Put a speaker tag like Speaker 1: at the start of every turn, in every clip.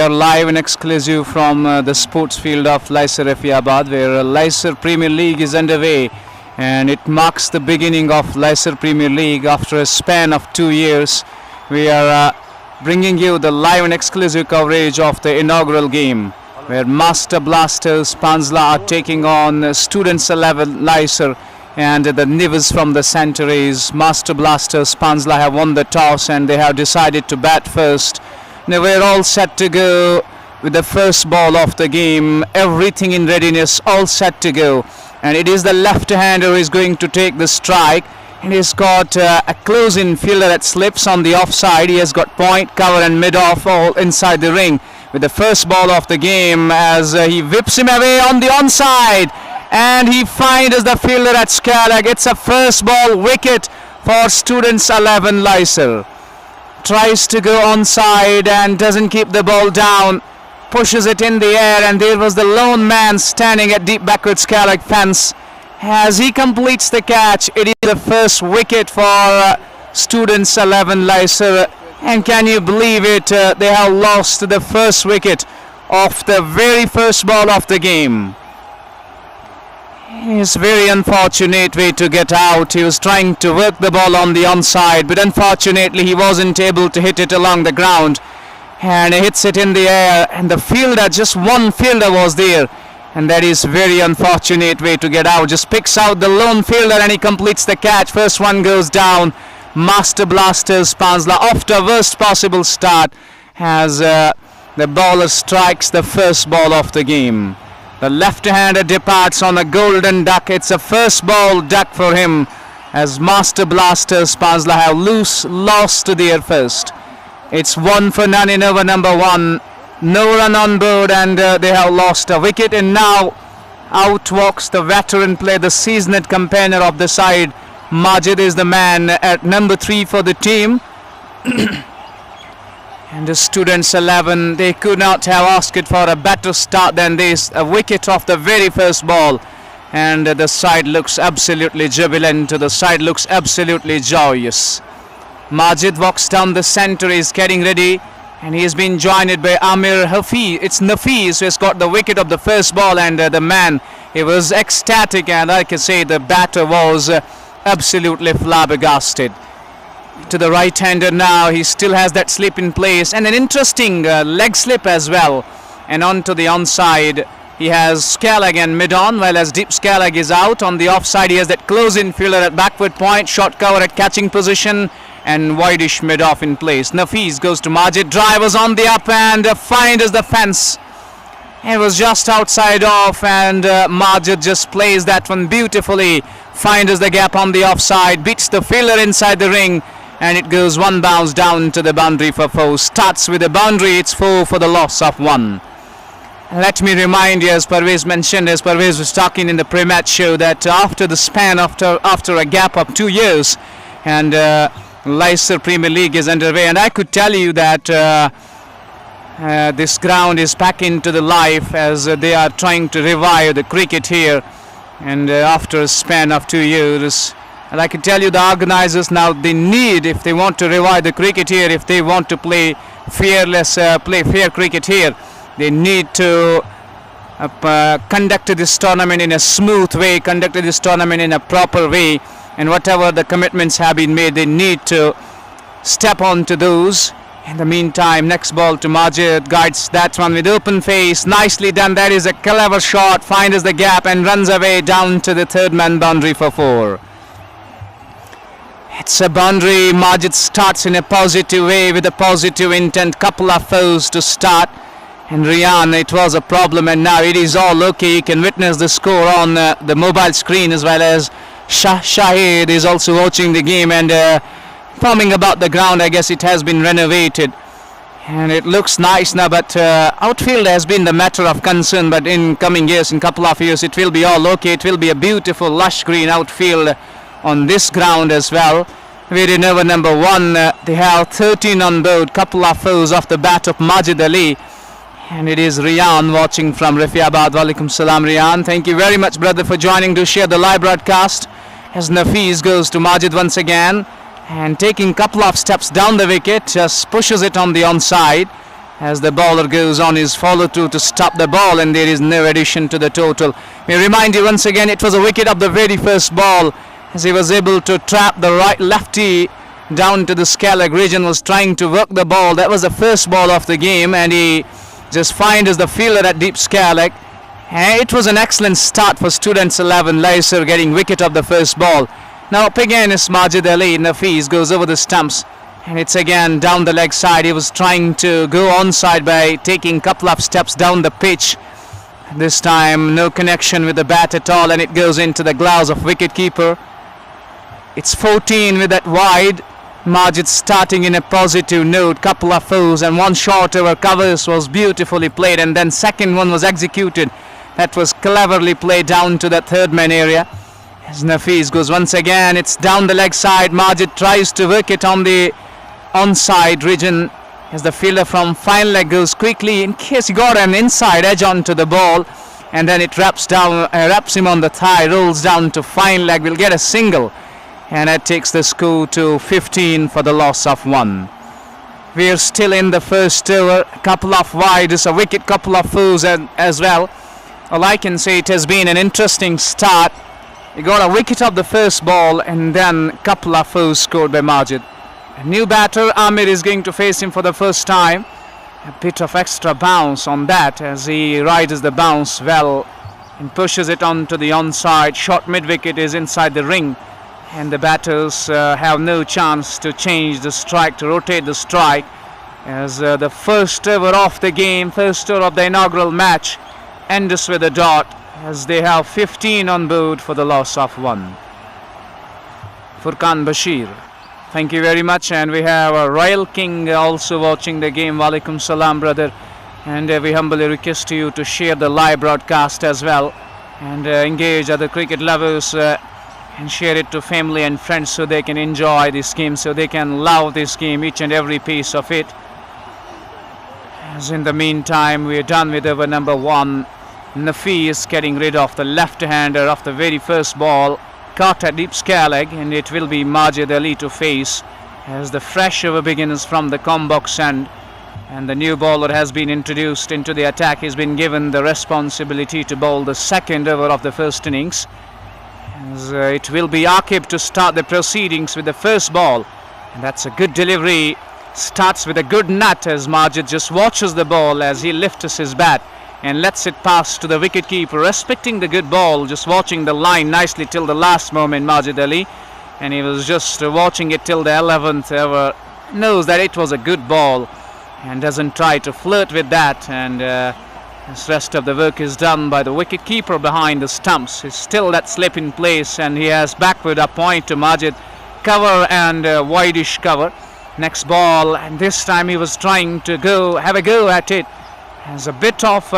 Speaker 1: are live and exclusive from the sports field of Laiser Refiabad, where Laiser Premier League is underway, and it marks the beginning of Laiser Premier League after a span of 2 years. We are bringing you the live and exclusive coverage of the inaugural game, where Master Blasters Panzalla are taking on Students 11 Laiser, and the news from the centre is Master Blasters Panzalla have won the toss and they have decided to bat first. Now we're all set to go with the first ball of the game, everything in readiness, all set to go, and it is the left-hander who is going to take the strike, and he's got a close-in fielder that slips on the offside. He has got point, cover and mid-off all inside the ring with the first ball of the game as he whips him away on the onside, and he finds the fielder at Scalag. It's a first ball wicket for Students 11 Laiser. Tries to go onside and doesn't keep the ball down, pushes it in the air, and there was the lone man standing at deep backward Scalag fence. As he completes the catch, it is the first wicket for Students 11 Laiser, and can you believe it, they have lost the first wicket of the very first ball of the game. It's a very unfortunate way to get out. He was trying to work the ball on the onside, but unfortunately he wasn't able to hit it along the ground, and he hits it in the air, and the fielder, just one fielder was there, and that is very unfortunate way to get out. Just picks out the lone fielder and he completes the catch. First one goes down. Master Blasters Panzalla off to worst possible start as the bowler strikes the first ball of the game. The left-hander departs on a golden duck. It's a first ball duck for him as Master Blasters Panzalla have lost their first. It's 1-0 in over number 1. No run on board, and they have lost a wicket, and now out walks the veteran player, the seasoned companion of the side. Majid is the man at number 3 for the team. And the Students 11, they could not have asked for a better start than this. A wicket off the very first ball, and the side looks absolutely jubilant. The side looks absolutely joyous. Majid walks down the centre, is getting ready, and he has been joined by Amir Hafiz. It's Nafiz who has got the wicket of the first ball, and the man, he was ecstatic, and like I say, the batter was absolutely flabbergasted. To the right-hander now, he still has that slip in place, and an interesting leg slip as well, and onto the onside he has Scalag and mid-on, while as deep Scalag is out. On the offside he has that close-in fielder at backward point, short cover at catching position, and wideish mid-off in place. Nafiz goes to Majid, drivers on the up and finds the fence. It was just outside off, and Majid just plays that one beautifully, finds the gap on the offside, beats the fielder inside the ring, and it goes one bounce down to the boundary for 4. Starts with a boundary, it's 4 for the loss of 1. Let me remind you, as Parvez mentioned, as Parvez was talking in the pre-match show, that after the span, after a gap of 2 years, and Laiser Premier League is underway, and I could tell you that this ground is back into the life as they are trying to revive the cricket here, and after a span of 2 years. And I can tell you the organisers now, they need, if they want to revive the cricket here, if they want to play fair cricket here, they need to conduct this tournament in a smooth way, conduct this tournament in a proper way, and whatever the commitments have been made, they need to step on to those. In the meantime, next ball to Majid, guides that one with open face, nicely done. That is a clever shot, finds the gap and runs away down to the third man boundary for 4. It's a boundary. Majid starts in a positive way with a positive intent. Couple of fours to start. And Rian, it was a problem, and now it is all okay. You can witness the score on the mobile screen, as well as Shahid is also watching the game and informing about the ground. I guess it has been renovated and it looks nice now, but outfield has been the matter of concern. But in coming years, in couple of years, it will be all okay. It will be a beautiful lush green outfield on this ground as well. We're in over number 1. They have 13 on board, couple of fours off the bat of Majid Ali, and it is Rian watching from Refiabad. Walaikum salam, Rian. Thank you very much, brother, for joining to share the live broadcast. As Nafiz goes to Majid once again, and taking couple of steps down the wicket, just pushes it on the onside, as the bowler goes on his follow-through to stop the ball, and there is no addition to the total. We remind you once again, it was a wicket of the very first ball, as he was able to trap the right lefty down to the scale leg region, was trying to work the ball. That was the first ball of the game, and he just finds the fielder at deep scale leg. And it was an excellent start for Students 11, Laiser getting wicket of the first ball. Now up again is Majid Ali. Nafees goes over the stumps, and it's again down the leg side. He was trying to go onside by taking a couple of steps down the pitch. This time no connection with the bat at all, and it goes into the gloves of wicket-keeper. It's 14 with that wide. Majid starting in a positive note, couple of fours and one short over covers was beautifully played, and then second one was executed. That was cleverly played down to the third man area. As Nafees goes once again, it's down the leg side. Majid tries to work it on the onside region as the fielder from fine leg goes quickly in case he got an inside edge onto the ball, and then it wraps him on the thigh, rolls down to fine leg, will get a single, and that takes the score to 15 for the loss of 1. We're still in the first over, a couple of wides, a wicket, couple of fours as well. All I can say, it has been an interesting start. He got a wicket of the first ball, and then a couple of fours scored by Majid. A new batter, Amir, is going to face him for the first time. A bit of extra bounce on that as he rides the bounce well and pushes it onto the onside. Short mid-wicket is inside the ring, and the batters have no chance to change the strike, to rotate the strike, as the first over of the game, first over of the inaugural match ends with a dot, as they have 15 on board for the loss of 1. Furqan Bashir, thank you very much. And we have Royal King also watching the game. Walaikum salam, brother. And we humbly request you to share the live broadcast as well, and engage other cricket lovers and share it to family and friends so they can enjoy this game, so they can love this game, each and every piece of it. As in the meantime, we are done with over number 1. Nafees getting rid of the left-hander of the very first ball, caught at deep scale leg, and it will be Majid Ali to face as the fresh over begins from the combox end, and the new bowler has been introduced into the attack. He's been given the responsibility to bowl the second over of the first innings, as it will be Akib to start the proceedings with the first ball, and that's a good delivery. Starts with a good nut as Majid just watches the ball as he lifts his bat and lets it pass to the wicket-keeper, respecting the good ball, just watching the line nicely till the last moment, Majid Ali, and he was just watching it till the 11th over, knows that it was a good ball and doesn't try to flirt with that, and the rest of the work is done by the wicket-keeper behind the stumps. He's still that slip in place, and he has backward up point to Majid, cover and wideish cover. Next ball, and this time he was trying to have a go at it, as a bit of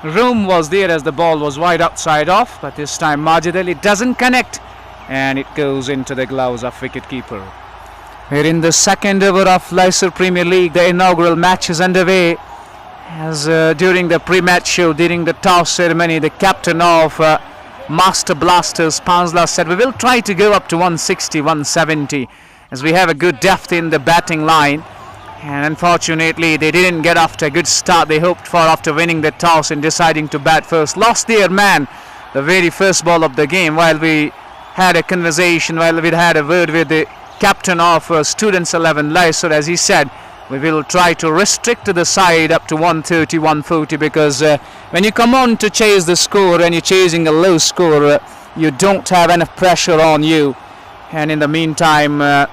Speaker 1: room was there as the ball was wide outside off, but this time Majid Ali doesn't connect, and it goes into the gloves of wicket-keeper. We're in the second over of Laiser Premier League. The inaugural match is underway, as during the pre-match show, during the toss ceremony, the captain of Master Blasters, Panzalla, said we will try to go up to 160, 170, as we have a good depth in the batting line. And unfortunately, they didn't get off to a good start they hoped for after winning the toss and deciding to bat first. Lost their man the very first ball of the game. While we had a conversation, while we had a word with the captain of Students 11, Laiser, as he said, we will try to restrict the side up to 130, 140, because when you come on to chase the score and you're chasing a low score, you don't have enough pressure on you. And in the meantime,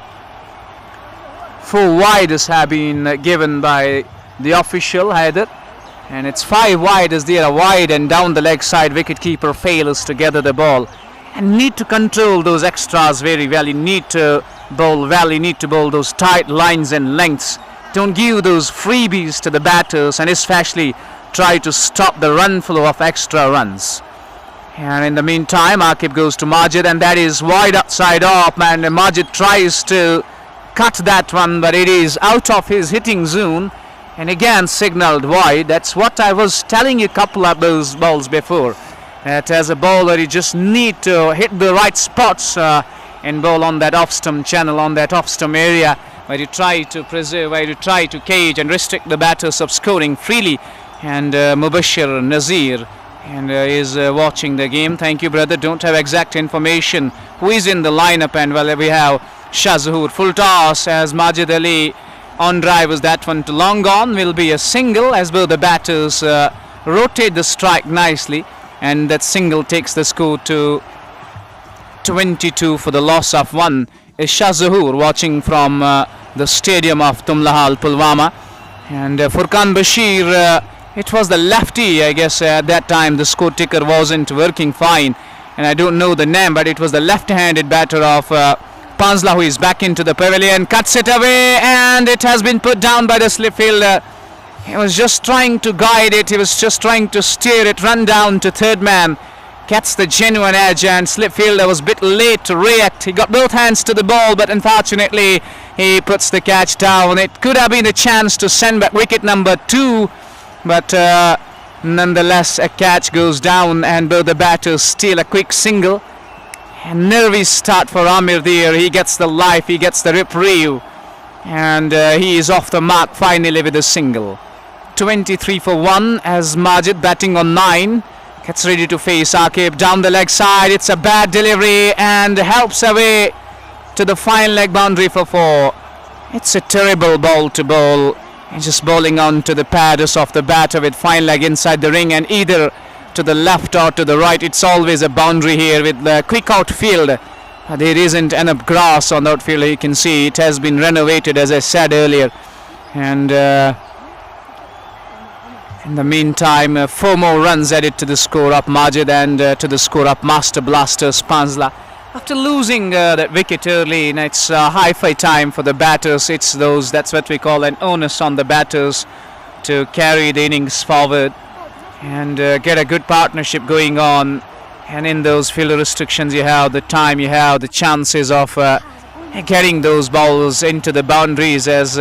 Speaker 1: 4 wides have been given by the official Haider, and it's 5 wides there, a wide and down the leg side. Wicket-keeper fails to gather the ball, and need to control those extras very well. You need to bowl well, you need to bowl those tight lines and lengths. Don't give those freebies to the batters, and especially try to stop the run flow of extra runs. And in the meantime, Akib goes to Majid, and that is wide outside off, and Majid tries to cut that one, but it is out of his hitting zone, and again signaled wide. That's what I was telling you a couple of those balls before, that as a bowler you just need to hit the right spots and bowl on that off-stump channel, on that off-stump area. where you try to preserve, where you try to cage and restrict the batters of scoring freely. And Mubashir Nazir and is watching the game. Thank you, brother. Don't have exact information who is in the lineup, and well, we have Shah Zahoor. Full toss as Majid Ali on drive was that one to long gone. Will be a single as both the batters rotate the strike nicely, and that single takes the score to 22 for the loss of 1. Is Shah Zahoor watching from the stadium of Tumlahal, Pulwama. And Furqan Bashir, it was the lefty, I guess at that time the score ticker wasn't working fine, and I don't know the name, but it was the left-handed batter of Panzalla who is back into the pavilion, cuts it away, and it has been put down by the slip fielder. He was just trying to guide it, he was just trying to steer it, run down to third man, gets the genuine edge, and slip fielder was a bit late to react. He got both hands to the ball, but unfortunately he puts the catch down. It could have been a chance to send back wicket number 2, but nonetheless a catch goes down, and both the batters steal a quick single. And nervy start for Amir there. He gets the life, he gets the reprieve, and he is off the mark finally with a single. 23 for 1 as Majid batting on 9 gets ready to face Aqib down the leg side. It's a bad delivery and helps away to the fine leg boundary for 4. It's a terrible ball to bowl. He's just bowling on to the pads of the batter with fine leg inside the ring, and either to the left or to the right, it's always a boundary here with the quick outfield. There isn't enough grass on the outfield. You can see it has been renovated, as I said earlier, and in the meantime 4 more runs added to the score of Majid and to the score of Master Blasters Panzalla. After losing that wicket early, it's hi-fi time for the batters. It's that's what we call an onus on the batters to carry the innings forward and get a good partnership going on. And in those field restrictions, you have the time, you have the chances of getting those balls into the boundaries, as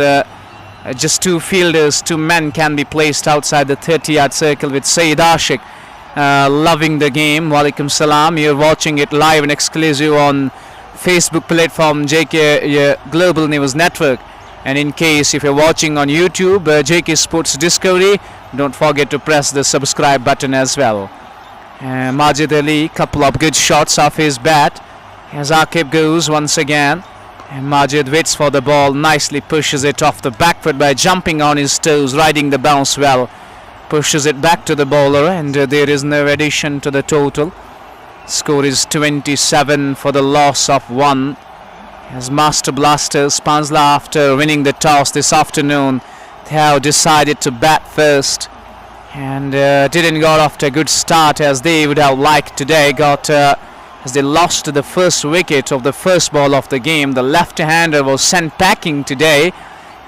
Speaker 1: just 2 fielders, 2 men can be placed outside the 30-yard circle with Saeed Ashik. Loving the game. Walaikum salam. You're watching it live and exclusive on Facebook platform JK Global News Network, and in case if you're watching on YouTube JK Sports Discovery, don't forget to press the subscribe button as well. Majid Ali, couple of good shots off his bat as Aqib goes once again, and Majid waits for the ball, nicely pushes it off the back foot by jumping on his toes, riding the bounce well. Pushes it back to the bowler, and there is no addition to the total. Score is 27 for the loss of 1 as Master Blasters Panzalla, after winning the toss this afternoon, they have decided to bat first, and didn't got off to a good start as they would have liked today. As they lost the first wicket of the first ball of the game. The left-hander was sent packing today,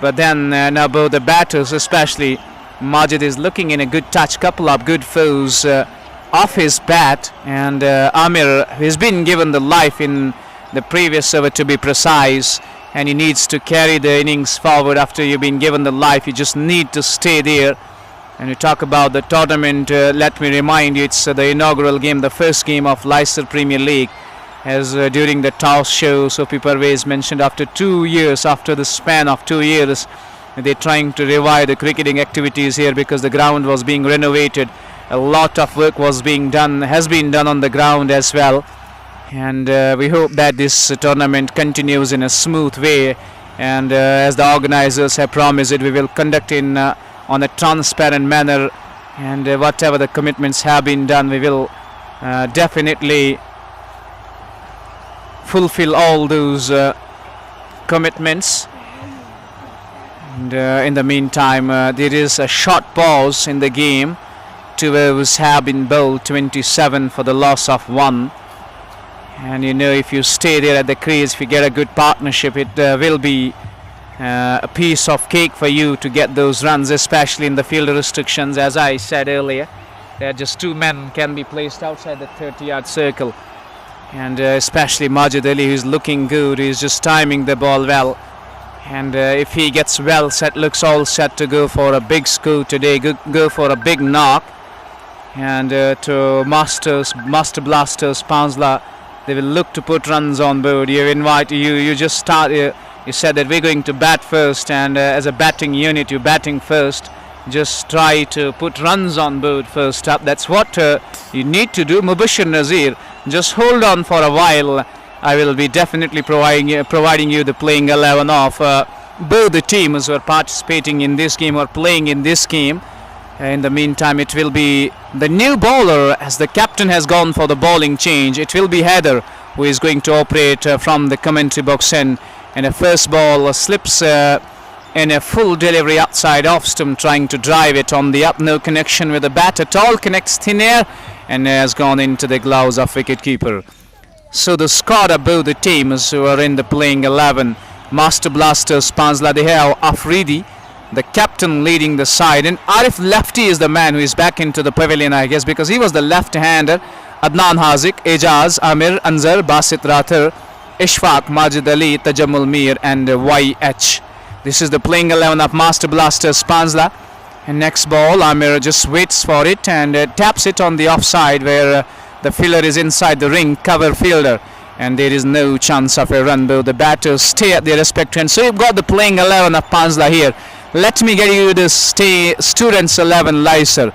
Speaker 1: but then now both the batters, especially Majid, is looking in a good touch, couple of good foes off his bat, and Amir has been given the life in the previous over, to be precise, and he needs to carry the innings forward. After you've been given the life, you just need to stay there. And we talk about the tournament, let me remind you, it's the inaugural game, the first game of Laiser Premier League, as during the toss show Sophie Parvez mentioned, after 2 years, after the span of 2 years, they're trying to revive the cricketing activities here because the ground was being renovated. A lot of work was being done, has been done on the ground as well, and we hope that this tournament continues in a smooth way, and as the organizers have promised it, we will conduct in on a transparent manner, and whatever the commitments have been done, we will definitely fulfill all those commitments. And in the meantime, there is a short pause in the game. 2 overs have been bowled, 27 for the loss of 1. And you know, if you stay there at the crease, if you get a good partnership, it will be a piece of cake for you to get those runs, especially in the field restrictions. As I said earlier, there just 2 men can be placed outside the 30-yard circle. And especially Majid Ali, who's looking good, he's just timing the ball well. And if he gets well set, looks all set to go for a big score today, go for a big knock. And to Master Blasters Panzalla, they will look to put runs on board. You just start, You said that we're going to bat first, and as a batting unit, you're batting first. Just try to put runs on board first up. That's what you need to do. Mubashir Nazir, just hold on for a while. I will be definitely providing you the playing 11 of both the teams who are participating in this game or playing in this game. In the meantime, it will be the new bowler, as the captain has gone for the bowling change. It will be Haider who is going to operate from the commentary box end. And a first ball slips in a full delivery outside off stump, trying to drive it on the up. No connection with the bat at all. Connects thin air and has gone into the gloves of wicketkeeper. So the squad of both the teams who are in the playing 11. Master Blasters Panzalla, they have Afridi, the captain, leading the side. And Arif Lefty is the man who is back into the pavilion, I guess, because he was the left-hander. Adnan Hazik, Ejaz, Amir, Anzar, Basit Rathar, Ishfaq, Majid Ali, Tajammul Mir and YH. This is the playing 11 of Master Blasters Panzalla. And next ball, Amir just waits for it and taps it on the offside, where the fielder is inside the ring, cover fielder. And there is no chance of a run, though the batters stay at their respective end. So you've got the playing 11 of Panzalla here. Let me get you the students 11 Laiser.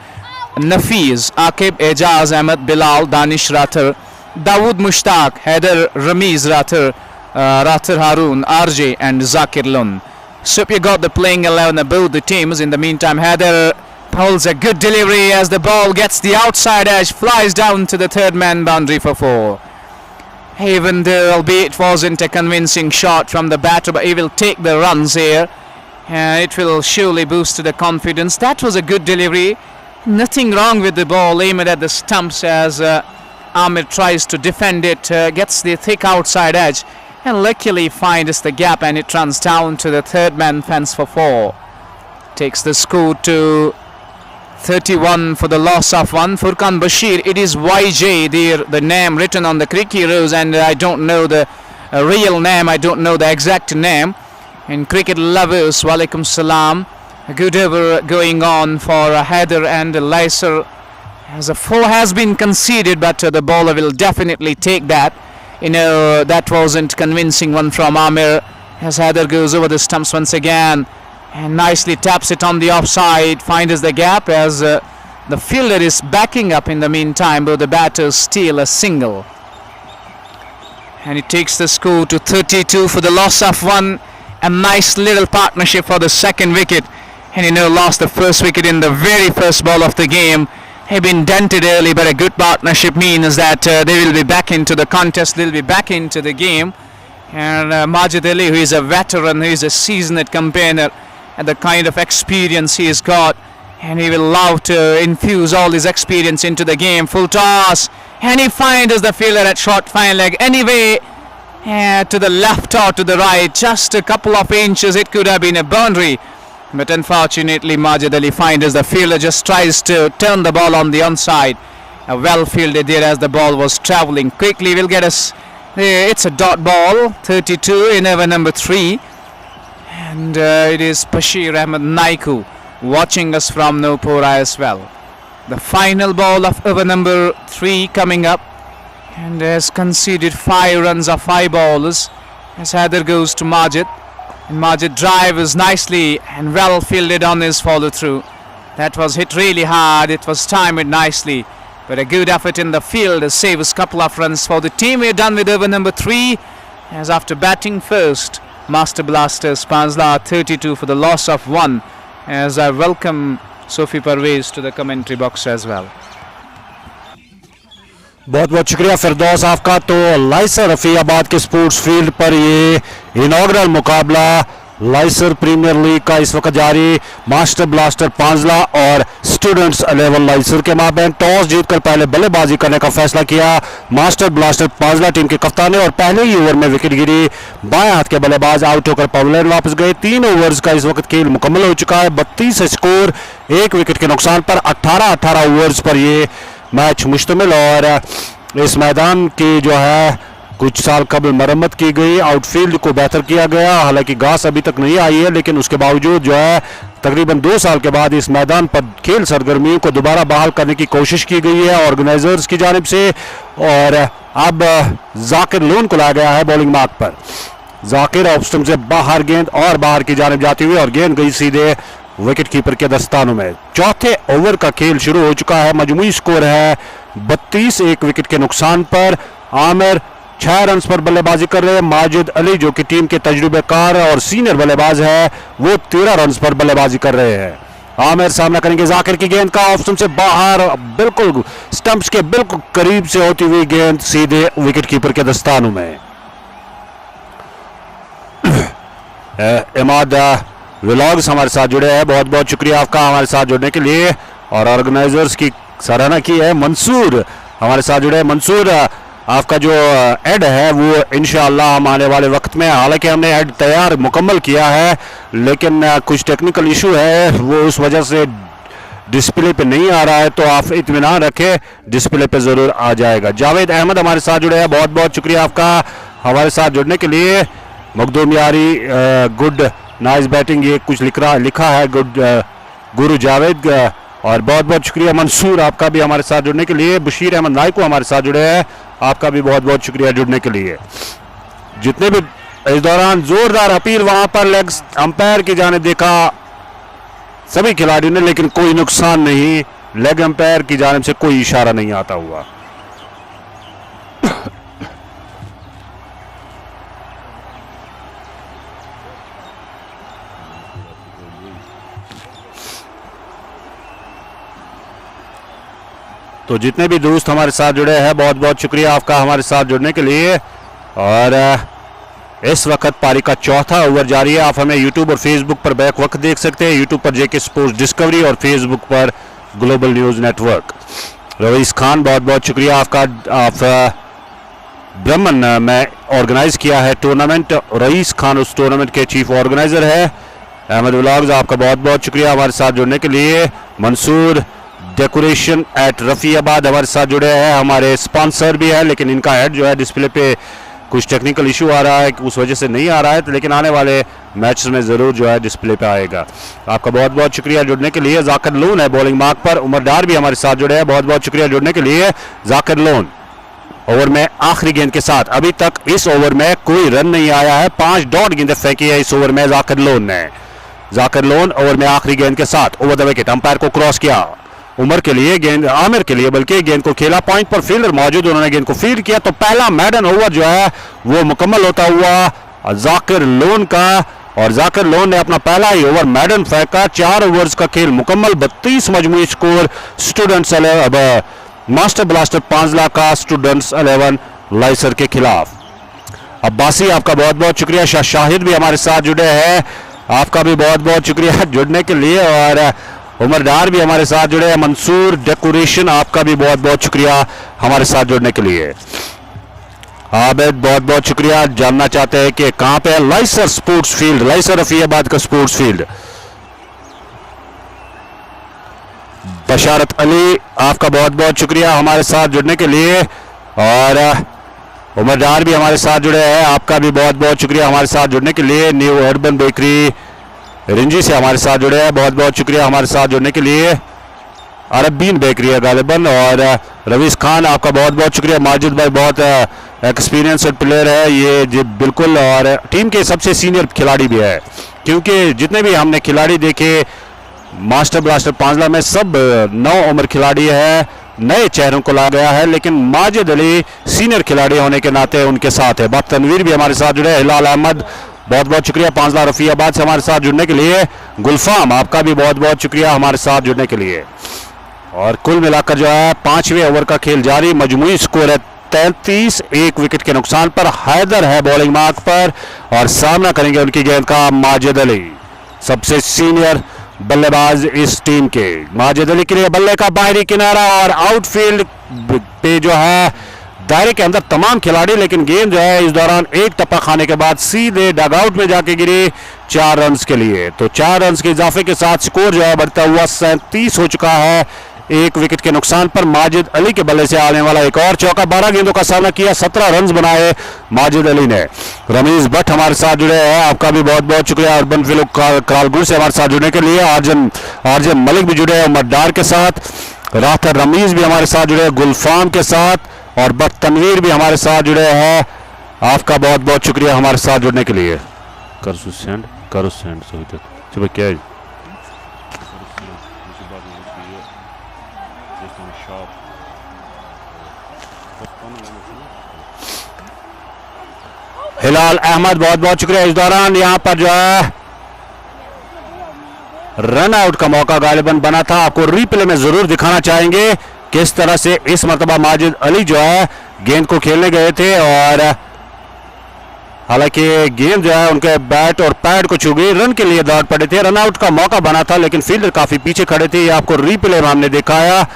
Speaker 1: Nafiz, Akib, Ejaz, Ahmed, Bilal, Danish Rathar, Dawood Mushtaq, Haider, Ramiz Rathar, Rathar Harun, RJ and Zakir Lun. So you got the playing 11 of both the teams. In the meantime, Haider pulls a good delivery as the ball gets the outside edge, flies down to the third man boundary for 4. Even though, albeit it wasn't a convincing shot from the batter, but he will take the runs here. It will surely boost the confidence. That was a good delivery. Nothing wrong with the ball aimed at the stumps as Amir tries to defend it, gets the thick outside edge, and luckily finds the gap, and it runs down to the third man fence for 4. Takes the score to 31 for the loss of 1. Furkan Bashir, it is YJ there, the name written on the cricket rose, and I don't know the real name, I don't know the exact name. In cricket lovers, walaikum salam. A good over going on for Haider and Laiser, as a 4 has been conceded, but the bowler will definitely take that. That wasn't convincing one from Amir, as Haider goes over the stumps once again and nicely taps it on the offside, finds the gap as the fielder is backing up in the meantime, but the batters steal a single. And it takes the score to 32 for the loss of 1. A nice little partnership for the second wicket. And lost the first wicket in the very first ball of the game. Have been dented early, but a good partnership means that they will be back into the contest, they'll be back into the game. And Majid Ali, who is a veteran, who is a seasoned campaigner, and the kind of experience he has got, and he will love to infuse all his experience into the game. Full toss, and he finds the fielder at short fine leg. Anyway, to the left or to the right, just a couple of inches, it could have been a boundary. But unfortunately, Majid Ali finds the fielder just tries to turn the ball on the onside. Well fielded there as the ball was travelling quickly. We'll get us. It's a dot ball, 32 in over number 3. And it is Bashir Ahmed Naiku watching us from Nopora as well. The final ball of over number 3 coming up. And has conceded 5 runs of 5 bowlers. As Haider goes to Majid. And Majid drives nicely and well fielded on his follow through. That was hit really hard. It was timed nicely. But a good effort in the field saves a couple of runs for the team. We're done with over number 3. As after batting first, Master Blasters Panzalla 32 for the loss of 1. As I welcome Sophie Parvez to the commentary box as well.
Speaker 2: बहुत बहुत शुक्रिया फिरदौस आपका। तो लाइसर रफियाबाद के sports field पर ये inaugural मुकाबला लाइसर premiere league का इस वक्त जारी। मास्टर ब्लास्टर पांजला और स्टूडेंट्स 11 लाइसर के माबैन टॉस जीतकर पहले बल्लेबाजी करने का फैसला किया मास्टर ब्लास्टर पांजला टीम के कप्तान ने, और पहले ही ओवर में विकेट गिरी। बाएं हाथ के बल्लेबाज आउट होकर पवेलियन वापस गए। 3 ओवर्स का इस वक्त खेल मुकम्मल हो चुका है। 32 स्कोर, 1 विकेट के नुकसान पर 18 ओवर्स पर ये मैच मुश्तमिल। और इस मैदान की जो है कुछ साल कबल मरम्मत की गई, आउटफील्ड को बेहतर किया गया। हालांकि घास अभी तक नहीं आई है, लेकिन उसके बावजूद जो है तकरीबन 2 साल के बाद इस मैदान पर खेल सरगर्मियों को दोबारा बहाल करने की कोशिश की गई है ऑर्गेनाइजर्स की जानिब से। और अब जाकिर लोन को लाया गया है बॉलिंग मार्क पर। जाकिर ऑफ स्टंप से बाहर गेंद और बाहर की जानिब जाती हुई और गेंद गई सीधे विकेट कीपर के दस्तानों में। चौथे ओवर का खेल शुरू हो चुका है। मजमूई स्कोर है 32, एक विकेट के नुकसान पर। आमिर 6 रन पर बल्लेबाजी कर रहे हैं। माजिद अली जो कि टीम के तजुर्बेकार और सीनियर बल्लेबाज है वो 13 रन पर बल्लेबाजी कर रहे हैं। आमिर सामना करेंगे जाकिर की गेंद का, ऑफ स्टंप से बाहर, बिल्कुल स्टंप्स के बिल्कुल करीब से होती हुई गेंद सीधे विकेट कीपर के दस्तानों में। इमाद व्लॉग्स हमारे साथ जुड़े हैं, बहुत बहुत शुक्रिया आपका हमारे साथ जुड़ने के लिए। और ऑर्गेनाइजर्स की सराहना की है। मंसूर हमारे साथ जुड़े हैं। मंसूर, आपका जो एड है वो इंशाअल्लाह हम आने वाले वक्त में, हालांकि हमने एड तैयार मुकम्मल किया है लेकिन कुछ टेक्निकल इशू है, वो उस वजह से डिस्प्ले पे नहीं आ रहा है, तो आप इत्मीनान रखें, डिस्प्ले पे ज़रूर आ जाएगा। जावेद अहमद हमारे साथ जुड़े हैं, बहुत बहुत शुक्रिया आपका हमारे साथ जुड़ने के लिए। मखदूम यारी, गुड नाइस बैटिंग, ये कुछ लिखा है गुड गुरु जावेद, और बहुत बहुत शुक्रिया। मंसूर आपका भी हमारे साथ जुड़ने के लिए। बशीर अहमद नाइक को हमारे साथ जुड़े हैं, आपका भी बहुत बहुत शुक्रिया जुड़ने के लिए। जितने भी इस दौरान जोरदार अपील वहां पर लेग अंपायर की जाने देखा सभी खिलाड़ियों ने, लेकिन कोई नुकसान नहीं, लेग अंपायर की जानिब से कोई इशारा नहीं आता हुआ। तो जितने भी दोस्त हमारे साथ जुड़े हैं बहुत बहुत शुक्रिया आपका हमारे साथ जुड़ने के लिए। और इस वक्त पारी का चौथा ओवर जारी है। आप हमें यूट्यूब और फेसबुक पर बैक वक्त देख सकते हैं, यूट्यूब पर जेके स्पोर्ट्स डिस्कवरी और फेसबुक पर global news network. Rice Khan बहुत बहुत शुक्रिया आपका। आप ब्रह्मन में ऑर्गेनाइज किया है टूर्नामेंट, रईस खान उस टूर्नामेंट के चीफ ऑर्गेनाइजर है। अहमद व्लॉग्स आपका बहुत बहुत शुक्रिया हमारे साथ जुड़ने के लिए। मंसूर डेकोरेशन एट रफियाबाद हमारे साथ जुड़े हैं, हमारे स्पॉन्सर भी है, लेकिन इनका हेड जो है डिस्प्ले पे कुछ टेक्निकल इशू आ रहा है, उस वजह से नहीं आ रहा है, तो लेकिन आने वाले मैचेस में ज़रूर जो है डिस्प्ले पे आएगा। आपका बहुत बहुत शुक्रिया जुड़ने के लिए। जाकिर लोन है बॉलिंग मार्क पर, उमर डार भी हमारे साथ जुड़े हैं, बहुत बहुत शुक्रिया जुड़ने के लिए। जाकिर लोन ओवर में आखिरी गेंद के साथ, अभी तक इस ओवर में कोई रन नहीं आया है, 5 डॉट गेंदें फेंकी है इस ओवर में जाकिर लोन ने। जाकिर लोन ओवर में आखिरी गेंद के साथ ओवर द विकेट, अंपायर को क्रॉस किया, उमर के लिए गेंद, आमिर के लिए बल्कि गेंद को खेला, पॉइंट पर फील्डर मौजूद, उन्होंने गेंद को फील्ड किया, तो पहला मैडन ओवर जो है वो मुकम्मल होता हुआ जाकिर लोन का, और जाकिर लोन ने अपना पहला ही ओवर मैडन फेंका। 4 ओवर्स का खेल मुकम्मल, 32 मजमूई स्कोर स्टूडेंट्स मास्टर ब्लास्टर पांजला का स्टूडेंट्स 11 लाइसर के खिलाफ। अब्बासी आपका बहुत बहुत शुक्रिया। शाहिद भी हमारे साथ जुड़े हैं, आपका भी बहुत बहुत शुक्रिया जुड़ने के लिए। और उमर डार भी हमारे साथ जुड़े हैं। मंसूर डेकोरेशन आपका भी बहुत बहुत शुक्रिया हमारे साथ जुड़ने के लिए। आबिद बहुत बहुत शुक्रिया। जानना चाहते हैं कि कहां पे है लाइसर स्पोर्ट्स फील्ड, लाइसर रफियाबाद का स्पोर्ट्स फील्ड। बशारत अली आपका बहुत बहुत शुक्रिया हमारे साथ जुड़ने के लिए। और उमर डार भी हमारे साथ जुड़े हैं, आपका भी बहुत बहुत शुक्रिया हमारे साथ जुड़ने के लिए। न्यू अर्बन बेकरी रिंजी से हमारे साथ जुड़े हैं, बहुत बहुत शुक्रिया हमारे साथ जुड़ने के लिए। अरबीन बेकरी है गालिबन। और रवीश खान आपका बहुत बहुत शुक्रिया। माजिद भाई बहुत एक्सपीरियंस्ड प्लेयर है ये जी, बिल्कुल, और टीम के सबसे सीनियर खिलाड़ी भी है, क्योंकि जितने भी हमने खिलाड़ी देखे मास्टर ब्लास्टर पांजला में सब 9 उम्र खिलाड़ी है, नए चेहरों को ला गया है, लेकिन माजिद अली सीनियर खिलाड़ी होने के नाते उनके साथ है। बात तनवीर भी हमारे साथ जुड़े। हिलाल अहमद बहुत बहुत शुक्रिया पांजला रफियाबाद से हमारे साथ जुड़ने के लिए। गुलफाम आपका भी बहुत बहुत शुक्रिया हमारे साथ जुड़ने के लिए। और कुल मिलाकर जो है 5वें ओवर का खेल जारी, मजमूई स्कोर है 33, 1 विकेट के नुकसान पर। हैदर है बॉलिंग मार्क पर और सामना करेंगे उनकी गेंद का माजिद अली, सबसे सीनियर बल्लेबाज इस टीम के। माजिद अली के लिए बल्ले का बाहरी किनारा और आउटफील्ड पे जो है दायरे के अंदर तमाम खिलाड़ी, लेकिन गेंद जो है इस दौरान एक टप्पा खाने के बाद सीधे डगआउट में जाके गिरी 4 रन के लिए। तो 4 रन के इजाफे के साथ स्कोर जो है बढ़ता हुआ 37 हो चुका है, 1 विकेट के नुकसान पर। माजिद अली के बल्ले से आने वाला एक और चौका, 12 गेंदों का सामना किया, 17 रन बनाए माजिद अली ने। रमीज भट्ट हमारे साथ जुड़े हैं, आपका भी बहुत बहुत शुक्रिया। अर्बन फिलो करालगुड़ से हमारे साथ जुड़ने के लिए। आरजे मलिक भी जुड़े हैं उमर डार के साथ। राहत रमीज भी हमारे साथ जुड़े हैं गुलफाम के साथ। और बट तनवीर भी हमारे साथ जुड़े हैं आपका बहुत बहुत शुक्रिया हमारे साथ जुड़ने के लिए। करो सेंड सभी तक सुबह क्या है? हिलाल अहमद बहुत बहुत शुक्रिया। इस दौरान यहां पर जो है रन आउट का मौका गालिबन बना था। आपको रीप्ले में जरूर दिखाना चाहेंगे किस तरह से इस मरतबा माजिद अली जो है गेंद को खेलने गए थे और हालांकि गेंद जो है उनके बैट और पैड को छू गई, रन के लिए दौड़ पड़े थे। रन आउट का मौका बना था लेकिन फील्डर काफी पीछे खड़े थे। ये आपको रीप्ले में हमने दिखाया।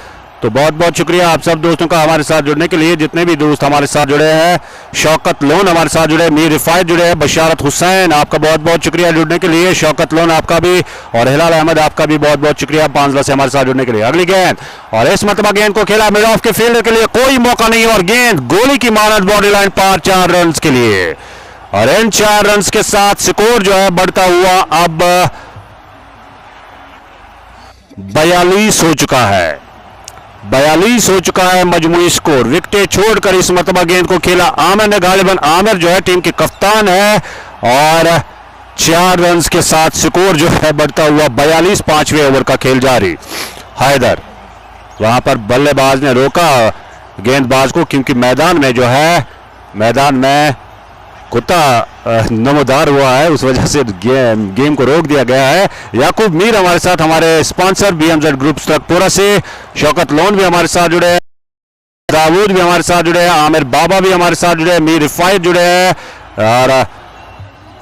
Speaker 2: तो बहुत बहुत शुक्रिया आप सब दोस्तों का हमारे साथ जुड़ने के लिए। जितने भी दोस्त हमारे साथ जुड़े हैं, शौकत लोन हमारे साथ जुड़े, मीर रिफायत जुड़े हैं, बशारत हुसैन आपका बहुत बहुत शुक्रिया जुड़ने के लिए। शौकत लोन आपका भी और हिलाल अहमद आपका भी बहुत बहुत शुक्रिया पांचला से हमारे साथ जुड़ने के लिए। अगली गेंद और इस मरतबा गेंद को खेला मिड ऑफ के फील्डर के लिए, कोई मौका नहीं और गेंद गोली की मानद बॉडी लाइन पार 4 रन के लिए। और इन 4 रन के साथ स्कोर जो है बढ़ता हुआ अब 42 हो चुका है। 42 हो चुका है मजमूई स्कोर। विकेटें छोड़कर इस मरतबा गेंद को खेला आमिर ने। गालिबन आमिर जो है टीम के कप्तान है और 4 रन के साथ स्कोर जो है बढ़ता हुआ 42। 5वें ओवर का खेल जारी। हैदर वहां पर बल्लेबाज ने रोका गेंदबाज को क्योंकि मैदान में कुत्ता नमोदार हुआ है, उस वजह से गेम को रोक दिया गया है। याकूब मीर हमारे साथ, हमारे स्पॉन्सर बीएमजेड ग्रुप तकपुरा से। शौकत लोन भी हमारे साथ जुड़े हैं, दाऊद भी हमारे साथ जुड़े हैं, आमिर बाबा भी हमारे साथ जुड़े हैं, मीर रिफायत जुड़े हैं और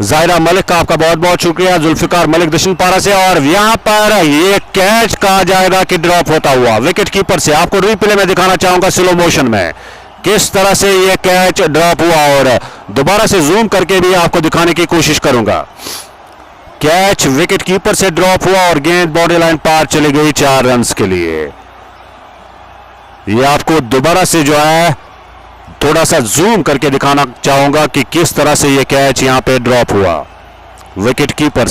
Speaker 2: जायरा मलिक का आपका बहुत बहुत शुक्रिया। जुल्फिकार मलिक दशनपारा से। और यहां पर ये कैच कहा जाएगा कि ड्रॉप होता हुआ विकेट कीपर से। आपको रीप्ले में दिखाना चाहूंगा स्लो मोशन में किस तरह से ये कैच ड्रॉप हुआ और दोबारा से जूम करके भी आपको दिखाने की कोशिश करूंगा। कैच विकेट कीपर से ड्रॉप हुआ और गेंद बॉडी लाइन पार चली गई 4 रन के लिए। ये आपको दोबारा से जो है थोड़ा सा जूम करके दिखाना चाहूंगा कि किस तरह से ये कैच यहां पे ड्रॉप हुआ विकेट कीपर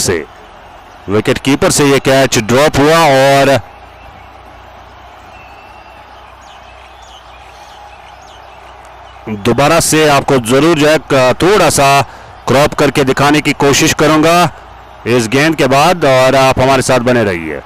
Speaker 2: से ये कैच ड्रॉप हुआ और दोबारा से आपको जरूर जो है थोड़ा सा क्रॉप करके दिखाने की कोशिश करूंगा इस गेंद के बाद और आप हमारे साथ बने रहिए।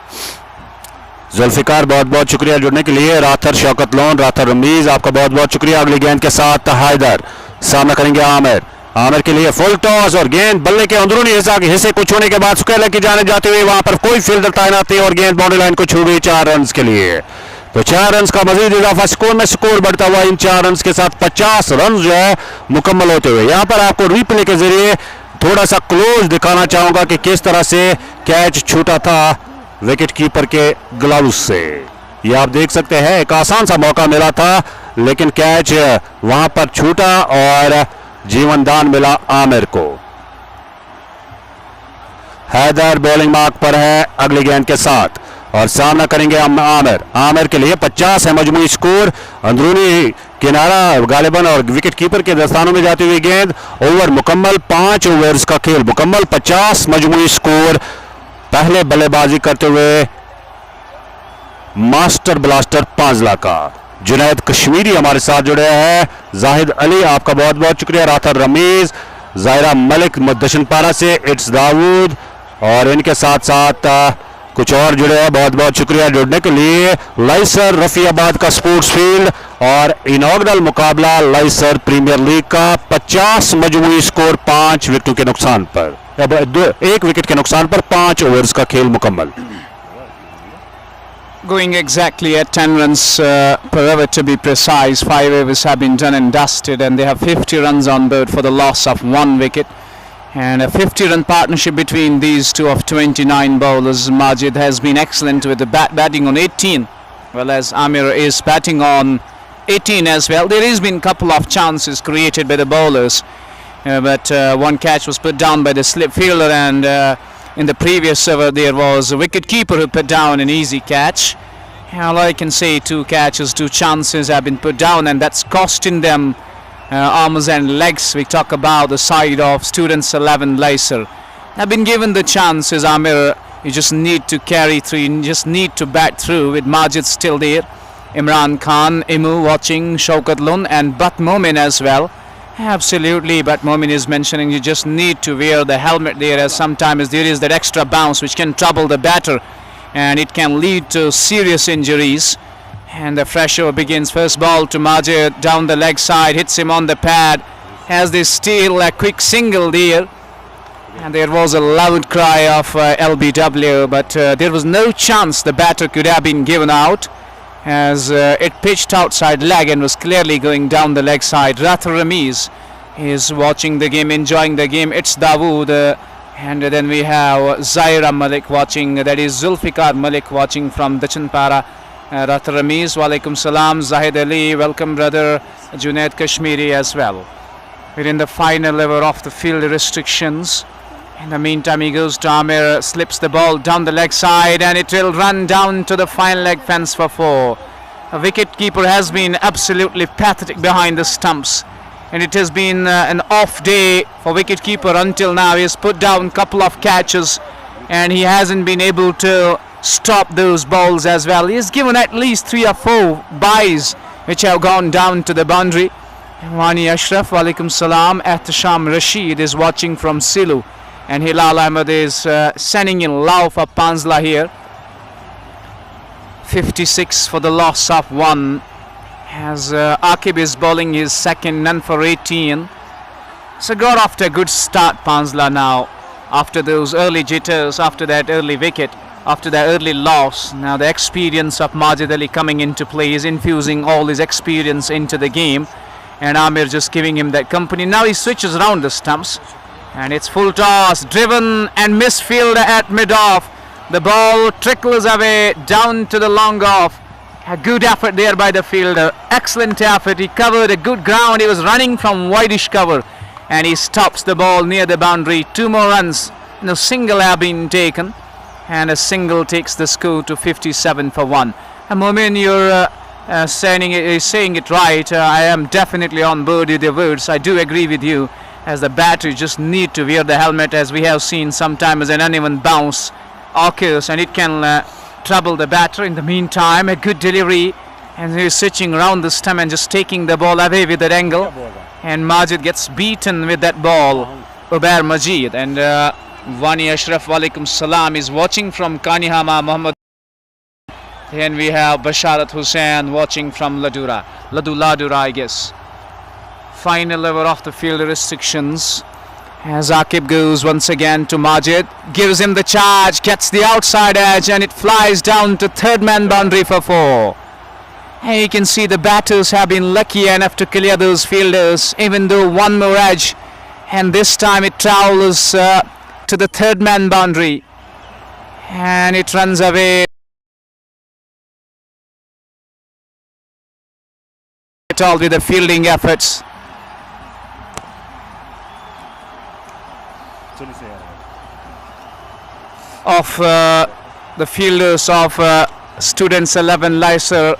Speaker 2: जुल्फिकार बहुत बहुत शुक्रिया जुड़ने के लिए। राथर शौकत लोन, राथर रमीज आपका बहुत बहुत शुक्रिया। अगली गेंद के साथ हैदर सामना करेंगे आमिर के लिए फुल टॉस और गेंद बल्ले के अंदरूनी हिस्से को छूने के बाद स्क्वायर की जाने जाते हुए वहां पर कोई फील्डर तैनात नहीं और गेंद बाउंड्री लाइन को छू गई 4 रन के लिए। तो 4 रन का मजीद इजाफा स्कोर में, स्कोर बढ़ता हुआ इन 4 रन के साथ 50 रन जो है मुकम्मल होते हुए। यहां पर आपको रीप्ले के जरिए थोड़ा सा क्लोज दिखाना चाहूंगा कि किस तरह से कैच छूटा था विकेट कीपर के ग्लव्स से। ये आप देख सकते हैं एक आसान सा मौका मिला था लेकिन कैच वहां पर छूटा और जीवनदान मिला आमिर को। हैदर बॉलिंग मार्क पर है अगली गेंद के साथ और सामना करेंगे आमिर के लिए 50 है मजमूई स्कोर। अंदरूनी किनारा गालिबन और विकेट कीपर के दस्तानों में जाती हुई गेंद। ओवर मुकम्मल, 5 ओवर्स का खेल मुकम्मल, 50 मजमूई स्कोर। पहले बल्लेबाजी करते हुए मास्टर ब्लास्टर पांजला का जुनैद कश्मीरी हमारे साथ जुड़े हैं। जाहिद अली आपका बहुत बहुत शुक्रिया। राथर रमीज, जायरा मलिक दशनपारा से, इट्स दाऊद और इनके साथ साथ कुछ और जुड़े हैं। बहुत बहुत शुक्रिया जुड़ने के लिए। लाइसर रफियाबाद का स्पोर्ट्स फील्ड और इनॉग्रल मुकाबला लाइसर प्रीमियर लीग का 50 मजमूई स्कोर 5 विकेटों के नुकसान पर, 1 विकेट के नुकसान पर 5 ओवर्स का खेल मुकम्मल।
Speaker 1: Going exactly at 10 runs per over to be precise. 5 overs have been done and dusted and they have 50 runs on board for the loss of 1 wicket. And a 50-run partnership between these two of 29 bowlers. Majid has been excellent with the batting on 18, well as Amir is batting on 18 as well. There has been a couple of chances created by the bowlers, but one catch was put down by the slip fielder, and in the previous over there was a wicket keeper who put down an easy catch. All I can say, 2 catches, 2 chances have been put down, and that's costing them arms and legs. We talk about the side of Students 11 Laiser. Have been given the chances. Amir, you just need to carry through, you just need to bat through with Majid still there. Imran Khan, Imu watching, Shaukat Lun and Bat Momin as well. Absolutely, but Momin is mentioning you just need to wear the helmet there, as sometimes there is that extra bounce which can trouble the batter and it can lead to serious injuries. And the fresh over begins. First ball to Majid down the leg side, hits him on the pad, has this steal, a quick single there. And there was a loud cry of LBW, but there was no chance the batter could have been given out, as it pitched outside leg and was clearly going down the leg side. Rathar Ramiz is watching the game, enjoying the game. It's Dawood, and then we have Zaira Malik watching, that is Zulfikar Malik watching from Dachanpara. Rathar Ramiz, walaikum salam. Zahid Ali, welcome brother. Junaid Kashmiri as well. We're in the final over of the field restrictions. In the meantime, he goes to Amir, slips the ball down the leg side, and it will run down to the fine leg fence for 4. A wicket keeper has been absolutely pathetic behind the stumps, and it has been an off day for wicket keeper until now. He has put down a couple of catches, and he hasn't been able to stop those balls as well. He has given at least 3 or 4 byes which have gone down to the boundary. Wani Ashraf, walaikum salam. Ehtisham Rashid is watching from Silu. And Hilal Ahmed is sending in love for Panzalla here. 56 for the loss of 1. As Akib is bowling his second, none for 18. So got off to a good start, Panzalla now. After those early jitters, after that early wicket, after that early loss. Now the experience of Majid Ali coming into play is infusing all his experience into the game. And Amir just giving him that company. Now he switches around the stumps. And it's full toss, driven and misfielder at mid-off. The ball trickles away down to the long off. A good effort there by the fielder. Excellent effort. He covered a good ground. He was running from wideish cover. And he stops the ball near the boundary. 2 more runs. No single have been taken. And a single takes the score to 57 for 1. And Momin, you're saying it right. I am definitely on board with your words. I do agree with you. As the batter just need to wear the helmet, as we have seen sometimes an uneven bounce occurs and it can trouble the batter. In the meantime, a good delivery, and he's switching around the stump and just taking the ball away with that angle, and Majid gets beaten with that ball. Ubair Majid and Wani Ashraf, walaikum salam, is watching from Kanihama Muhammad. Then we have Basharat Hussain watching from Ladura, I guess. Final over of the field restrictions, as Akib goes once again to Majid, gives him the charge, gets the outside edge, and it flies down to third man boundary for 4. And you can see the batters have been lucky enough to clear those fielders, even though one more edge, and this time it travels to the third man boundary, and it runs away at all with the fielding efforts of the fielders of Students 11 Laiser.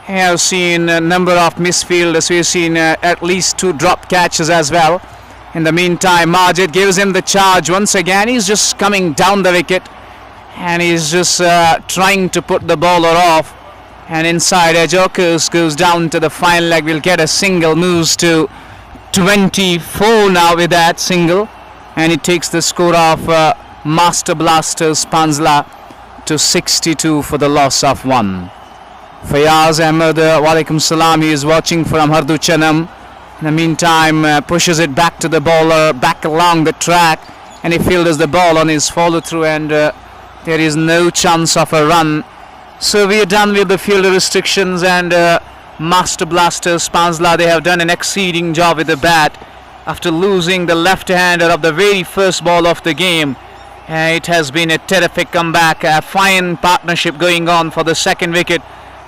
Speaker 1: We have seen a number of misfielders. We have seen at least 2 drop catches as well. In the meantime, Majid gives him the charge once again. He's just coming down the wicket and he's just trying to put the bowler off. And inside edge occurs, goes down to the fine leg. We'll get a single, moves to 24 now with that single. And it takes the score of Master Blasters Panzalla to 62 for the loss of 1. Fayaz Ahmed, walaikum salam, he is watching from Harduchanam. In the meantime, pushes it back to the bowler, back along the track, and he fielders the ball on his follow through, and there is no chance of a run. So we are done with the field restrictions, and Master Blasters Panzalla, they have done an exceeding job with the bat. After losing the left-hander of the very first ball of the game, it has been a terrific comeback, a fine partnership going on for the second wicket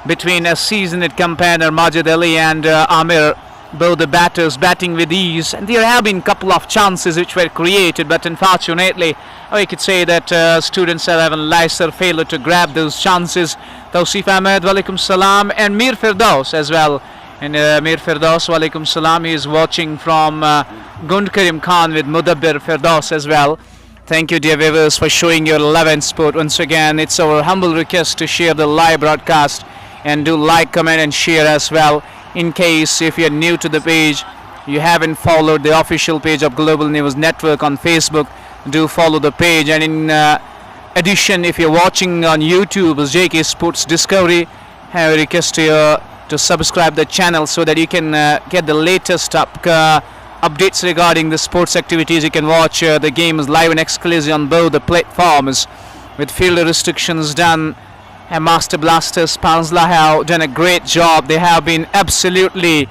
Speaker 1: between a seasoned companion Majid Ali and Amir. Both the batters batting with ease, and there have been a couple of chances which were created, but unfortunately we could say that Students 11 Laiser failed to grab those chances. Tawsif Ahmed, walaikum salam, and Mir Firdaus as well. And Mir Firdaus, walaikum salam, he is watching from Gund Karim Khan with Mudabbir Firdaus as well. Thank you, dear viewers, for showing your love and support. Once again, it's our humble request to share the live broadcast and do like, comment and share as well. In case if you're new to the page, you haven't followed the official page of Global News Network on Facebook, do follow the page. And in addition, if you're watching on YouTube as JK Sports Discovery, I request you to subscribe the channel so that you can get the latest updates regarding the sports activities. You can watch the games live and exclusive on both the platforms with field restrictions done. And Master Blasters Panzalla have done a great job. They have been absolutely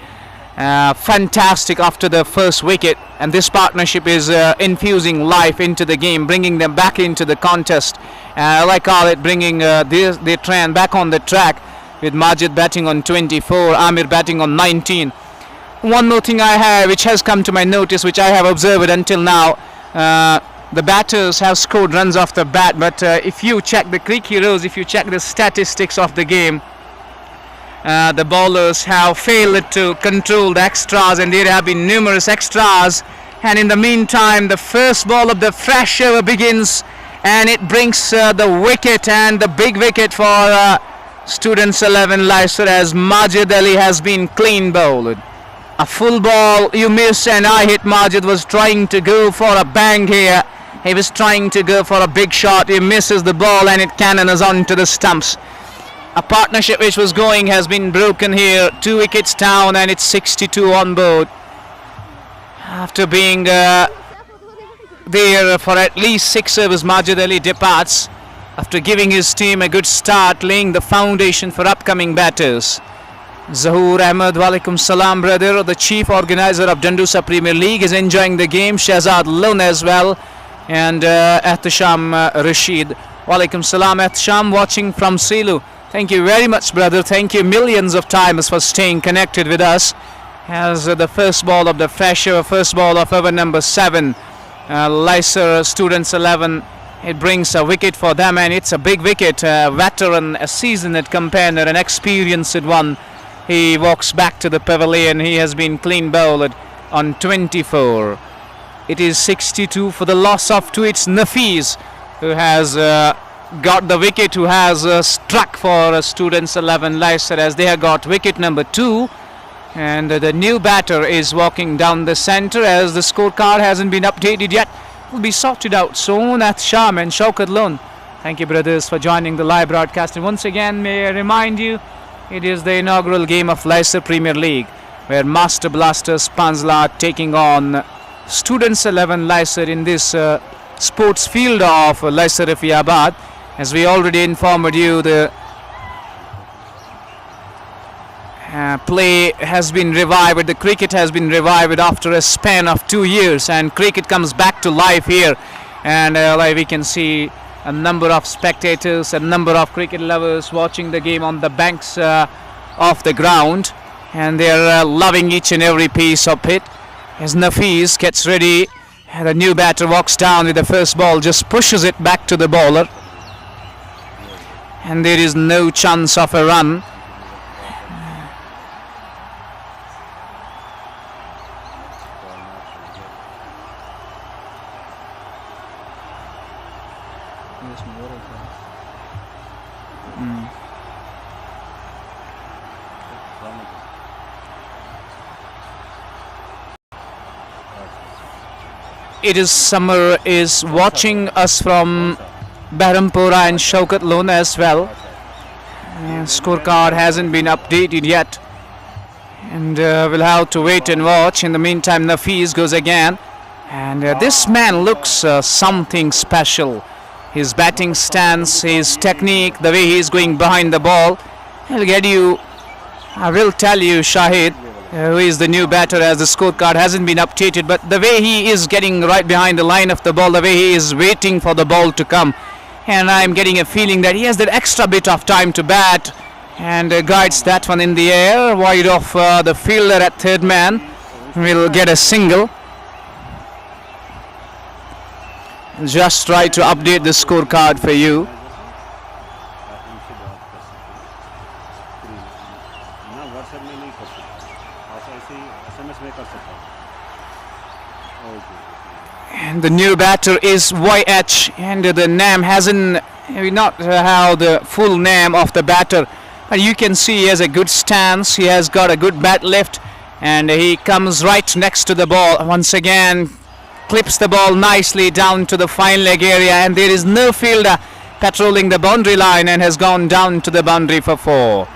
Speaker 1: fantastic after the first wicket, and this partnership is infusing life into the game, bringing them back into the contest. I like call it bringing their trend back on the track, with Majid batting on 24, Amir batting on 19. One more thing I have, which has come to my notice, which I have observed until now, the batters have scored runs off the bat, but if you check the Creek Heroes, if you check the statistics of the game, the bowlers have failed to control the extras, and there have been numerous extras. And in the meantime, the first ball of the fresh over begins, and it brings the wicket, and the big wicket for Students 11 Laiser, as Majid Ali has been clean bowled. A full ball you miss, and I hit. Majid was trying to go for a bang here. He was trying to go for a big shot. He misses the ball, and it cannons onto the stumps. A partnership which was going has been broken here. 2 wickets down, and it's 62 on board. After being there for at least 6 overs, Majid Ali departs after giving his team a good start, laying the foundation for upcoming batters. Zahoor Ahmed, walaikum salam brother, the chief organizer of Dandusa Premier League, is enjoying the game. Shahzad Lone as well, and Ehtisham Rashid. Walaikum salam Ehtisham, watching from Silu. Thank you very much brother, thank you millions of times for staying connected with us. As the first ball of the fresh over, first ball of over number 7, Laiser Students 11, it brings a wicket for them, and it's a big wicket. A veteran, a seasoned companion, an experienced one. He walks back to the pavilion. He has been clean bowled on 24. It is 62 for the loss of 2. It's Nafiz who has got the wicket, who has struck for Students 11 Laiser, as they have got wicket number 2. And the new batter is walking down the centre, as the scorecard hasn't been updated yet. It will be sorted out soon. At Sham and Shaukat Lone. Thank you brothers for joining the live broadcast. And once again, may I remind you, it is the inaugural game of Laiser Premier League, where Master Blasters Panzalla are taking on Students 11 Laiser in this sports field of Laiser Rafiabad. As we already informed you, the play has been revived, the cricket has been revived after a span of 2 years, and cricket comes back to life here. And like we can see a number of spectators, a number of cricket lovers watching the game on the banks of the ground, and they are loving each and every piece of it. As Nafiz gets ready, the new batter walks down with the first ball, just pushes it back to the bowler, and there is no chance of a run. It is Summer is watching us from Behrampura and Shaukat Lone as well. Scorecard hasn't been updated yet, and we'll have to wait and watch. In the meantime, Nafiz goes again, and this man looks something special. His batting stance, his technique, the way he is going behind the ball. I will tell you, Shahid, who is the new batter, as the scorecard hasn't been updated, but the way he is getting right behind the line of the ball, the way he is waiting for the ball to come, and I'm getting a feeling that he has that extra bit of time to bat, and guides that one in the air, wide off the fielder at third man, will get a single. Just try to update the scorecard for you. And the new batter is YH, and the name hasn't, not how the full name of the batter, but you can see he has a good stance, he has got a good bat lift, and he comes right next to the ball once again, clips the ball nicely down to the fine leg area, and there is no fielder patrolling the boundary line and has gone down to the boundary for 4.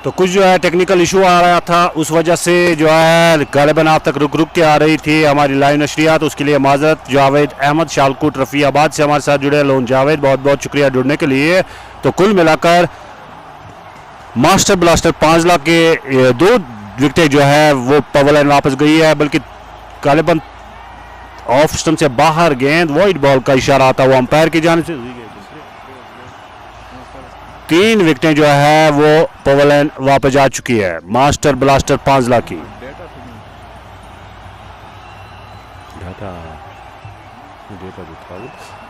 Speaker 2: तो कुछ जो है technical issue आ रहा था, उस वजह से जो है गालिबन आप तक रुक के आ रही थी हमारी लाइव नशरियात, उसके लिए माजरत। जावेद अहमद शालकोट रफ़ियाबाद से हमारे साथ जुड़े। लोन जावेद, बहुत बहुत शुक्रिया जुड़ने के लिए। तो कुल मिलाकर मास्टर ब्लास्टर पांजला के 2 विकेटें जो है वो पवर लाइन वापस गई है, बल्कि गालिबन ऑफ स्टंप से बाहर गेंद वाइड बॉल का इशारा आता हुआ अंपायर की जानिब से। 3 विकेटें जो है वो पवर लाइन वापस जा चुकी है मास्टर ब्लास्टर पांजला की।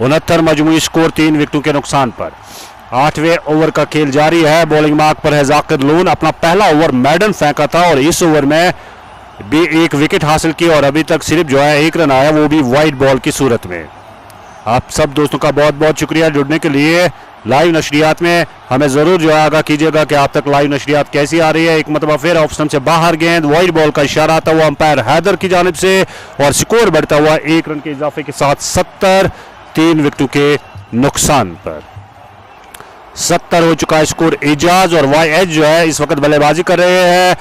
Speaker 2: 69 मजमूई स्कोर 3 विकेटों के नुकसान पर। 8वें ओवर का खेल जारी है। बॉलिंग मार्क पर है जाकिर लोन। अपना पहला ओवर मैडन फेंका था और इस ओवर में भी 1 विकेट हासिल की और अभी तक सिर्फ जो है 1 रन आया, वो भी वाइड बॉल की सूरत में। आप सब दोस्तों का बहुत बहुत शुक्रिया जुड़ने के लिए। लाइव नशरियात में हमें जरूर जो है आगाह कीजिएगा कि आप तक लाइव नशरियात कैसी आ रही है। एक मरतबा फिर ऑफ स्टंप से बाहर गेंद वाइड बॉल का इशारा आता हुआ अंपायर हैदर की जानिब से और स्कोर बढ़ता हुआ 1 रन के इजाफे के साथ 70, 3 विकेटों के नुकसान पर। 70 हो चुका है स्कोर। एजाज और YH जो है इस वक्त बल्लेबाजी कर रहे हैं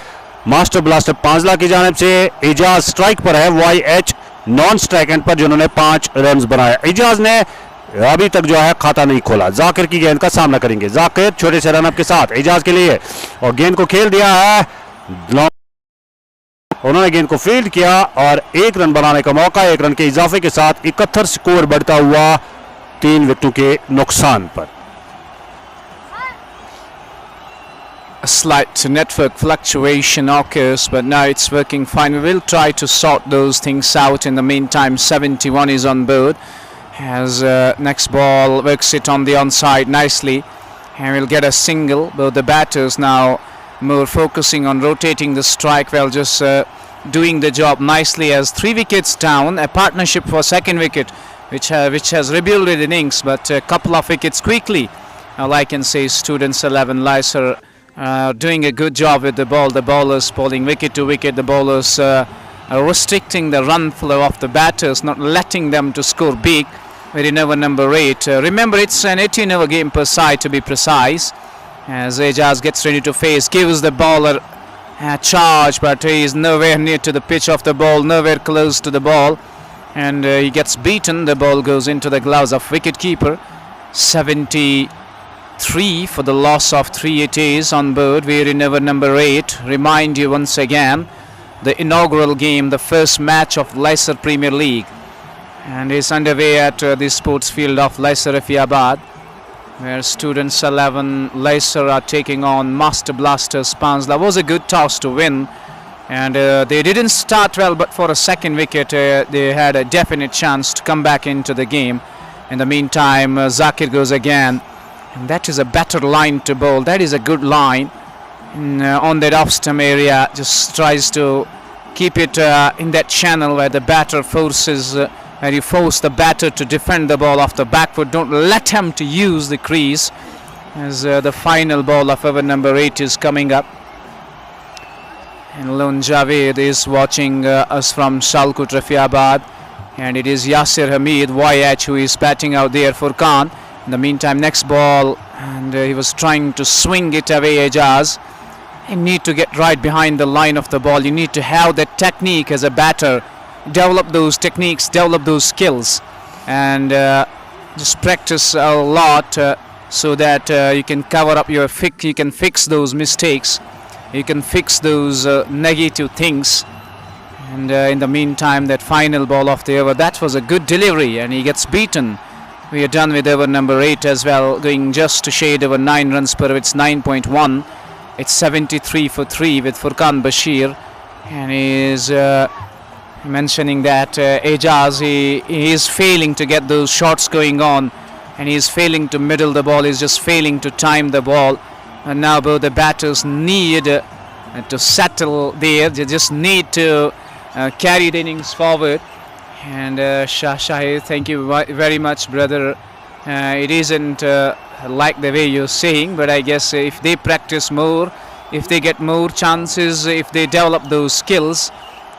Speaker 2: मास्टर ब्लास्टर पांजला की जानिब से। एजाज स्ट्राइक पर है, YH नॉन स्ट्राइक एंड पर, जिन्होंने 5 रन बनाए। एजाज ने अभी तक जो है खाता नहीं खोला। जाकिर की गेंद का सामना करेंगे। जाकिर छोटे से रनअप के साथ एजाज के लिए और गेंद को खेल दिया है। उन्होंने गेंद को फील्ड किया और 1 रन बनाने का मौका। 1 रन के इजाफे के साथ 71 स्कोर बढ़ता हुआ 3 विकेटों के नुकसान पर।
Speaker 1: A slight network fluctuation occurs, but now it's working fine. We will try to sort those things out. In the meantime, 71 is on board. As next ball works it on the onside nicely, and we'll get a single. Both the batters now more focusing on rotating the strike, well, just doing the job nicely. As 3 wickets down, a partnership for second wicket, which has rebuilt innings, but a couple of wickets quickly. All I can say, Students 11 Laiser doing a good job with the ball. The bowlers bowling wicket to wicket. The bowlers restricting the run flow of the batters, not letting them to score big. With in over number 8. Remember, it's an 18-over game per side to be precise. As Ejaz gets ready to face, gives the bowler a charge, but he is nowhere near to the pitch of the ball, nowhere close to the ball, and he gets beaten. The ball goes into the gloves of wicketkeeper. 73 for the loss of 3 it is on board. We're in over number 8. Remind you once again, the inaugural game, the first match of Laiser Premier League, and is underway at the sports field of Laiser Raffiabad, where Students 11 Laiser are taking on Master Blasters Panzalla. Was a good toss to win, and they didn't start well, but for a second wicket they had a definite chance to come back into the game. In the meantime, Zakir goes again, and that is a better line to bowl. That is a good line on that off stump area. Just tries to keep it in that channel where the batter forces where you force the batter to defend the ball off the back foot. Don't let him to use the crease. As the final ball of over number 8 is coming up, and Lone Javed is watching us from Shalkut Rafiabad, and it is Yasir Hamid YH who is batting out there for Khan. In the meantime, next ball, and he was trying to swing it away. Ejaz, you need to get right behind the line of the ball. You need to have that technique as a batter. Develop those techniques, develop those skills, and just practice a lot so that you can cover up your you can fix those mistakes, you can fix those negative things. And in the meantime, that final ball of the over, that was a good delivery, and he gets beaten. We are done with over number 8 as well, going just to shade over 9 runs per. It's 9.1. It's 73 for 3 with Furqan Bashir, and he is mentioning that Ejaz, he is failing to get those shots going on, and he is failing to middle the ball. He's just failing to time the ball. And now both the batters need to settle there. They just need to carry the innings forward. And Shahid, thank you very much, brother. It isn't like the way you're saying, but I guess if they practice more, if they get more chances, if they develop those skills,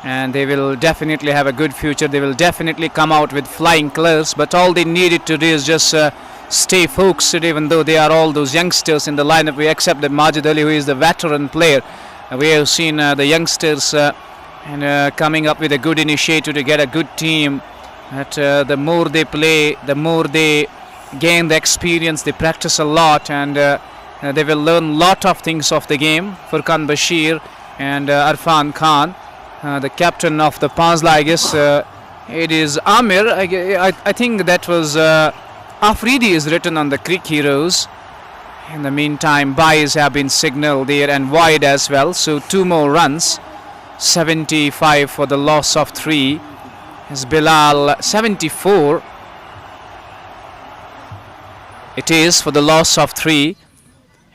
Speaker 1: and they will definitely have a good future. They will definitely come out with flying colours, but all they needed to do is just stay focused, even though they are all those youngsters in the lineup, except that Majid Ali, who is the veteran player. We have seen the youngsters coming up with a good initiative to get a good team. That the more they play, the more they gain the experience. They practice a lot, and they will learn a lot of things of the game. Furqan Bashir and Arfan Khan, the captain of the Panzalla, I guess it is Amir. I think that was Afridi is written on the Creek Heroes. In the meantime, byes have been signalled there and wide as well. So 2 more runs. 75 for the loss of 3. Is Bilal 74? It is for the loss of 3.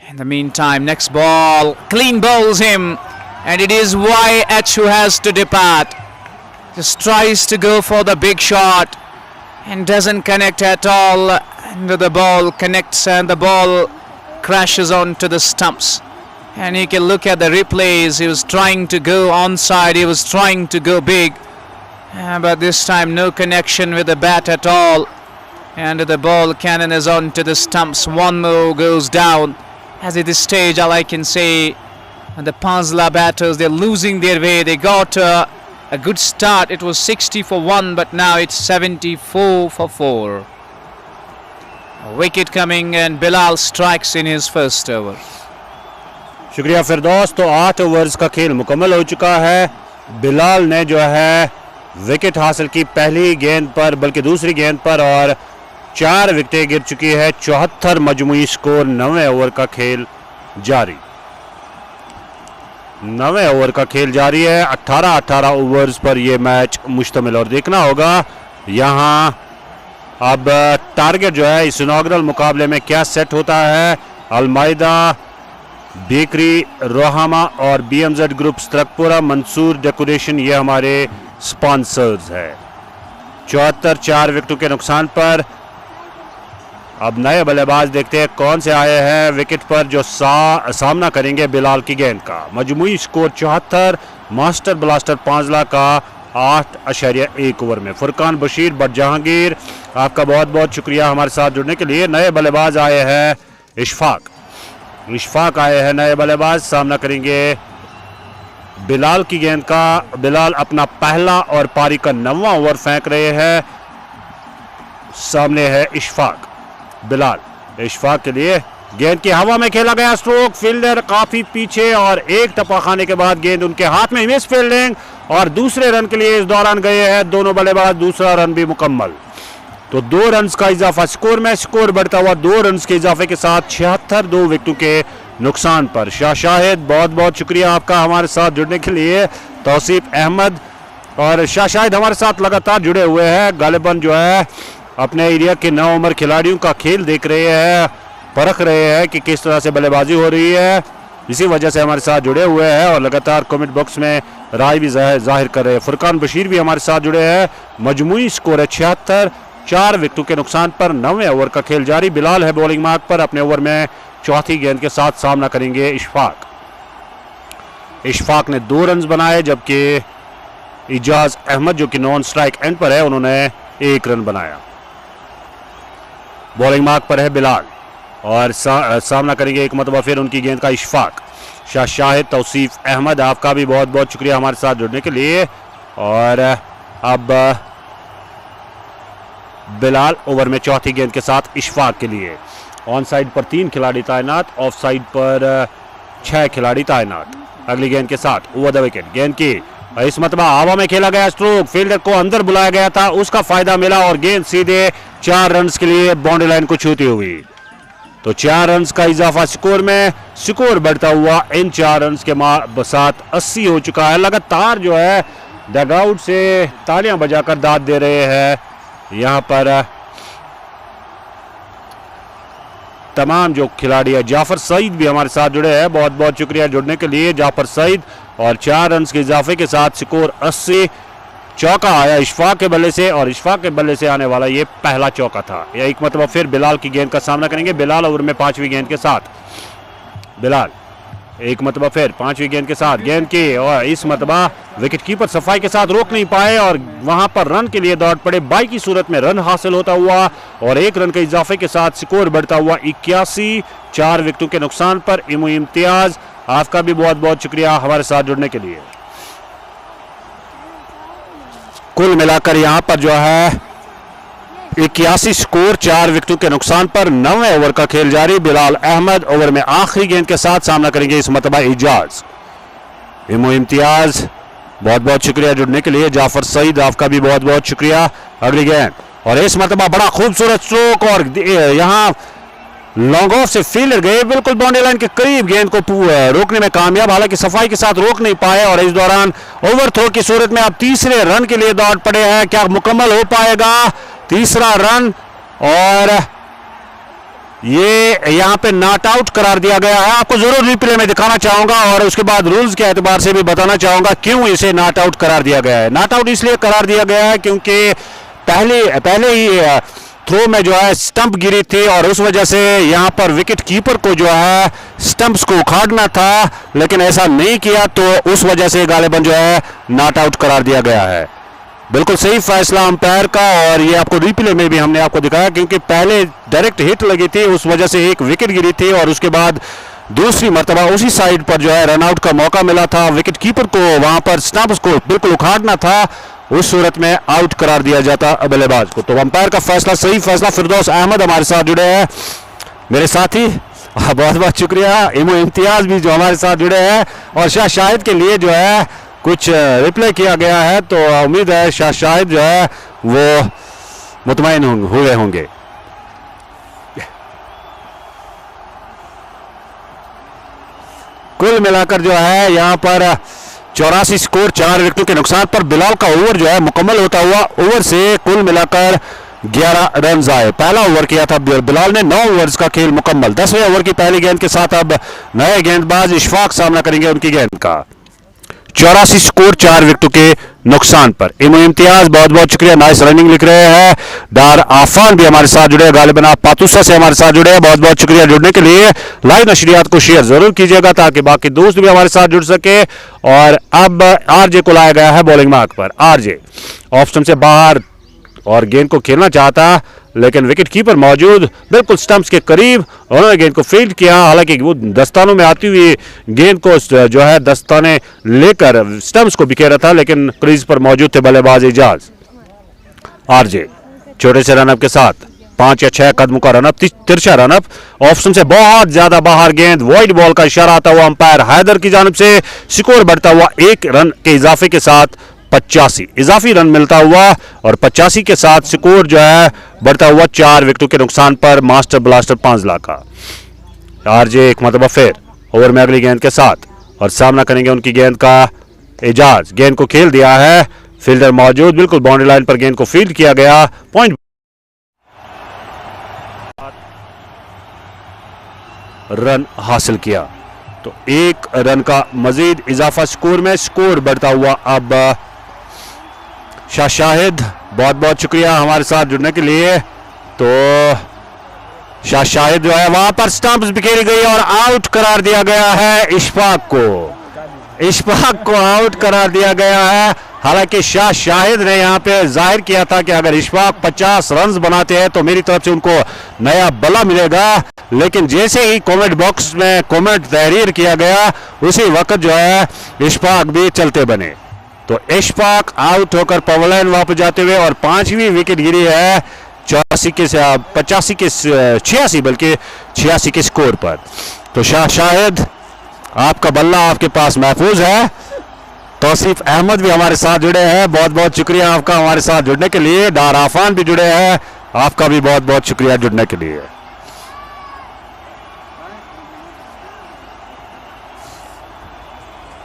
Speaker 1: In the meantime, next ball, clean bowls him, and it is YH who has to depart. Just tries to go for the big shot and doesn't connect at all. And the ball connects and the ball crashes onto the stumps. And you can look at the replays. He was trying to go onside. He was trying to go big, but this time no connection with the bat at all. And the ball cannon is onto the stumps. One more goes down. As at this stage, all I can say, the Panzalla batters, they're losing their way. They got a good start. It was 60 for 1, but now it's 74 for 4. A wicket coming, and Bilal strikes in his first over.
Speaker 2: शुक्रिया फिरदौस। तो 8 overs का खेल मुकम्मल हो चुका है। बिलाल ने जो है विकेट हासिल की पहली गेंद पर, बल्कि दूसरी गेंद पर, और 4 विकेटें गिर चुकी है। 74 मजमूई स्कोर। 9वें ओवर का खेल जारी। 9वें ओवर का खेल जारी है। 18 ओवर्स पर यह मैच मुश्तमिल, और देखना होगा यहां अब टारगेट जो है इस इनॉग्रल मुकाबले में क्या सेट होता है। अलमाइदा, बेकरी, रोहामा और BMZ groups, Tarakpura, Mansoor decoration, ये हमारे स्पॉन्सर्स है। 74 4 विकेटों के नुकसान पर अब नए बल्लेबाज देखते हैं कौन से आए हैं विकेट पर जो सामना करेंगे बिलाल की गेंद का। मजमूई स्कोर 74। मास्टर ब्लास्टर पांजला का 8.1 ओवर में। फुरकान बशीर, बट जहांगीर, आपका बहुत बहुत शुक्रिया हमारे साथ जुड़ने के लिए। नए बल्लेबाज आए हैं इशफाक आए हैं नए बल्लेबाज, सामना करेंगे बिलाल की गेंद का। बिलाल अपना पहला और पारी का 9वां ओवर फेंक रहे हैं। सामने है इशफाक। बिलाल इशफाक के लिए गेंद की हवा में खेला गया स्ट्रोक, फील्डर काफी पीछे, और एक टप्पा खाने के बाद गेंद उनके हाथ में, मिस फील्डिंग, और दूसरे रन के लिए इस दौरान गए हैं दोनों बल्लेबाज। दूसरा रन भी मुकम्मल। तो 2 रन का इजाफा स्कोर में, स्कोर बढ़ता हुआ 2 रन के इजाफे के साथ 76 2 विकेटों के नुकसान पर। शाहिद, बहुत बहुत शुक्रिया आपका हमारे साथ जुड़ने के लिए। तौसीफ अहमद और शाहिद हमारे साथ लगातार जुड़े हुए हैं। गालिबन जो है अपने एरिया के 9 उम्र खिलाड़ियों का खेल देख रहे हैं, परख रहे हैं कि किस तरह से बल्लेबाजी हो रही है, इसी वजह से हमारे साथ जुड़े हुए हैं और लगातार कमेंट बॉक्स में राय भी जाहिर कर रहे हैं। फुरकान बशीर भी हमारे साथ जुड़े हैं। मजमूई स्कोर है 76 4 विकेटों के नुकसान पर। 9वें ओवर का खेल जारी। बिलाल है बॉलिंग मार्क पर। अपने ओवर में चौथी गेंद के साथ सामना करेंगे इशफाक ने 2 रन बनाए, जबकि इजाज अहमद जो कि नॉन स्ट्राइक एंड पर है, उन्होंने 1 रन बनाया। बॉलिंग मार्क पर है बिलाल और सामना करेंगे एक मरतबा फिर उनकी गेंद का इशफाक। शाहिद, तौसीफ अहमद, आपका भी बहुत बहुत शुक्रिया हमारे साथ जुड़ने के लिए। और अब बिलाल ओवर में चौथी गेंद के साथ इशफाक के लिए। ऑन साइड पर 3 खिलाड़ी तैनात, ऑफ साइड पर 6 खिलाड़ी तैनात। अगली गेंद के साथ ओवर द विकेट। गेंद की इस मरतबा हवा में खेला गया स्ट्रोक, फील्डर को अंदर बुलाया गया था, उसका फायदा मिला और गेंद सीधे 4 रन के लिए बाउंड्री लाइन को छूती हुई। तो 4 रन का इजाफा स्कोर में, स्कोर बढ़ता हुआ इन 4 रन के साथ 80 हो चुका है। लगातार जो है डगआउट से तालियां बजाकर दाद दे रहे हैं यहाँ पर तमाम जो खिलाड़ी है, जाफर सईद भी हमारे साथ जुड़े हैं, बहुत बहुत शुक्रिया जुड़ने के लिए जाफर सईद। और 4 रन के इजाफे के साथ स्कोर 80। चौका आया इशफाक के बल्ले से और इशफाक के बल्ले से आने वाला ये पहला चौका था। यह एक मतलब फिर बिलाल की गेंद का सामना करेंगे। बिलाल ओवर में 5वीं गेंद के साथ, बिलाल एक मतबा फिर 5वीं गेंद के साथ गेंद की, और इस मतबा विकेट कीपर सफाई के साथ रोक नहीं पाए और वहां पर रन के लिए दौड़ पड़े। 22 की सूरत में रन हासिल होता हुआ और 1 रन के इजाफे के साथ स्कोर बढ़ता हुआ 81। 4 विकेटों के नुकसान पर इम्तियाज, आपका भी बहुत बहुत शुक्रिया हमारे साथ जुड़ने के लिए। कुल मिलाकर यहां पर जो है 81 स्कोर, 4 विकेटों के नुकसान पर 9वें ओवर का खेल जारी। बिलाल अहमद ओवर में आखिरी गेंद के साथ सामना करेंगे इस मतबा एजाज। इम्तियाज, बहुत बहुत शुक्रिया जुड़ने के लिए। जाफर सईद, आपका भी बहुत बहुत शुक्रिया। अगली गेंद और इस मतबा बड़ा खूबसूरत स्ट्रोक और यहां लॉन्ग ऑफ से फील्डर गए बिल्कुल बाउंड्री लाइन के करीब, गेंद को रोकने में कामयाब, हालांकि सफाई के साथ रोक नहीं पाए और इस दौरान ओवर थ्रो की सूरत में अब तीसरे रन के लिए दौड़ पड़े हैं। क्या मुकम्मल हो पाएगा तीसरा रन? और ये यहां पे नॉट आउट करार दिया गया है। आपको जरूर रिप्ले में दिखाना चाहूंगा और उसके बाद रूल्स के एतबार से भी बताना चाहूंगा क्यों इसे नॉट आउट करार दिया गया है। नॉट आउट इसलिए करार दिया गया है क्योंकि पहले ही थ्रो में जो है स्टंप गिरी थी और उस वजह से यहां पर विकेट कीपर को जो है स्टंप्स को उखाड़ना था, लेकिन ऐसा नहीं किया तो उस वजह से गालिबन जो है नॉट आउट करार दिया गया है। बिल्कुल सही फैसला अंपायर का, और ये आपको रिप्ले में भी हमने आपको दिखाया क्योंकि पहले डायरेक्ट हिट लगी थी, उस वजह से एक विकेट गिरी थी और उसके बाद दूसरी मर्तबा उसी साइड पर जो है रनआउट का मौका मिला था। विकेट कीपर को वहां पर स्टंप्स को बिल्कुल उखाड़ना था, उस सूरत में आउट करार दिया जाता बल्लेबाज को। तो अंपायर का फैसला सही फैसला। फिरदौस अहमद हमारे साथ जुड़े हैं, मेरे साथी, बहुत बहुत शुक्रिया। इम्तियाज भी जो हमारे साथ जुड़े हैं और शाह शाहिद के लिए जो है कुछ रिप्ले किया गया है, तो उम्मीद है शाह शाहिद जो है वो मुतमईन हुए होंगे। कुल मिलाकर जो है यहां पर 84 स्कोर, 4 विकेटों के नुकसान पर बिलाल का ओवर जो है मुकम्मल होता हुआ ओवर से कुल मिलाकर 11 रन आए। पहला ओवर किया था बिलाल ने, 9 ओवर्स का खेल मुकम्मल। 10वें ओवर की पहली गेंद के साथ अब नए गेंदबाज इशफाक सामना करेंगे उनकी गेंद का। 84 स्कोर, 4 विकेटों के नुकसान पर इम्तियाज, बहुत बहुत शुक्रिया, नाइस रनिंग लिख रहे हैं। डार आफान भी हमारे साथ जुड़े, गालिबन आप पातूसा से हमारे साथ जुड़े हैं, बहुत बहुत शुक्रिया जुड़ने के लिए। लाइव नशरियात को शेयर जरूर कीजिएगा ताकि बाकी दोस्त भी हमारे साथ जुड़ सके। और अब आरजे को लाया गया है बॉलिंग मार्क पर। आरजे ऑप्शन से बाहर और गेंद को खेलना चाहता, लेकिन विकेट कीपर मौजूद बिल्कुल स्टंप्स के करीब, उन्होंने गेंद को फील्ड किया। हालांकि वो दस्तानों में आती हुई गेंद को जो है दस्ताने लेकर स्टंप्स को बिखेरा था, लेकिन क्रीज पर मौजूद थे बल्लेबाज एजाज। आरजे छोटे से रनअप के साथ 5 या 6 कदमों का रनअप, तिरछा रनअप, ऑप्शन से बहुत ज्यादा बाहर गेंद, वाइड बॉल का इशारा आता हुआ अंपायर हैदर की जानिब से। स्कोर बढ़ता हुआ 1 रन के इजाफे के साथ 85 इजाफी रन मिलता हुआ और 85 के साथ स्कोर जो है बढ़ता हुआ 4 विकेटों के नुकसान पर मास्टर ब्लास्टर पांजला का। आरजे एक मतलब फिर ओवर में अगली गेंद के साथ और सामना करेंगे उनकी गेंद का एजाज। गेंद को खेल दिया है, फील्डर मौजूद, बिल्कुल बाउंड्री लाइन पर गेंद को फील्ड किया गया। पॉइंट रन हासिल किया तो 1 रन का मजीद इजाफा स्कोर में। स्कोर बढ़ता हुआ अब शाह शाहिद, बहुत बहुत शुक्रिया हमारे साथ जुड़ने के लिए। तो शाह शाहिद जो है वहां पर स्टंप्स बिखेरी गई और आउट करार दिया गया है इशफाक को आउट करार दिया गया है। हालांकि शाह शाहिद ने यहां पे जाहिर किया था कि अगर इशफाक 50 रन बनाते हैं तो मेरी तरफ से उनको नया बल्ला मिलेगा, लेकिन जैसे ही कमेंट बॉक्स में कमेंट तहरीर किया गया उसी वक्त जो है इशफाक भी चलते बने। तो इशफाक आउट होकर पावर लाइन वापस जाते हुए और 5वीं विकेट गिरी है 85 के 86 बल्कि 86 के स्कोर पर। तो शाह शाहिद, आपका बल्ला आपके पास महफूज है। तौसीफ अहमद भी हमारे साथ जुड़े हैं, बहुत बहुत शुक्रिया आपका हमारे साथ जुड़ने के लिए। डार आफान भी जुड़े हैं, आपका भी बहुत बहुत शुक्रिया जुड़ने के लिए।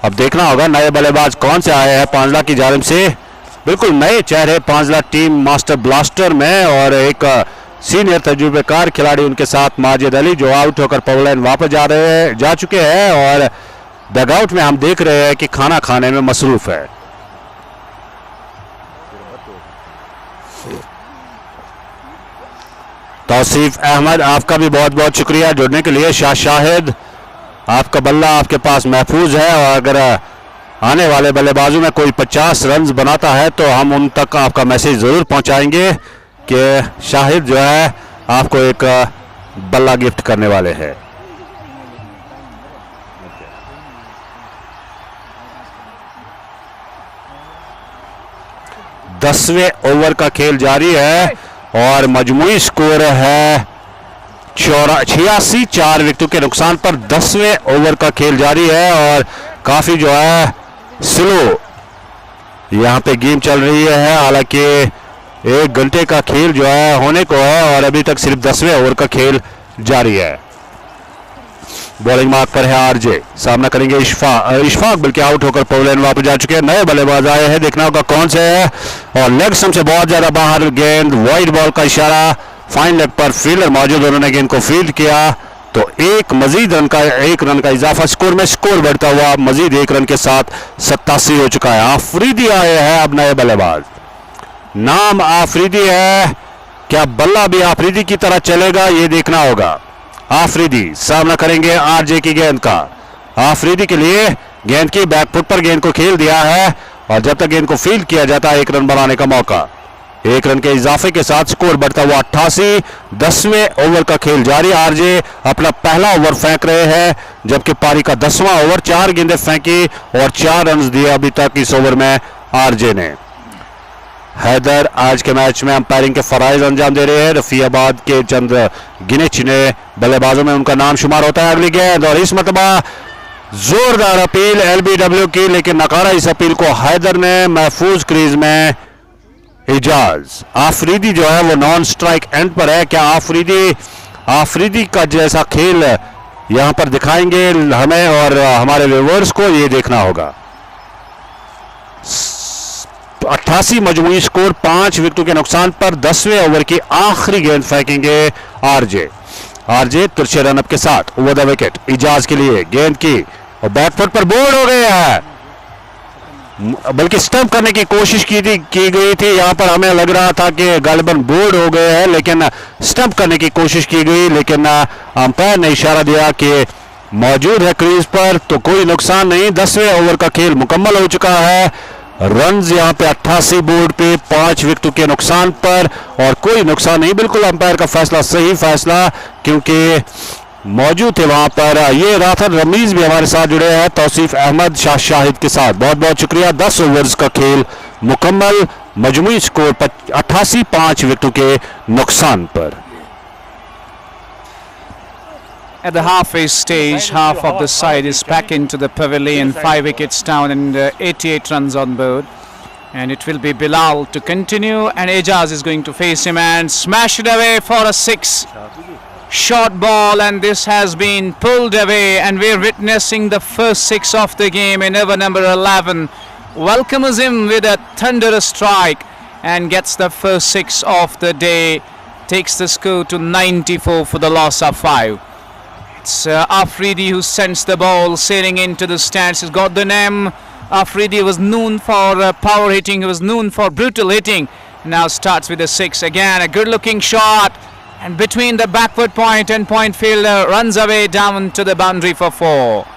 Speaker 2: अब देखना होगा नए बल्लेबाज कौन से आए हैं पांजला की जानिब से। बिल्कुल नए चेहरे पांजला टीम मास्टर ब्लास्टर में, और एक सीनियर तजुर्बेकार खिलाड़ी उनके साथ माजिद अली जो आउट होकर पवलाइन वापस जा चुके हैं और डगआउट में हम देख रहे हैं कि खाना खाने में मसरूफ है। तौसीफ अहमद, आपका भी बहुत बहुत शुक्रिया जुड़ने के लिए। शाहिद, आपका बल्ला आपके पास महफूज है और अगर आने वाले बल्लेबाजों में कोई 50 रन बनाता है तो हम उन तक आपका मैसेज जरूर पहुंचाएंगे कि शाहिद जो है आपको एक बल्ला गिफ्ट करने वाले हैं। दसवें ओवर का खेल जारी है और मजमूई स्कोर है 86, 4 विकेटों के नुकसान पर 10वें ओवर का खेल जारी है और काफी जो है स्लो यहां पे गेम चल रही है। हालांकि 1 घंटे का खेल जो है होने को है और अभी तक सिर्फ 10वें ओवर का खेल जारी है। बॉलिंग मार्क पर है आरजे, सामना करेंगे इशफाक बल्कि आउट होकर पवलाइन वापस जा चुके हैं। नए बल्लेबाज आए हैं, देखना होगा कौन से है। और लेग स्टंप से बहुत ज्यादा बाहर गेंद, वाइड बॉल का इशारा, फाइन लेग पर फील्डर मौजूद, उन्होंने गेंद को फील्ड किया तो एक रन का इजाफा स्कोर में, स्कोर बढ़ता हुआ मजीद 1 रन के साथ 87 हो चुका है। आफरीदी आए हैं अब नए बल्लेबाज, नाम आफरीदी है, क्या बल्ला भी आफरीदी की तरह चलेगा ये देखना होगा। आफरीदी सामना करेंगे आरजे की गेंद का। आफरीदी के लिए गेंद की बैकफुट पर गेंद को खेल दिया है और जब तक गेंद को फील्ड किया जाता है 1 रन बनाने का मौका। 1 रन के इजाफे के साथ स्कोर बढ़ता हुआ 88। 10वें ओवर का खेल जारी। आरजे अपना पहला ओवर फेंक रहे हैं जबकि पारी का 10वां ओवर, 4 गेंदें फेंकी और 4 रन दिए अभी तक इस ओवर में आरजे ने। हैदर आज के मैच में अंपायरिंग के फराइज अंजाम दे रहे हैं। रफियाबाद के चंद गिने चुने बल्लेबाजों में उनका नाम शुमार होता है। अगली गेंद और इस मरतबा जोरदार अपील एलबीडब्ल्यू की, लेकिन नकारा इस अपील को हैदर ने। महफूज क्रीज में इजाज। आफरीदी जो है वो नॉन स्ट्राइक एंड पर है। क्या आफरीदी का जैसा खेल यहां पर दिखाएंगे हमें और हमारे व्यूअर्स को, ये देखना होगा। 88 मजमूई स्कोर, 5 विकेटों के नुकसान पर 10वें ओवर की आखिरी गेंद फेंकेंगे आरजे तिरछे रनअप के साथ ओवर द विकेट। इजाज के लिए गेंद की और बैकफुट पर बोल्ड हो गए हैं, बल्कि स्टंप करने की कोशिश की गई थी। यहां पर हमें लग रहा था कि गालिबन बोल्ड हो गए हैं, लेकिन स्टंप करने की कोशिश की गई, लेकिन अंपायर ने इशारा दिया कि मौजूद है क्रीज पर तो कोई नुकसान नहीं। 10वें ओवर का खेल मुकम्मल हो चुका है। रन्स यहां पे 88 बोर्ड पे, 5 विकेटों के नुकसान पर और कोई नुकसान नहीं। बिल्कुल अंपायर का फैसला सही फैसला, क्योंकि मौजूद थे वहां पर। ये राथर रमीज भी हमारे साथ जुड़े हैं तौसीफ अहमद शाहिद के साथ, बहुत बहुत शुक्रिया। 10 ओवर्स का खेल मुकम्मल, मजमूई स्कोर 88, 5 विकेटों के नुकसान पर।
Speaker 1: At the halfway stage, half of the side is back into the pavilion, 5 wickets down and 88 runs on board. And it will be Bilal to continue, and Ejaz is going to face him and smash it away for a 6. Short ball, and this has been pulled away, and we're witnessing the first 6 of the game in over number 11. Welcomes him with a thunderous strike and gets the first 6 of the day. Takes the score to 94 for the loss of 5. It's Afridi who sends the ball sailing into the stands. He's got the name. Afridi was known for power hitting. He was known for brutal hitting. Now starts with a 6 again. A good looking shot. And between the backward point and point fielder, runs away down to the boundary for 4.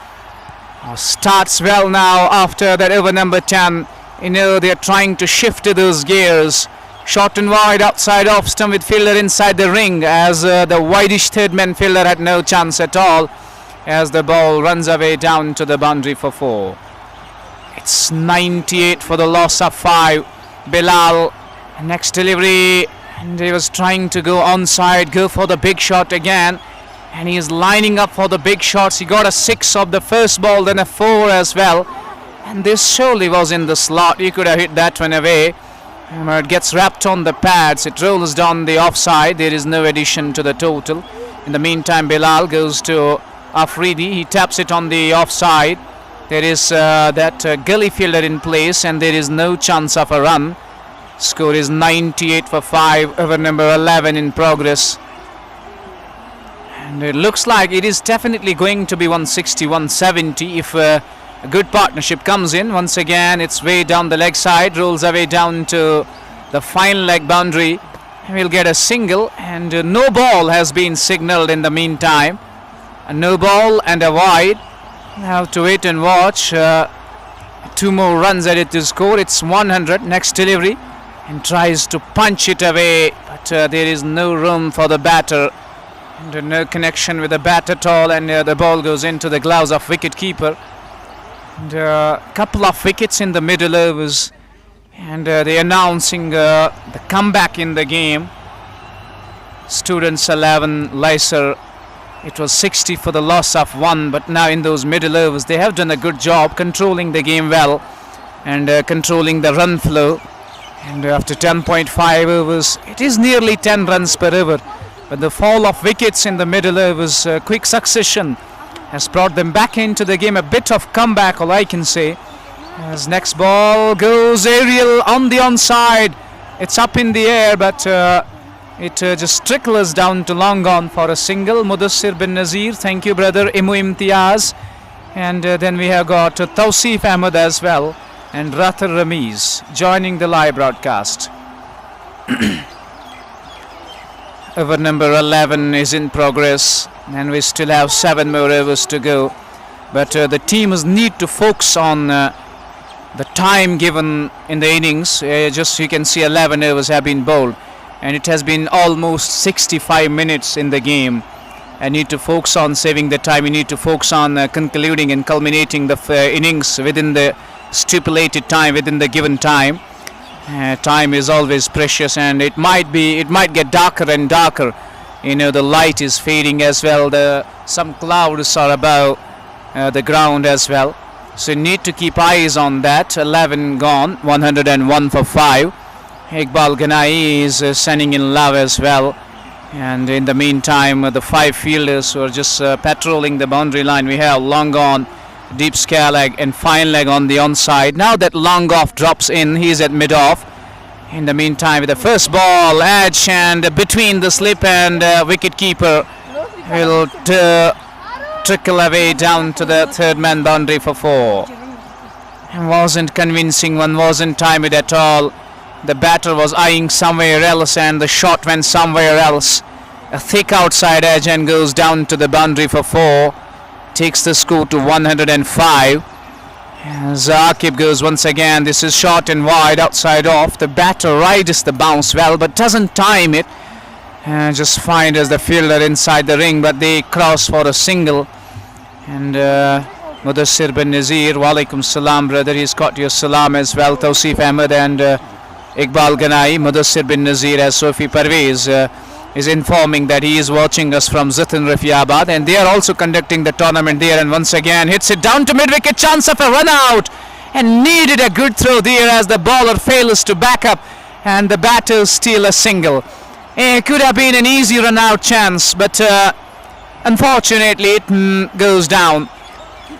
Speaker 1: Starts well now after that over number 10. You know, they're trying to shift to those gears. Short and wide outside off stump with fielder inside the ring, as the wideish third man fielder had no chance at all as the ball runs away down to the boundary for 4. It's 98 for the loss of 5. Bilal, next delivery, and he was trying to go onside, go for the big shot again, and he is lining up for the big shots. He got a 6 of the first ball, then a 4 as well, and this surely was in the slot. He could have hit that one away. It gets wrapped on the pads, it rolls down the offside. There is no addition to the total. In the meantime, Bilal goes to Afridi, he taps it on the offside. There is that gully fielder in place, and there is no chance of a run. Score is 98 for 5. Over number 11 in progress. And it looks like it is definitely going to be 160, 170 if a good partnership comes in. Once again, it's way down the leg side, rolls away down to the final leg boundary. We'll get a single, and no ball has been signaled in the meantime. A no ball and a wide. We'll have to wait and watch. 2 more runs added to score. It's 100. Next delivery, and tries to punch it away, but there is no room for the batter. And no connection with the bat at all, and the ball goes into the gloves of wicket keeper. And a couple of wickets in the middle overs, and they're announcing the comeback in the game. Students 11, Laiser. It was 60 for the loss of 1, but now in those middle overs they have done a good job controlling the game well, and controlling the run flow. And after 10.5 overs, it is nearly 10 runs per over. But the fall of wickets in the middle overs, quick succession, has brought them back into the game. A bit of comeback, all I can say. As next ball goes aerial on the onside. It's up in the air, but it just trickles down to long on for a single. Mudassir bin Nazir, thank you brother. Imu Imtiaz. And then we have got Tausif Ahmed as well. And Rathar Ramiz joining the live broadcast. Over number 11 is in progress, and we still have 7 more overs to go. But the teams need to focus on the time given in the innings. Just you can see 11 overs have been bowled, and it has been almost 65 minutes in the game. I need to focus on saving the time. You need to focus on concluding and culminating the innings within the stipulated time, within the given time. Time is always precious, and it might get darker and darker. You know, the light is fading as well. Some clouds are above the ground as well, so you need to keep eyes on that. 11 gone, 101 for 5. Iqbal Ganai is sending in love as well, and in the meantime the 5 fielders who are just patrolling the boundary line. We have long on, deep scare leg, and fine leg on the onside. Now that long off drops in, he's at mid off. In the meantime, with the first ball, edge and between the slip, and wicket keeper will trickle away down to the third man boundary for 4. It wasn't convincing one, wasn't timed at all. The batter was eyeing somewhere else, and the shot went somewhere else. A thick outside edge and goes down to the boundary for 4. Takes the score to 105. As Akib goes once again. This is short and wide, outside off. The batter rides the bounce well, but doesn't time it. Just finds as the fielder inside the ring, but they cross for a single. And Mudassir bin Nazir, walaikum salam brother. He's got your salam as well. Tausif Ahmed and Iqbal Ganai. Mudassir bin Nazir, as Sophie Parvez is informing that he is watching us from Zatan Rafiabad, and they are also conducting the tournament there. And once again hits it down to mid-wicket, chance of a run out, and needed a good throw there as the bowler fails to back up, and the batters steal a single. It could have been an easy run out chance, but unfortunately it goes down.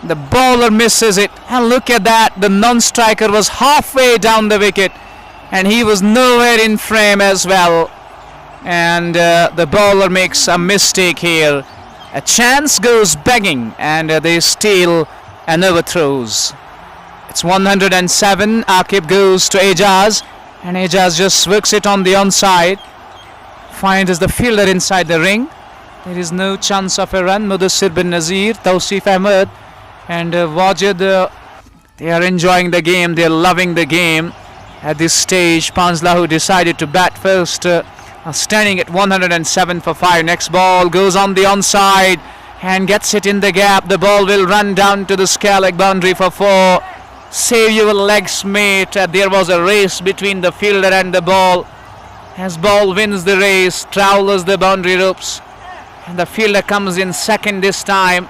Speaker 1: The bowler misses it, and look at that, the non-striker was halfway down the wicket, and he was nowhere in frame as well. And the bowler makes a mistake here. A chance goes begging, and they steal and overthrows. It's 107. Akib goes to Ejaz, and Ejaz just works it on the onside. Finds the fielder inside the ring. There is no chance of a run. Mudassir bin Nazir, Tausif Ahmed, and Wajid, they are enjoying the game. They are loving the game at this stage. Panzalla, who decided to bat first, standing at 107 for 5. Next ball goes on the onside and gets it in the gap. The ball will run down to the square leg boundary for 4. Save your legs, mate. There was a race between the fielder and the ball. As ball wins the race, travels the boundary ropes, and the fielder comes in second this time.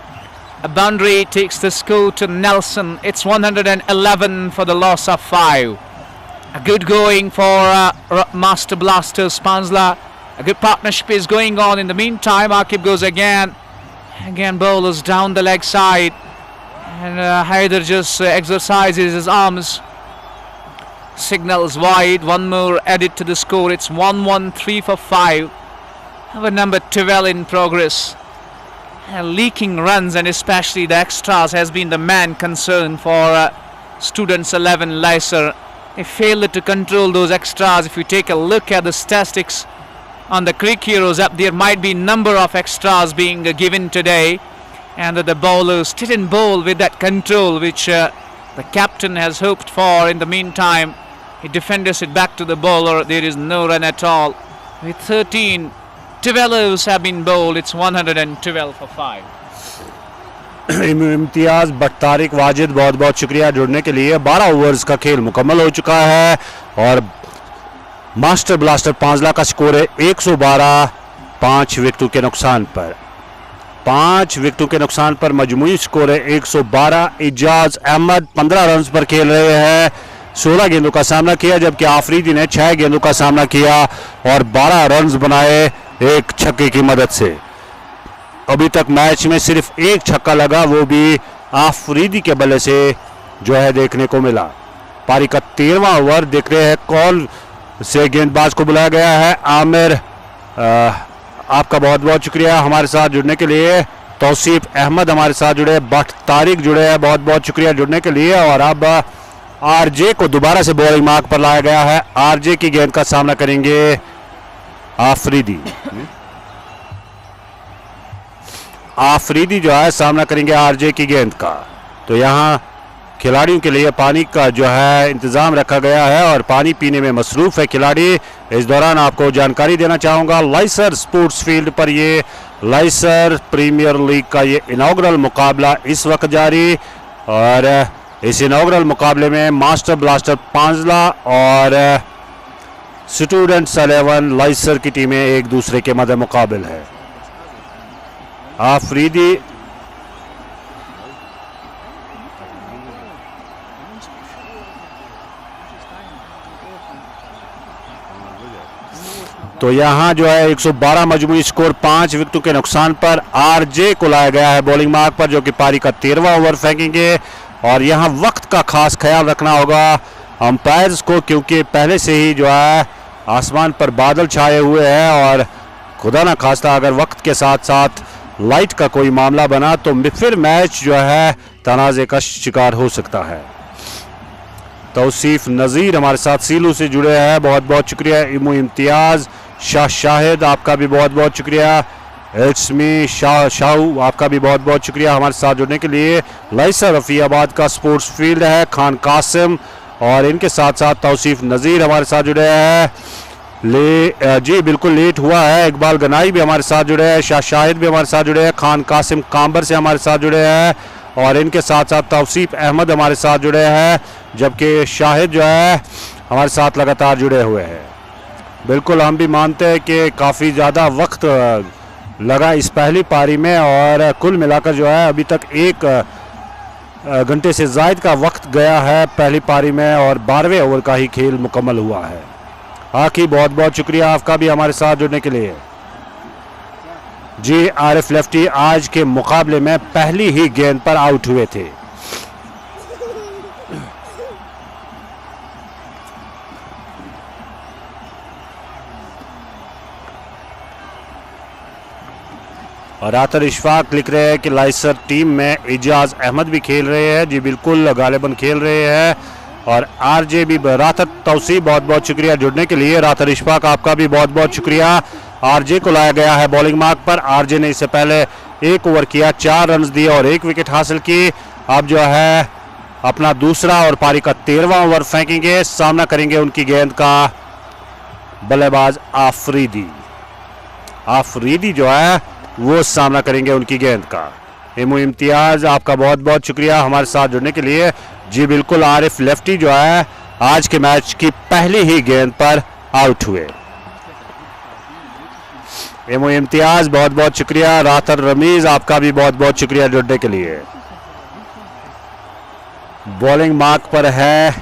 Speaker 1: A boundary takes the score to Nelson. It's 111 for the loss of 5. A good going for Master Blasters Panzalla. A good partnership is going on. In the meantime, Akib goes again. Again, bowlers down the leg side. And Haider just exercises his arms. signals wide. One more added to the score. It's 1-1, 3 for 5. Our number 12 in progress. Leaking runs and especially the extras has been the main concern for Students 11 Laiser. They failed to control those extras. If you take a look at the statistics on the Creek Heroes app, there might be number of extras being given today, and the bowlers didn't bowl with that control which the captain has hoped for. In the meantime, he defenders it back to the bowler. There is no run at all. With 13 12 overs have been bowled, it's 112 for 5.
Speaker 2: Imtiaz but Tariq Wajid बहुत बहुत शुक्रिया जुड़ने के लिए। 12 overs का खेल मुकम्मल हो चुका है और मास्टर ब्लास्टर पांजला का स्कोर है 112, 5 विकेटों के नुकसान पर। 5 विकेटों के नुकसान पर मजमूई स्कोर है 112। इजाज अहमद 15 रन पर खेल रहे हैं, 16 गेंदों का सामना किया, जबकि आफरीदी ने 6 गेंदों का सामना किया और 12 रन बनाए एक छक्के की मदद से। अभी तक मैच में सिर्फ एक छक्का लगा, वो भी आफरीदी के बल्ले से जो है देखने को मिला। पारी का 13वां ओवर देख रहे हैं कौन से गेंदबाज को बुलाया गया है। आमिर आपका बहुत बहुत शुक्रिया हमारे साथ जुड़ने के लिए। तौसीफ अहमद हमारे साथ जुड़े, बट तारिक जुड़े हैं, बहुत बहुत शुक्रिया जुड़ने के लिए। और अब आरजे को दोबारा से बॉलिंग मार्क पर लाया गया है। आरजे की गेंद का सामना करेंगे आफरीदी। आफरीदी जो है सामना करेंगे आरजे की गेंद का। तो यहाँ खिलाड़ियों के लिए पानी का जो है इंतजाम रखा गया है और पानी पीने में मसरूफ है खिलाड़ी। इस दौरान आपको जानकारी देना चाहूँगा, लाइसर स्पोर्ट्स फील्ड पर ये लाइसर प्रीमियर लीग का ये इनॉग्रल मुकाबला इस वक्त जारी, और इस इनॉग्रल मुकाबले में मास्टर ब्लास्टर पांजला और स्टूडेंट्स 11 लाइसर की टीमें एक दूसरे के मद्दे मुकाबिल है। आफरीदी तो यहां जो है 112 मजमूई स्कोर, 5 विकेटों के नुकसान पर आरजे को लाया गया है बॉलिंग मार्क पर, जो कि पारी का 13वां ओवर फेंकेंगे। और यहां वक्त का खास ख्याल रखना होगा अंपायर्स को, क्योंकि पहले से ही जो है आसमान पर बादल छाए हुए हैं और खुदा ना खास्ता अगर वक्त के साथ साथ लाइट का कोई मामला बना तो फिर मैच जो है तनाज़े का शिकार हो सकता है। तौसीफ नज़ीर हमारे साथ सीलू से जुड़े हैं, बहुत बहुत शुक्रिया। इमू इम्तियाज़, शाह शाहिद आपका भी बहुत बहुत शुक्रिया। इट्समी शाहू आपका भी बहुत बहुत शुक्रिया हमारे साथ जुड़ने के लिए। लाइसर रफ़ियाबाद का स्पोर्ट्स फील्ड है, खान कासिम और इनके साथ साथ तौसीफ नज़ीर हमारे साथ जुड़े हैं। जी बिल्कुल लेट हुआ है। इकबाल गनाई भी हमारे साथ जुड़े हैं, शाह शाहिद भी हमारे साथ जुड़े हैं, खान कासिम काम्बर से हमारे साथ जुड़े हैं और इनके साथ साथ तौसीफ अहमद हमारे साथ जुड़े हैं, जबकि शाहिद जो है हमारे साथ लगातार जुड़े हुए हैं। बिल्कुल हम भी मानते हैं कि काफ़ी ज़्यादा वक्त लगा इस पहली पारी में और कुल मिलाकर जो है अभी तक 1 घंटे से ज़ायद का वक्त गया है पहली पारी में और 12वें ओवर का ही खेल मुकम्मल हुआ है। आखिर बहुत बहुत शुक्रिया आपका भी हमारे साथ जुड़ने के लिए। जी आरिफ लेफ्टी आज के मुकाबले में पहली ही गेंद पर आउट हुए थे। और आतर इशफाक लिख रहे हैं कि लाइसर टीम में इजाज अहमद भी खेल रहे हैं। जी बिल्कुल गालिबन खेल रहे हैं और आरजे भी। रातर तौसीफ बहुत बहुत शुक्रिया जुड़ने के लिए। रातर इशफाक आपका भी बहुत बहुत शुक्रिया। आरजे को लाया गया है बॉलिंग मार्क पर। आरजे ने इससे पहले 1 ओवर किया, 4 रन दिए और 1 विकेट हासिल की। अब जो है अपना दूसरा और पारी का 13वां ओवर फेंकेंगे। सामना करेंगे उनकी गेंद का बल्लेबाज आफरीदी। आफरीदी जो है वो सामना करेंगे उनकी गेंद का। इमू इम्तियाज आपका बहुत बहुत शुक्रिया हमारे साथ जुड़ने के लिए। जी बिल्कुल आरिफ लेफ्टी जो है आज के मैच की पहली ही गेंद पर आउट हुए। इमू इम्तियाज बहुत बहुत शुक्रिया। रातर रमीज आपका भी बहुत बहुत शुक्रिया जुड़ने के लिए। बॉलिंग मार्क पर है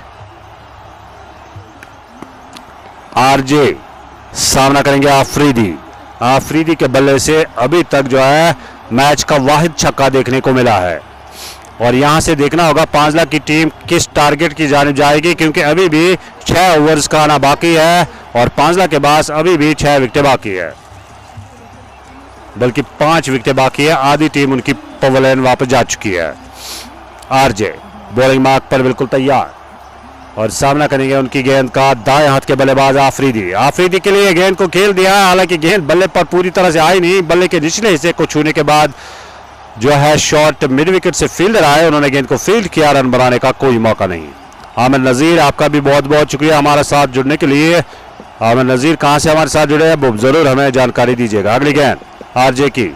Speaker 2: आरजे, सामना करेंगे आफरीदी। आफरीदी के बल्ले से अभी तक जो है मैच का वाहिद छक्का देखने को मिला है और यहां से देखना होगा पांचला की टीम किस टारगेट की जानिब जाएगी, क्योंकि अभी भी 6 ओवर्स का आना बाकी है और पांचला के पास अभी भी 6 विकेटें बाकी है, बल्कि 5 विकेटें बाकी है। आधी टीम उनकी पवेलियन वापस जा चुकी है। आरजे बॉलिंग मार्क पर बिल्कुल तैयार और सामना करेंगे उनकी गेंद का दाएं हाथ के बल्लेबाज आफरीदी के लिए गेंद को खेल दिया है। हालांकि गेंद बल्ले पर पूरी तरह से आई नहीं, बल्ले के निचले हिस्से को छूने के बाद जो है शॉट मिड विकेट से फील्डर आए, उन्होंने गेंद को फील्ड किया, रन बनाने का कोई मौका नहीं। आमिर नजीर, आपका भी बहुत बहुत शुक्रिया हमारे साथ जुड़ने के लिए। आमिर नजीर कहां से हमारे साथ जुड़े हैं वो जरूर हमें जानकारी दीजिएगा। अगली गेंद आरजे की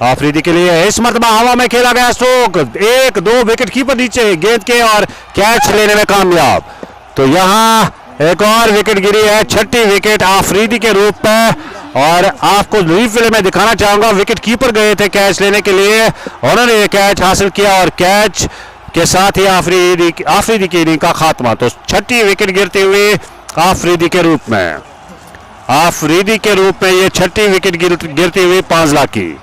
Speaker 2: आफरीदी के लिए, इस मरतबा हवा में खेला गया स्ट्रोक, 1-2 विकेट कीपर नीचे गेंद के और कैच लेने में कामयाब। तो यहां एक और विकेट गिरी है, 6ठी विकेट आफरीदी के रूप में। और आपको रिप्ले में दिखाना चाहूंगा, विकेट कीपर गए थे कैच लेने के लिए, उन्होंने ये कैच हासिल किया और कैच के साथ ही आफरीदी की इनिंग का खात्मा। तो 6ठी विकेट गिरती हुई आफरीदी के रूप में, ये 6ठी विकेट गिरती हुई पांचला की।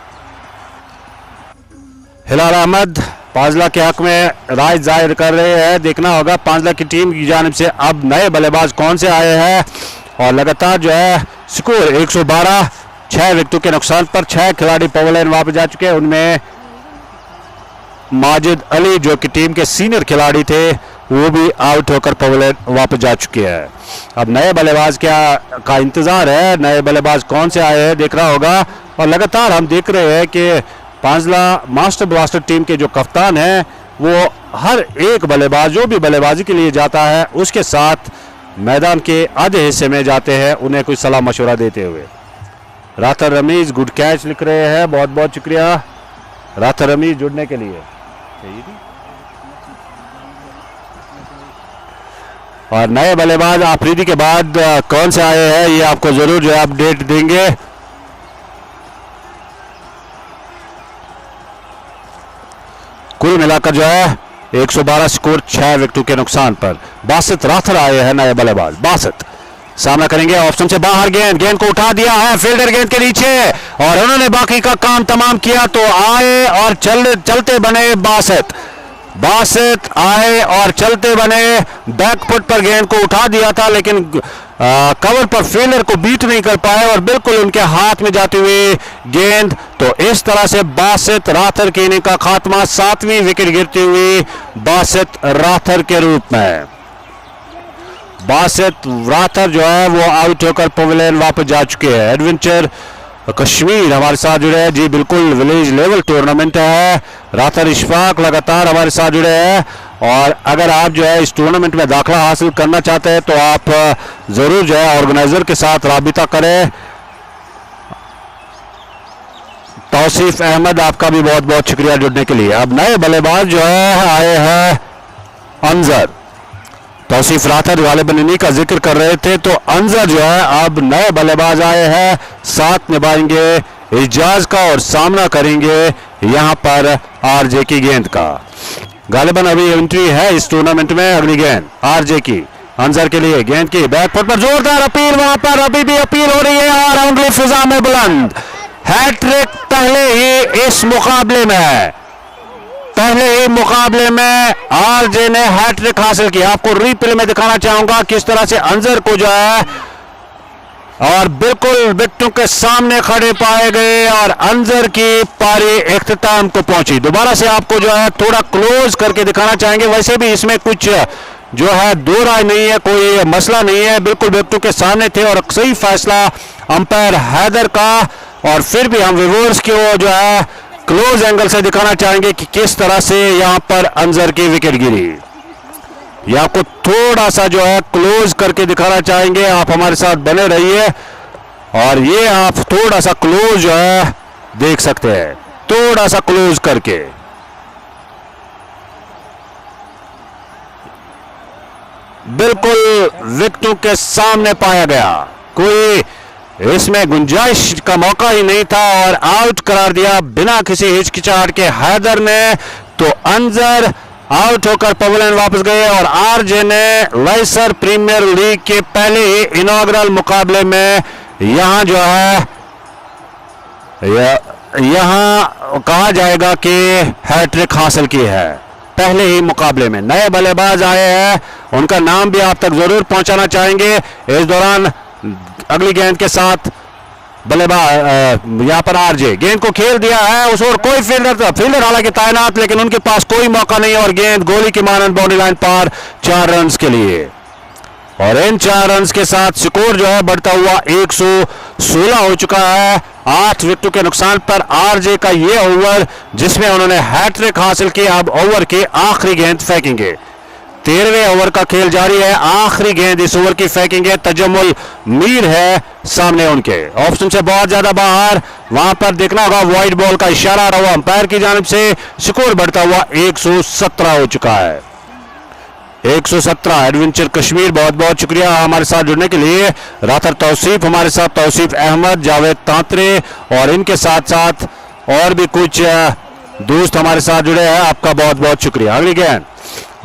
Speaker 2: हिलाल अहमद पांचला के हक में राय जाहिर कर रहे हैं। देखना होगा पांचला की टीम की जानिब से अब नए बल्लेबाज कौन से आए हैं और लगातार जो है स्कोर 112, 6 विकेटों के नुकसान पर 6 खिलाड़ी पवेलियन वापस जा चुके हैं। उनमें माजिद अली जो कि टीम के सीनियर खिलाड़ी थे वो भी आउट होकर पवेलियन वापस जा चुके हैं। अब नए बल्लेबाज का इंतजार है, नए बल्लेबाज कौन से आए हैं देखना होगा। और लगातार हम देख रहे हैं कि पांचला मास्टर ब्लास्टर टीम के जो कप्तान हैं वो हर एक बल्लेबाज जो भी बल्लेबाजी के लिए जाता है उसके साथ मैदान के आधे हिस्से में जाते हैं, उन्हें कोई सलाह मशवरा देते हुए। राथर रमीज गुड कैच लिख रहे हैं, बहुत बहुत शुक्रिया राथर रमीज जुड़ने के लिए। और नए बल्लेबाज आफरीदी के बाद कौन से आए हैं ये आपको जरूर जो है अपडेट देंगे। कुल मिलाकर जो है 112 स्कोर 6 विकेटों के नुकसान पर। बासित राथर आए हैं नए बल्लेबाज। बासित सामना करेंगे ऑप्शन से बाहर, गेंद को उठा दिया है फील्डर गेंद के नीचे और उन्होंने बाकी का काम तमाम किया। तो आए और चलते बने बासित आए और चलते बने, बैकफुट पर गेंद को उठा दिया था लेकिन कवर पर फील्डर को बीट नहीं कर पाए और बिल्कुल उनके हाथ में जाती हुई गेंद। तो इस तरह से बासित राथर की इनिंग का खात्मा, 7वीं विकेट गिरती हुई बासित राथर के रूप में। बासित राथर जो है वो आउट होकर पवेलियन वापस जा चुके हैं। एडवेंचर कश्मीर हमारे साथ जुड़े हैं जी, बिल्कुल विलेज लेवल टूर्नामेंट है। राथर इशफाक लगातार हमारे साथ जुड़े हैं और अगर आप जो है इस टूर्नामेंट में दाखिला हासिल करना चाहते हैं तो आप जरूर जो है ऑर्गेनाइजर के साथ राबिता करें। तौसीफ अहमद आपका भी बहुत बहुत शुक्रिया जुड़ने के लिए। अब नए बल्लेबाज जो है आए हैं अंजर। तौसीफ राथर वाले इन्हीं का जिक्र कर रहे थे, तो अंजर जो है अब नए बल्लेबाज आए हैं, साथ निभाएंगे इजाज का और सामना करेंगे यहां पर आरजे की गेंद का। गालिबन अभी एंट्री है इस टूर्नामेंट में। अगली गेंद आरजे की, अंजर के लिए गेंद की बैकफुट पर जोरदार अपील, वहां पर अभी भी अपील हो रही है और उंगली फिजा में बुलंद। हैट्रिक पहले ही इस मुकाबले में आरजे ने हैट्रिक हासिल किया। आपको रिप्ले में दिखाना चाहूंगा किस तरह से अंजर को जो है और बिल्कुल विकेटों के सामने खड़े पाए गए और अंजर की पारी इख्तिताम को पहुंची। दोबारा से आपको जो है थोड़ा क्लोज करके दिखाना चाहेंगे। वैसे भी इसमें कुछ जो है दो राय नहीं है, कोई मसला नहीं है, बिल्कुल विकेटों के सामने थे और सही फैसला अंपायर हैदर का। और फिर भी हम व्यूअर्स को जो है क्लोज एंगल से दिखाना चाहेंगे कि किस तरह से यहां पर अंजर की विकेट गिरी। ये आपको थोड़ा सा जो है क्लोज करके दिखाना चाहेंगे, आप हमारे साथ बने रहिए और ये आप थोड़ा सा क्लोज जो है देख सकते हैं, थोड़ा सा क्लोज करके। बिल्कुल विकेटों के सामने पाया गया, कोई इसमें गुंजाइश का मौका ही नहीं था और आउट करार दिया बिना किसी हिचकिचाहट के हैदर ने। तो अंजर आउट होकर पवेलियन वापस गए और आरजे ने लाइसर प्रीमियर लीग के पहले ही इनॉग्रल मुकाबले में यहां जो है यहां कहा जाएगा कि हैट्रिक हासिल की है। पहले ही मुकाबले में। नए बल्लेबाज आए हैं, उनका नाम भी आप तक जरूर पहुंचाना चाहेंगे। इस दौरान अगली गेंद के साथ बल्लेबाज यहाँ पर आरजे गेंद को खेल दिया है उस और कोई फील्डर हालांकि तैनात, लेकिन उनके पास कोई मौका नहीं और गेंद गोली की मानंद बाउंड्री लाइन पार 4 रन के लिए। और इन 4 रन के साथ स्कोर जो है बढ़ता हुआ 116 हो चुका है। 8 विकेटों के नुकसान पर आरजे का ये ओवर जिसमें उन्होंने हैट्रिक हासिल की। अब ओवर की आखिरी गेंद फेंकेंगे। 13वें ओवर का खेल जारी है। आखिरी गेंद इस ओवर की फेंकेंगे। तजम्मुल मीर है सामने उनके, ऑप्शन से बहुत ज्यादा बाहर। वहां पर देखना होगा वाइड बॉल का इशारा रहा अंपायर की जानिब से। स्कोर बढ़ता हुआ 117 हो चुका है। 117। एडवेंचर कश्मीर बहुत बहुत शुक्रिया हमारे साथ जुड़ने के लिए। रातर तौसीफ हमारे साथ, तौसीफ अहमद, जावेद तांतरे और इनके साथ साथ और भी कुछ दोस्त हमारे साथ जुड़े हैं, आपका बहुत बहुत शुक्रिया। अगली गेंद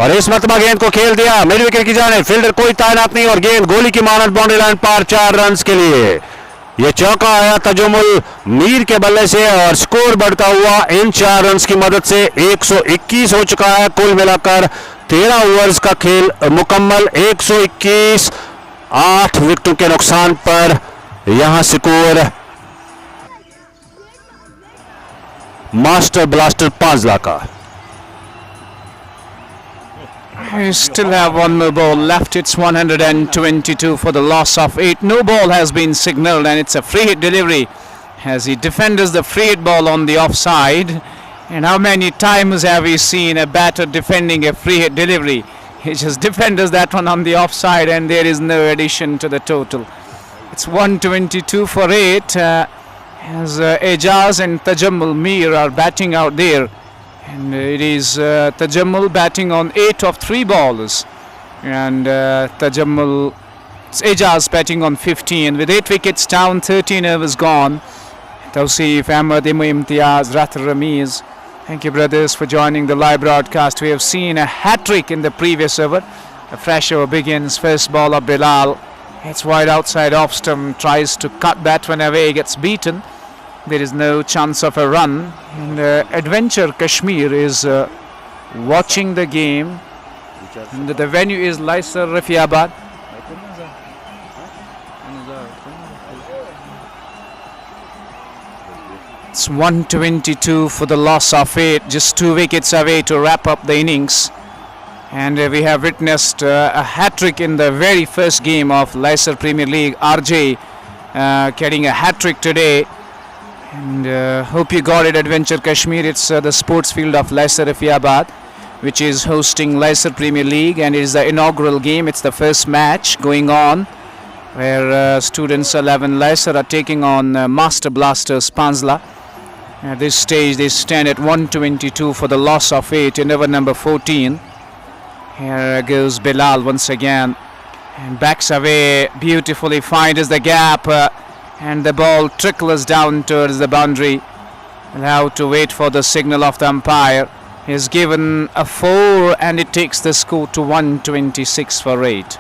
Speaker 2: और इस मरतबा गेंद को खेल दिया मिड विकेट की जाने, फील्डर कोई तैनात नहीं और गेंद गोली की मानद बाउंड्री लाइन पार 4 रन के लिए। यह चौका आया तजम्मुल मीर के बल्ले से और स्कोर बढ़ता हुआ इन 4 रन की मदद से 121 हो चुका है। कुल मिलाकर 13 ओवर्स का खेल मुकम्मल। 121, 8 विकेटों के नुकसान पर यहां स्कोर मास्टर ब्लास्टर पांजला का।
Speaker 1: We still have one more ball left. It's 122 for the loss of 8. No ball has been signalled and it's a free hit delivery as he defenders the free hit ball on the offside. And how many times have we seen a batter defending a free hit delivery? He just defenders that one on the offside and there is no addition to the total. It's 122 for 8 as Ejaz and Tajammul Mir are batting out there. And it is Tajammul batting on 8 of 3 balls. And Tajammul, Ejaz batting on 15. With 8 wickets down, 13 overs gone. Tawseef, Ahmad, Imtiaz, Rathar Ramiz. Thank you, brothers, for joining the live broadcast. We have seen a hat-trick in the previous over. A fresh over begins. First ball of Bilal. It's wide outside off stump. Tries to cut that one away. Gets beaten. There is no chance of a run. And Adventure Kashmir is watching the game. And the venue is Laiser, Rafiabad. It's 122 for the loss of 8. Just 2 wickets away to wrap up the innings. And we have witnessed a hat-trick in the very first game of Laiser Premier League. RJ getting a hat-trick today. And hope you got it, Adventure Kashmir. It's the sports field of Laiser Rafiabad, which is hosting Laiser Premier League, and it is the inaugural game. It's the first match going on, where students 11 Laiser are taking on Master Blasters Panzalla. At this stage, they stand at 122 for the loss of 8 in over number 14. Here goes Bilal once again, and backs away beautifully, finds the gap. And the ball trickles down towards the boundary. Now to wait for the signal of the umpire. He has given a 4 and it takes the score to 126 for 8.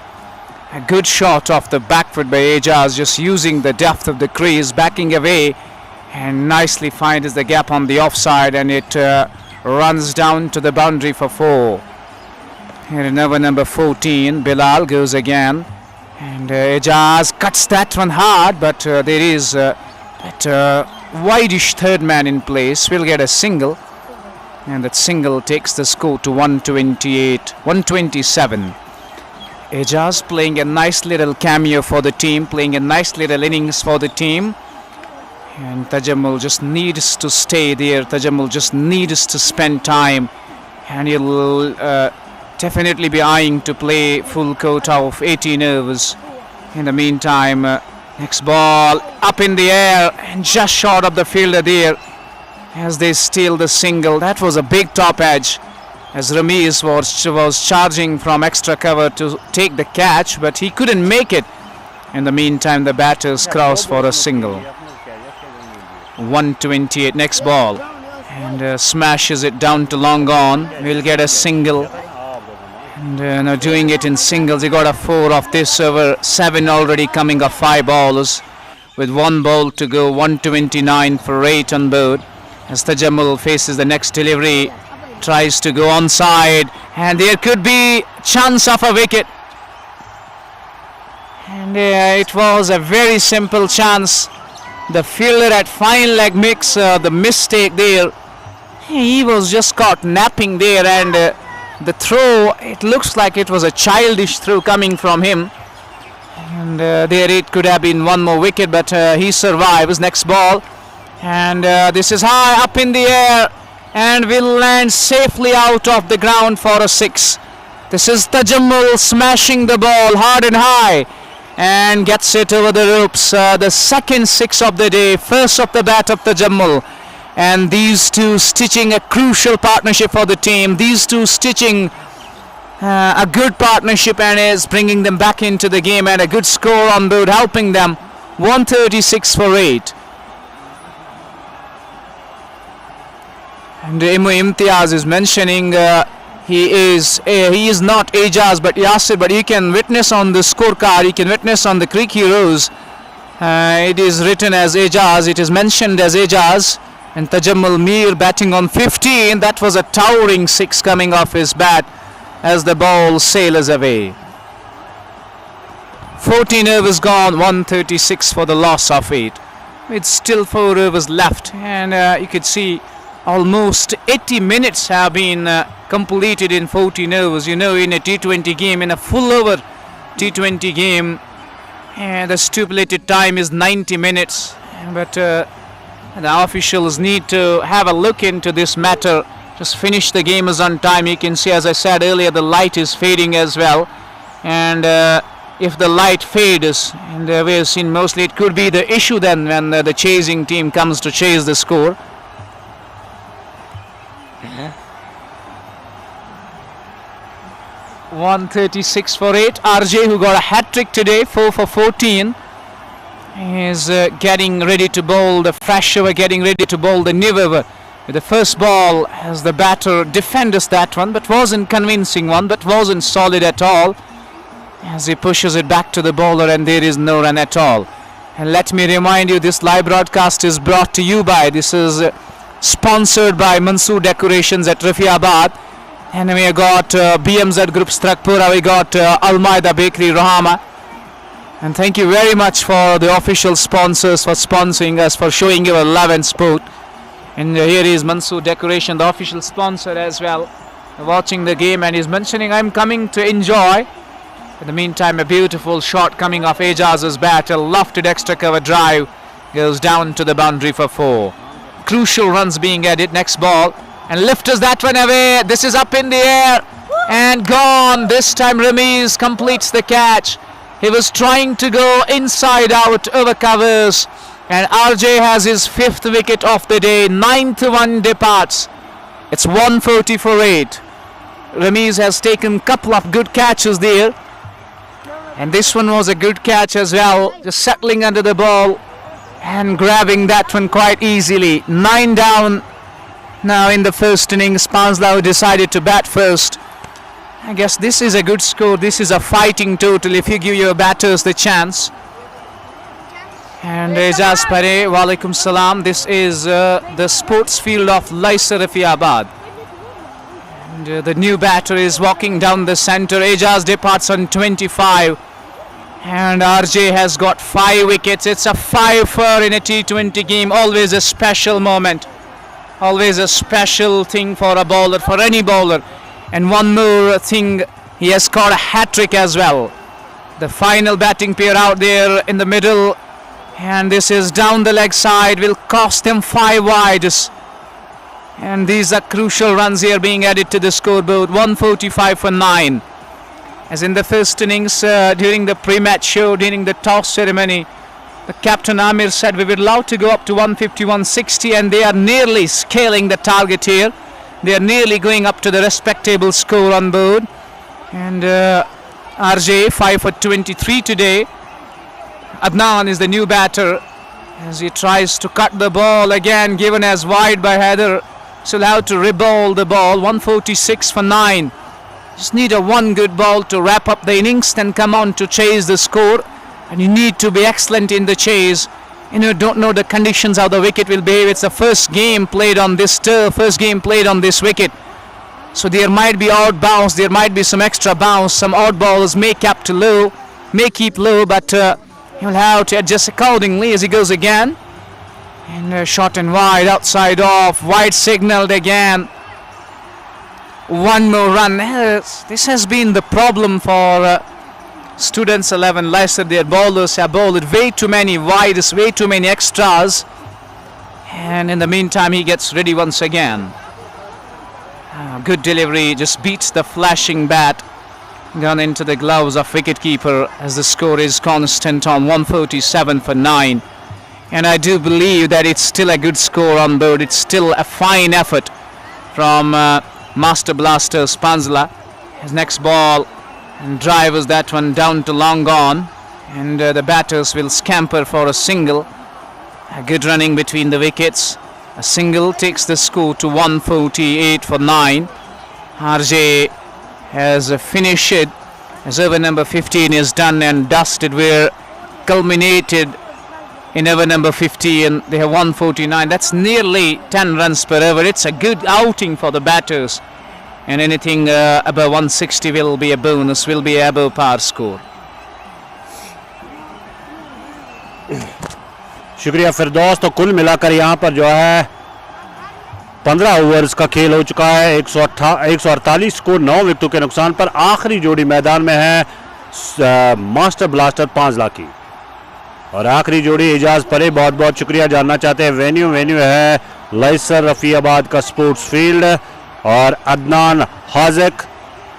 Speaker 1: A good shot off the back foot by Ejaz, just using the depth of the crease, backing away and nicely finds the gap on the offside, and it runs down to the boundary for 4. Here in over number 14, Bilal goes again. And Ejaz cuts that one hard, but there is that wideish third man in place. Will get a single, and that single takes the score to 128, 127. Ejaz playing a nice little cameo for the team, playing a nice little innings for the team. And Tajammul just needs to stay there. Tajammul just needs to spend time, and he'll definitely be eyeing to play full quota of 18 overs. In the meantime, next ball up in the air and just short of the fielder there as they steal the single. That was a big top edge as Ramiz was charging from extra cover to take the catch, but he couldn't make it. In the meantime, the batters cross for a single. 128, next ball, and smashes it down to long on. We'll get a single. And now doing it in singles, he got a 4 of this over, 7 already coming of 5 balls with 1 ball to go. 129 for 8 on board as Tajammul faces the next delivery. tries to go onside, and there could be chance of a wicket. And it was a very simple chance. The fielder at fine leg makes the mistake there. He was just caught napping there, and the throw, it looks like it was a childish throw coming from him. And there it could have been one more wicket, but he survives. Next ball, and this is high up in the air and will land safely out of the ground for a 6. This is Tajammul smashing the ball hard and high and gets it over the ropes. The second 6 of the day, first of the bat of Tajammul. And these two stitching a crucial partnership for the team. These two stitching a good partnership and is bringing them back into the game, and a good score on board, helping them. 136 for 8. And Imtiaz is mentioning he is not Ajaz but Yasir, but you can witness on the scorecard, you can witness on the Creek Heroes, it is written as Ajaz, it is mentioned as Ajaz. And Tajammul Mir batting on 15. That was a towering 6 coming off his bat as the ball sails away. 14 overs gone, 136 for the loss of 8. With still 4 overs left, and you could see almost 80 minutes have been completed in 14 overs. You know, in a T20 game, in a full over T20 game, the stipulated time is 90 minutes. But the officials need to have a look into this matter. Just finish the game as on time. You can see, as I said earlier, the light is fading as well. And if the light fades, and we have seen mostly, it could be the issue then when the chasing team comes to chase the score. 136 for 8. RJ, who got a hat-trick today, 4 for 14. Is getting ready to bowl the fresh over, getting ready to bowl the new over. With the first ball, as the batter defends that one, but wasn't convincing one, but wasn't solid at all. As he pushes it back to the bowler, and there is no run at all. And let me remind you, this live broadcast is brought to you by, this is sponsored by Mansoor Decorations at Rafiabad. And we got BMZ Group Strakpura, we got Almaida Bakery Rohama. And thank you very much for the official sponsors for sponsoring us, for showing your love and support. And here is Mansoor Decoration, the official sponsor as well, watching the game, and he's mentioning, I'm coming to enjoy. In the meantime, a beautiful shot coming off Ajaz's bat, a lofted extra cover drive, goes down to the boundary for 4. Crucial runs being added. Next ball, and lifters that one away. This is up in the air and gone. This time Ramiz completes the catch. He was trying to go inside out over covers, and RJ has his 5th wicket of the day. 9th one departs. It's 140 for 8. Ramiz has taken couple of good catches there, and this one was a good catch as well, just settling under the ball and grabbing that one quite easily. 9 down now in the first innings. Panzalla decided to bat first. I guess this is a good score. This is a fighting total if you give your batters the chance. And Ejaz Pare, Walaikum Salam. This is the sports field of Laiser Rafiabad. And the new batter is walking down the centre. Ejaz departs on 25. And RJ has got 5 wickets. It's a 5-4 in a T20 game. Always a special moment. Always a special thing for a bowler, for any bowler. And one more thing, he has caught a hat-trick as well. The final batting pair out there in the middle, and this is down the leg side, will cost him 5 wides. And these are crucial runs here being added to the scoreboard. 145 for 9. As in the first innings, during the pre-match show, during the toss ceremony, the captain Amir said we would love to go up to 150, 160, and they are nearly scaling the target here. They are nearly going up to the respectable score on board. And RJ 5 for 23 today. Adnan is the new batter as he tries to cut the ball, again given as wide by Heather. So allowed to re-bowl the ball. 146 for 9. Just need a one good ball to wrap up the innings, then come on to chase the score. And you need to be excellent in the chase. You know, don't know the conditions how the wicket will behave. It's the first game played on this turf, first game played on this wicket. So there might be out bounce, there might be some extra bounce, some odd balls may keep low, but he'll have to adjust accordingly as he goes again. And short and wide, outside off, wide signaled again. One more run. This has been the problem for Students 11 Laiser. Their bowlers have bowled way too many wides, way too many extras. And in the meantime, he gets ready once again. Good delivery, just beats the flashing bat. Gone into the gloves of wicketkeeper as the score is constant on 147 for 9. And I do believe that it's still a good score on board. It's still a fine effort from Master Blaster's Panzalla. His next ball and drivers that one down to long on. And the batters will scamper for a single. A good running between the wickets. A single takes the score to 148 for 9. RJ has finished it as over number 15 is done and dusted. We're culminated in over number 50 and they have 149. That's nearly 10 runs per over. It's a good outing for the batters, and anything above 160 will be a bonus, will be above par score.
Speaker 2: शुक्रिया फिरदौस। तो कुल मिलाकर यहाँ पर जो है 15 overs का खेल हो चुका है। 148 स्कोर 9 विकेटों के नुकसान पर। आखिरी जोड़ी मैदान में है मास्टर ब्लास्टर पांचला की और आखिरी जोड़ी इजाज परे। बहुत बहुत शुक्रिया। जानना चाहते हैं वेन्यू है लाइसर रफियाबाद का स्पोर्ट्स फील्ड और अदनान हाजिक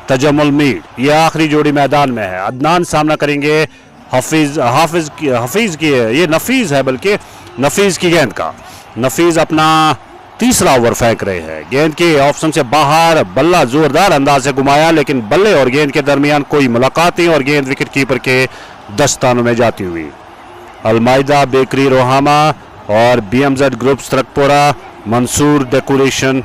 Speaker 2: तजमुल मीर, ये आखिरी जोड़ी मैदान में है। अदनान सामना करेंगे हाफिज की ये नफीज है, बल्कि नफीज की गेंद का। नफीज अपना तीसरा ओवर फेंक रहे हैं। गेंद के ऑप्शन से बाहर, बल्ला जोरदार अंदाज से घुमाया, लेकिन बल्ले और गेंद के दरमियान कोई मुलाकात नहीं और गेंद विकेट कीपर के दस्तानों में जाती हुई। अलमाइदा बेकरी रोहामा और BMZ groups Tarakpura, Mansoor decoration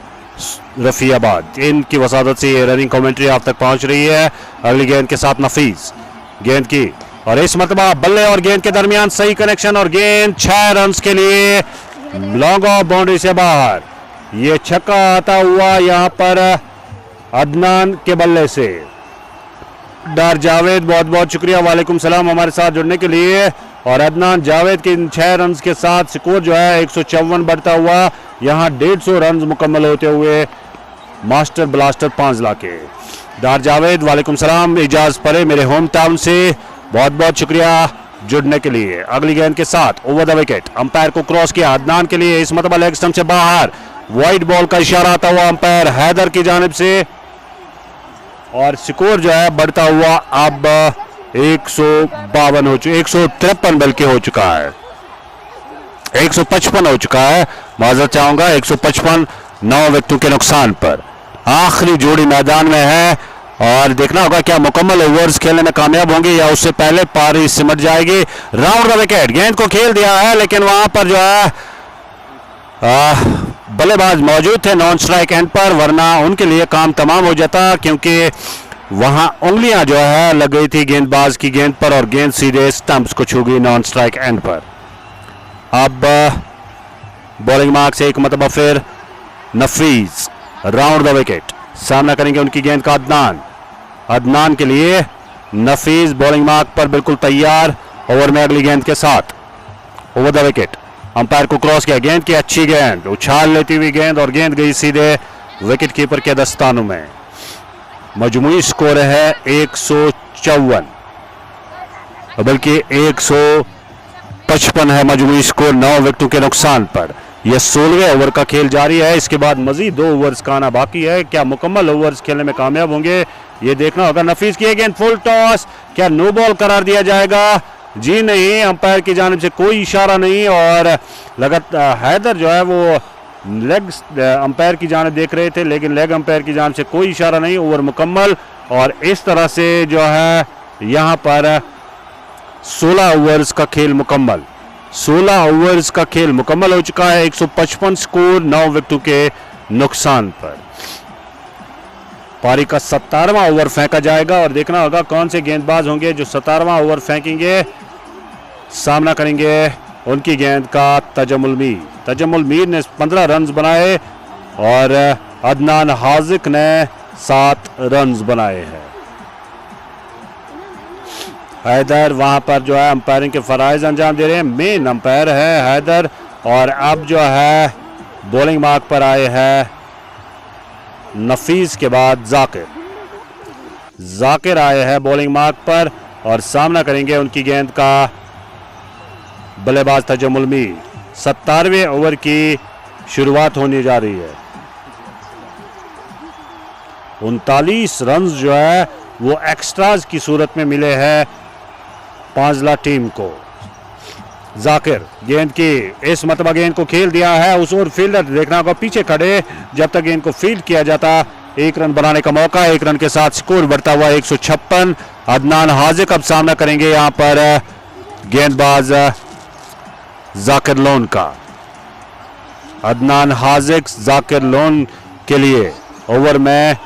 Speaker 2: Rafiabad, इनकी वसादत से ये रनिंग कमेंट्री आप तक पहुंच रही है। अगली गेंद के साथ नफीज गेंद की और इस मरतबा बल्ले और गेंद के दरमियान सही कनेक्शन और गेंद 6 रन के लिए लॉन्ग ऑफ बाउंड्री से बाहर। ये छक्का आता हुआ यहां पर अदनान के बल्ले से। डार जावेद, बहुत बहुत शुक्रिया, वालेकुम सलाम हमारे साथ जुड़ने के लिए। और अदनान जावेद के इन 6 रन के साथ स्कोर जो है 154 बढ़ता हुआ यहां 150 रन मुकम्मल होते हुए मास्टर ब्लास्टर पांचला के। डार जावेद, वालेकुम सलाम, इजाज परे मेरे होम टाउन से, बहुत बहुत शुक्रिया जुड़ने के लिए। अगली गेंद के साथ ओवर द विकेट, अंपायर को क्रॉस किया अदनान के लिए, इस मतलब लेग स्टंप से बाहर। वाइड बॉल का इशारा आता हुआ अंपायर हैदर की जानिब से और स्कोर जो है बढ़ता हुआ अब 152 हो चुका, 153 बल्कि हो चुका है, 155 हो चुका है, माजरत चाहूंगा, 155 9 विकेटों के नुकसान पर। आखिरी जोड़ी मैदान में है और देखना होगा क्या मुकम्मल ओवर्स खेलने में कामयाब होंगे या उससे पहले पारी सिमट जाएगी। राउंड द विकेट, गेंद को खेल दिया है लेकिन वहां पर जो है बल्लेबाज मौजूद थे नॉन स्ट्राइक एंड पर, वरना उनके लिए काम तमाम हो जाता, क्योंकि वहां उंगलियां जो है लग गई थी गेंदबाज की गेंद पर और गेंद सीधे स्टंप्स को छू गई नॉन स्ट्राइक एंड पर। अब बॉलिंग मार्क से एक मतलब फिर नफीज राउंड द विकेट, सामना करेंगे उनकी गेंद का अदनान के लिए। नफीज बॉलिंग मार्क पर बिल्कुल तैयार, ओवर में अगली गेंद के साथ ओवर द विकेट, अंपायर को क्रॉस किया, गेंद की अच्छी गेंद, उछाल लेती हुई गेंद और गेंद गई सीधे विकेट कीपर के दस्तानों में। मजमूई स्कोर है 154, बल्कि 155 है मजमूई स्कोर 9 विकेटों के नुकसान पर। यह 16वें ओवर का खेल जारी है, इसके बाद मजीद 2 ओवर्स का आना बाकी है। क्या मुकम्मल ओवर्स खेलने में कामयाब होंगे ये देखना होगा। नफीस की गेंद फुल टॉस, क्या नो बॉल करार दिया जाएगा? जी नहीं, अंपायर की जानिब से कोई इशारा नहीं और लगातार हैदर जो है वो लेग अंपायर की जानिब देख रहे थे, लेकिन लेग अंपायर की जानिब से कोई इशारा नहीं। ओवर मुकम्मल और इस तरह से जो है यहाँ पर 16 ओवर्स का खेल मुकम्मल, 16 ओवर्स का खेल मुकम्मल हो चुका है। 155 स्कोर 9 विकेटों के नुकसान पर। पारी का 17वां ओवर फेंका जाएगा और देखना होगा कौन से गेंदबाज होंगे जो 17वां ओवर फेंकेंगे। सामना करेंगे उनकी गेंद का तजमुल मीर ने 15 रन बनाए और अदनान हाजिक ने 7 रन्स बनाए हैं। हैदर वहां पर जो है अंपायरिंग के फराइज अंजाम दे रहे हैं। मेन अंपायर है हैदर और अब जो है बॉलिंग मार्क पर आए हैं नफीस के बाद जाकिर आए हैं बॉलिंग मार्क पर और सामना करेंगे उनकी गेंद का बल्लेबाज तजम्मुल मीर। 17वें ओवर की शुरुआत होने जा रही है। 39 रन्स जो है वो एक्स्ट्राज की सूरत में मिले हैं पांजला टीम को। जाकिर गेंद की इस मतबा गेंद को खेल दिया है उस और फील्डर देखना होगा पीछे खड़े जब तक गेंद को फील्ड किया जाता। 1 रन बनाने का मौका, 1 रन के साथ स्कोर बढ़ता हुआ 156। अदनान हाजिक अब सामना करेंगे यहां पर गेंदबाज जाकिर लोन का। अदनान हाजिक जाकिर लोन के लिए ओवर में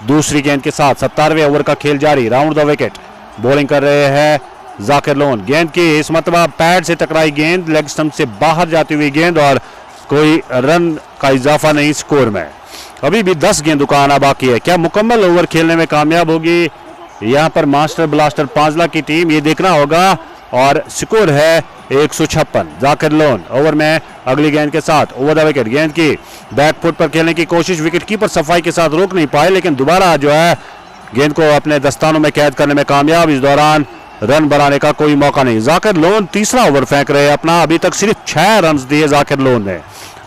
Speaker 2: दूसरी गेंद के साथ 17वें ओवर का खेल जारी। राउंड द विकेट बॉलिंग कर रहे हैं जाकिर लोन। गेंद की इस मतबा पैड से टकराई गेंद, लेग स्टंप से बाहर जाती हुई गेंद और कोई रन का इजाफा नहीं स्कोर में। अभी भी 10 गेंदों का आना बाकी है। क्या मुकम्मल ओवर खेलने में कामयाब होगी यहां पर मास्टर ब्लास्टर पांजला की टीम, ये देखना होगा। और स्कोर है 156। जाकिर लोन ओवर में अगली गेंद के साथ ओवर द विकेट। गेंद की बैक फुट पर खेलने की कोशिश, विकेट कीपर सफाई के साथ रोक नहीं पाए लेकिन दोबारा जो है गेंद को अपने दस्तानों में कैद करने में कामयाब। इस दौरान रन बनाने का कोई मौका नहीं। जाकिर लोन तीसरा ओवर फेंक रहे हैं अपना। अभी तक सिर्फ 6 रन दिए जाकिर लोन ने।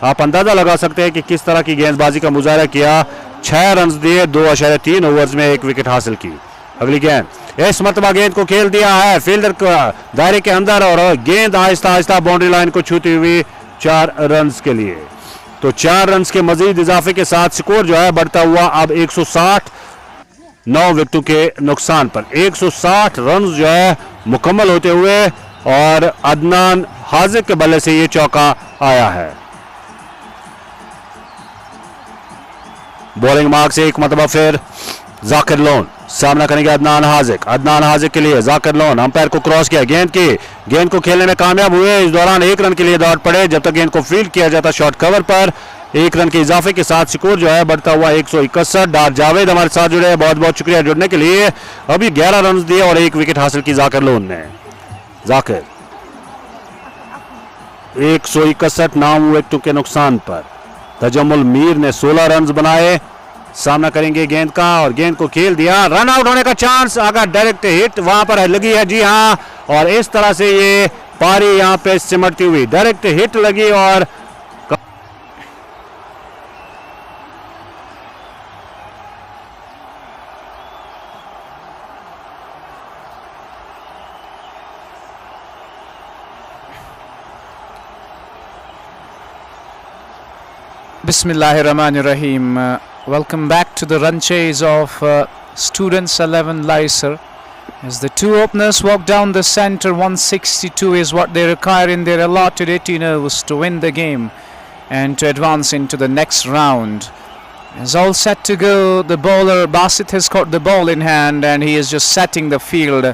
Speaker 2: आप अंदाजा लगा सकते हैं कि किस तरह की गेंदबाजी का मुजाहरा किया। 6 रन दिए, 2.3 ओवर्स में 1 विकेट हासिल की। अगली गेंद इस मतबा गेंद को खेल दिया है फील्डर को दायरे के अंदर और गेंद आहिस्ता आहिस्ता बाउंड्री लाइन को छूती हुई 4 रन के लिए। तो 4 रन के मजीद इजाफे के साथ स्कोर जो है बढ़ता हुआ अब 160, 9 विकेटों के नुकसान पर 160 रन जो है मुकम्मल होते हुए और अदनान हाजिक के बल्ले से ये चौका आया है। बॉलिंग मार्क से एक मतबा फिर जाकिर लोन सामना करेंगे अदनान हाजिक के लिए। जाकिर लोन अंपायर को क्रॉस किया, गेंद को खेलने में कामयाब हुए। इस दौरान 1 रन के लिए दौड़ पड़े जब तक गेंद को फील्ड किया जाता शॉर्ट कवर पर। 1 रन के इजाफे के साथ स्कोर जो है बढ़ता हुआ 161। डार जावेद हमारे साथ जुड़े, बहुत बहुत शुक्रिया जुड़ने के लिए। अभी 11 रन दिए और 1 विकेट हासिल की जाकिर लोन ने। जाकिर 161 9 विकेटों के नुकसान पर। तजम्मुल मीर ने 16 रन बनाए। सामना करेंगे गेंद का और गेंद को खेल दिया, रन आउट होने का चांस। अगर डायरेक्ट हिट वहां पर लगी है, जी हां, और इस तरह से ये पारी यहां पे सिमटती हुई डायरेक्ट हिट लगी और
Speaker 1: Bismillahirrahmanirrahim. Welcome back to the run chase of Students 11 Laiser. As the two openers walk down the center, 162 is what they require in their allotted 18 overs to win the game and to advance into the next round. As all set to go, the bowler Basit has got the ball in hand and he is just setting the field.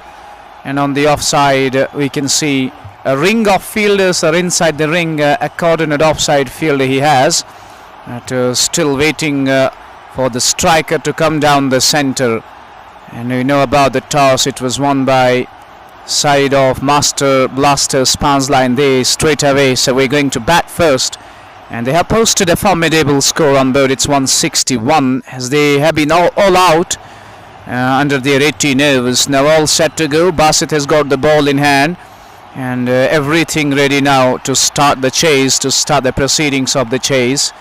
Speaker 1: And on the offside, we can see a ring of fielders are inside the ring, a coordinate offside fielder he has. Still waiting for the striker to come down the center. And we know about the toss. It was won by side of Master Blasters Panzalla, and they straight away. So we're going to bat first. And they have posted a formidable score on board. It's 161 as they have been all out under their 18 overs. Now all set to go. Basit has got the ball in hand. And everything ready now to start the chase, to start the proceedings of the chase.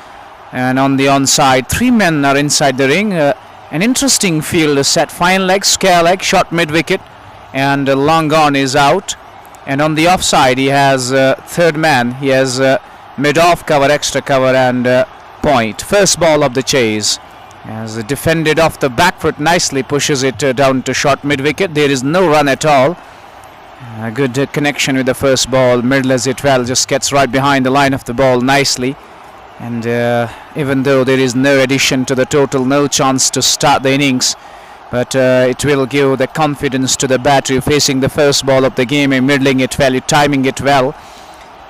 Speaker 1: And on the onside, 3 men are inside the ring. An interesting field set, fine leg, scare leg, shot mid wicket, and long on is out. And on the offside, he has third man. He has mid off cover, extra cover, and point. First ball of the chase, as defended off the back foot nicely, pushes it down to short mid wicket. There is no run at all. Good connection with the first ball. Middles it well, just gets right behind the line of the ball nicely. And even though there is no addition to the total, no chance to start the innings, but it will give the confidence to the battery facing the first ball of the game and middling it well, timing it well.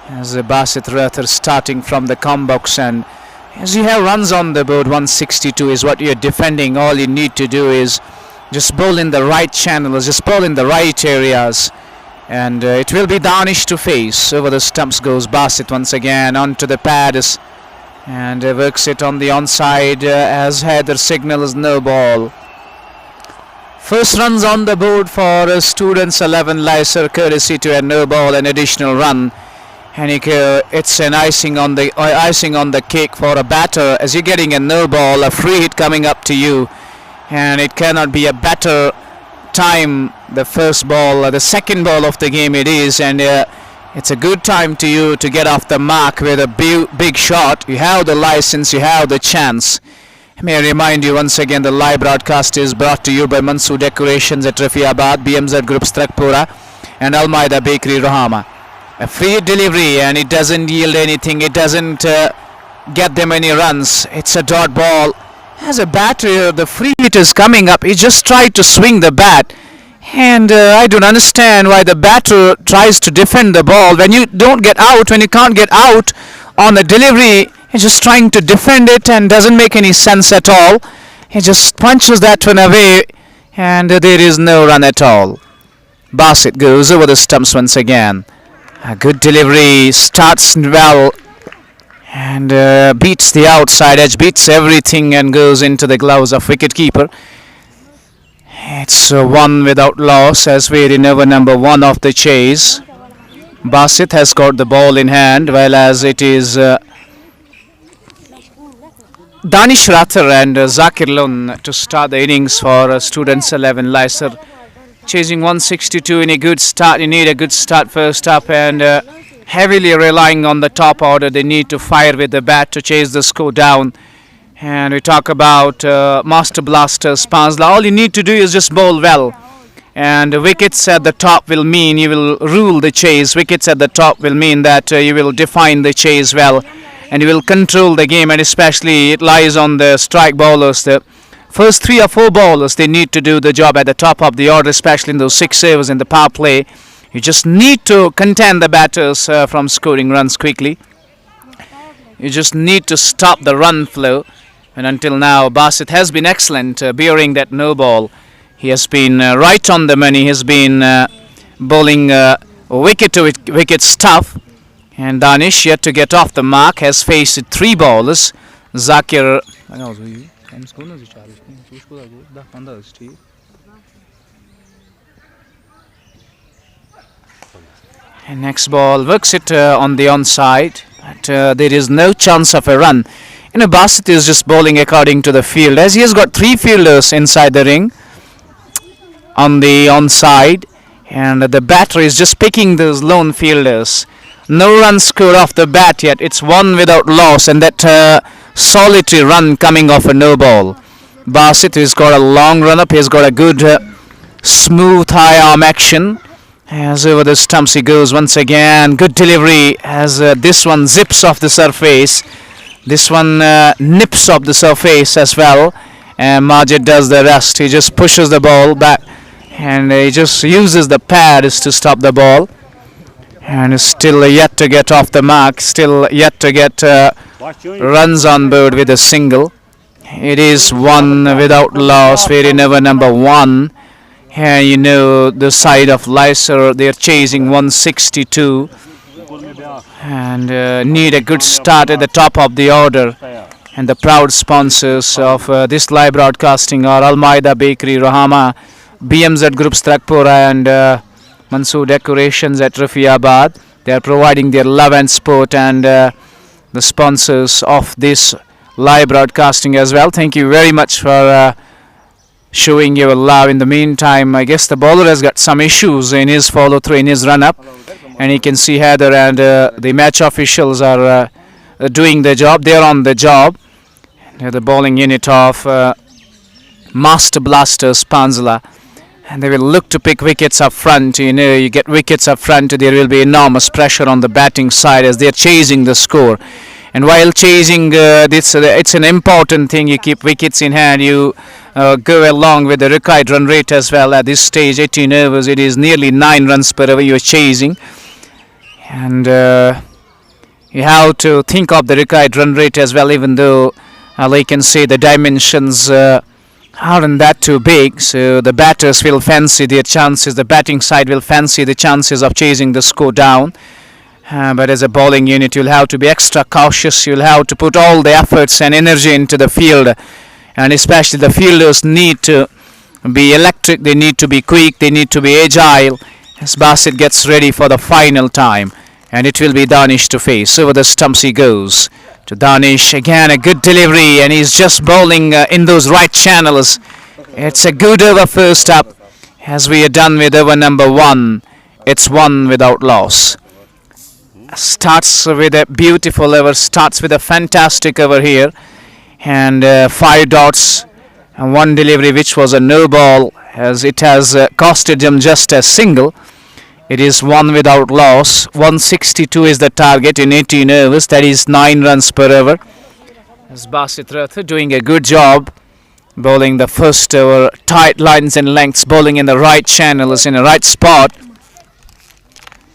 Speaker 1: As Basit Rathar starting from the come box, and As you have runs on the board, 162 is what you're defending. All you need to do is just bowl in the right channels, just bowl in the right areas. And it will be Danish to face. Over the stumps goes Basit once again onto the pads. And works it on the onside as Heather signals no ball. First runs on the board for Students 11 Laiser, courtesy to a no ball, an additional run. And it's an icing on the cake for a batter, as you're getting a no ball, a free hit coming up to you, and it cannot be a better time. The first ball, the second ball of the game it is, and it's a good time to you to get off the mark with a big shot. You have the license, you have the chance. May I remind you once again, the live broadcast is brought to you by Mansoor Decorations at Rafiabad, BMZ Group Strakpura, and Almaida Bakery Rohama. A free delivery, and it doesn't yield anything. It doesn't get them any runs. It's a dot ball. As a batter, the free hit is coming up. He just tried to swing the bat, and I don't understand why the batter tries to defend the ball when you don't get out, when you can't get out on the delivery. He's just trying to defend it and doesn't make any sense at all. He just punches that one away, and there is no run at all. Basit goes over the stumps once again. A good delivery, starts well, and beats the outside edge, beats everything, and goes into the gloves of wicketkeeper. It's one without loss as we're in over number one of the chase. Basit has got the ball in hand, while as it is Danish Rathar and Zakir Lun to start the innings for Students 11 Laiser. Chasing 162 in a good start. You need a good start first up, and heavily relying on the top order. They need to fire with the bat to chase the score down. And we talk about Master Blasters, Panzalla. All you need to do is just bowl well. And wickets at the top will mean you will rule the chase. Wickets at the top will mean that you will define the chase well. And you will control the game, and especially it lies on the strike bowlers. The first 3 or 4 bowlers, they need to do the job at the top of the order, especially in those 6 overs in the power play. You just need to contain the batters from scoring runs quickly. You just need to stop the run flow. And until now, Basit has been excellent, bearing that no ball. He has been right on the money. He has been bowling wicket to wicket stuff. And Danish, yet to get off the mark, has faced 3 bowlers. Zakir. And next ball works it on the onside, but there is no chance of a run. Basit is just bowling according to the field, as he has got 3 fielders inside the ring on the onside, and the batter is just picking those lone fielders. No run scored off the bat yet. It's 1 without loss, and that solitary run coming off a no ball. Basit has got a long run up. He's got a good smooth high arm action. As over the stumps he goes once again. Good delivery as this one zips off the surface. This one nips off the surface as well. And Majid does the rest. He just pushes the ball back, and he just uses the pads to stop the ball. And is still yet to get off the mark. Still yet to get runs on board with a single. It is 1 without loss. Very never number 1. Here you know the side of Laiser, they are chasing 162 and need a good start at the top of the order. And the proud sponsors of this live broadcasting are Almaida Bakery Rohama, BMZ Group Strakpura, and Mansoor Decorations at Rafiabad. They are providing their love and support, and the sponsors of this live broadcasting as well. Thank you very much for showing your love. In the meantime, I guess the bowler has got some issues in his follow through, in his run up, and you can see Heather and the match officials are doing the job. They are on the job. The bowling unit of Master Blasters Panzalla, and they will look to pick wickets up front. You know, you get wickets up front, there will be enormous pressure on the batting side as they are chasing the score. And while chasing this, it's an important thing. You keep wickets in hand. You go along with the required run rate as well. At this stage, 18 overs, it is nearly 9 runs per over you are chasing. And You have to think of the required run rate as well, even though you can say the dimensions aren't that too big, so the batters will fancy their chances, the batting side will fancy the chances of chasing the score down. But as a bowling unit, you'll have to be extra cautious, you'll have to put all the efforts and energy into the field, and especially the fielders need to be electric, they need to be quick, they need to be agile as Bassett gets ready for the final time. And it will be Danish to face. Over the stumps he goes to Danish. Again a good delivery, and he's just bowling in those right channels. It's a good over first up. As we are done with over number 1, it's 1 without loss. Starts with a beautiful over, starts with a fantastic over here. And 5 dots and 1 delivery which was a no ball, as it has costed him just a single. It is 1 without loss. 162 is the target in 18 overs. That is 9 runs per over. As Basit Ratha doing a good job bowling the first over, tight lines and lengths, bowling in the right channels, in the right spot.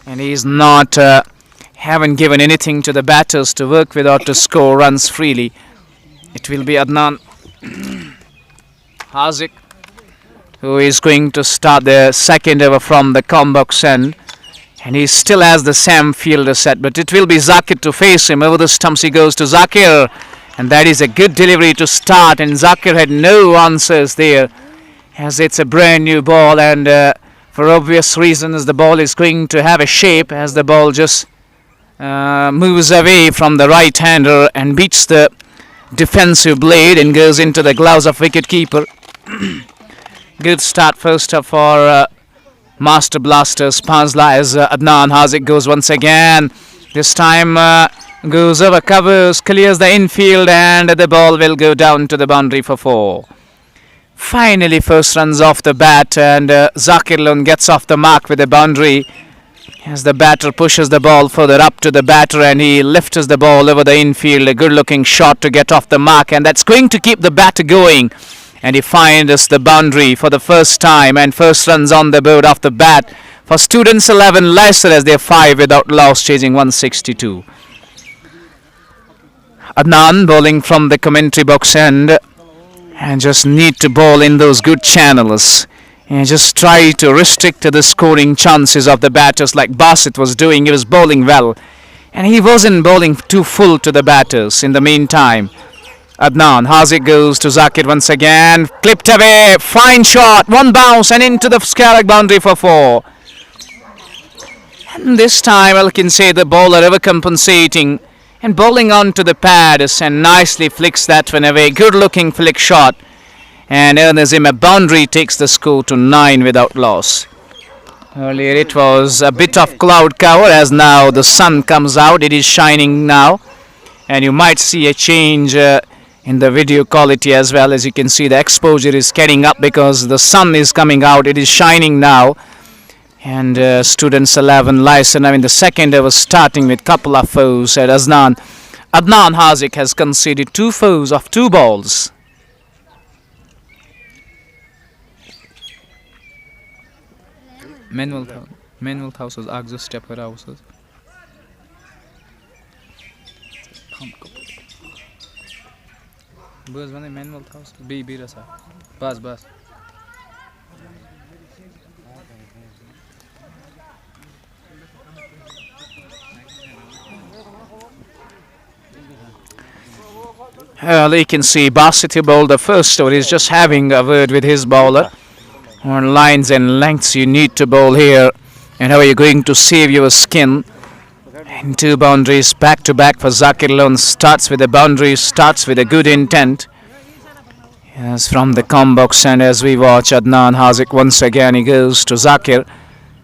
Speaker 1: And he's not haven't given anything to the batters to work with or to score runs freely. It will be Adnan Hazik who is going to start the second over from the Combox end, and he still has the same fielder set, but it will be Zakir to face him. Over the stumps he goes to Zakir, and that is a good delivery to start, and Zakir had no answers there, as it's a brand new ball, and for obvious reasons the ball is going to have a shape as the ball just moves away from the right hander and beats the defensive blade and goes into the gloves of wicket keeper. Good start first up for Master Blasters Panzalla, as Adnan Hazik goes once again. This time goes over, covers, clears the infield, and the ball will go down to the boundary for 4. Finally first runs off the bat, and Zakir Lone gets off the mark with a boundary as the batter pushes the ball further up to the batter, and he lifts the ball over the infield. A good looking shot to get off the mark, and that's going to keep the batter going. And he finds the boundary for the first time, and first runs on the board off the bat for Students 11 Laiser, as they're 5 without loss, chasing 162. Adnan bowling from the commentary box end, and just need to bowl in those good channels and just try to restrict the scoring chances of the batters like Basit was doing. He was bowling well, and he wasn't bowling too full to the batters in the meantime. Adnan Hazik goes to Zakir once again, clipped away, fine shot, 1 bounce and into the square boundary for 4. And this time I can say the bowler overcompensating and bowling onto the pads, and nicely flicks that one away. Good looking flick shot, and earns him a boundary, takes the score to 9 without loss. Earlier it was a bit of cloud cover, as now the sun comes out. It is shining now, and you might see a change in the video quality as well. As you can see, the exposure is getting up because the sun is coming out. It is shining now, and Students 11 Laiser now in the second over, starting with couple of fours at Adnan Hazik has conceded 2 fours of 2 balls. Manual houses agzo step पर houses बस बने manual house B रसा बस you can see Basit bowled the first over. He's just having a word with his bowler on lines and lengths you need to bowl here, and how are you going to save your skin. And 2 boundaries back to back for Zakir Lone. Starts with a boundary, starts with a good intent. Yes, from the Combox, and as we watch Adnan Hazik once again, he goes to Zakir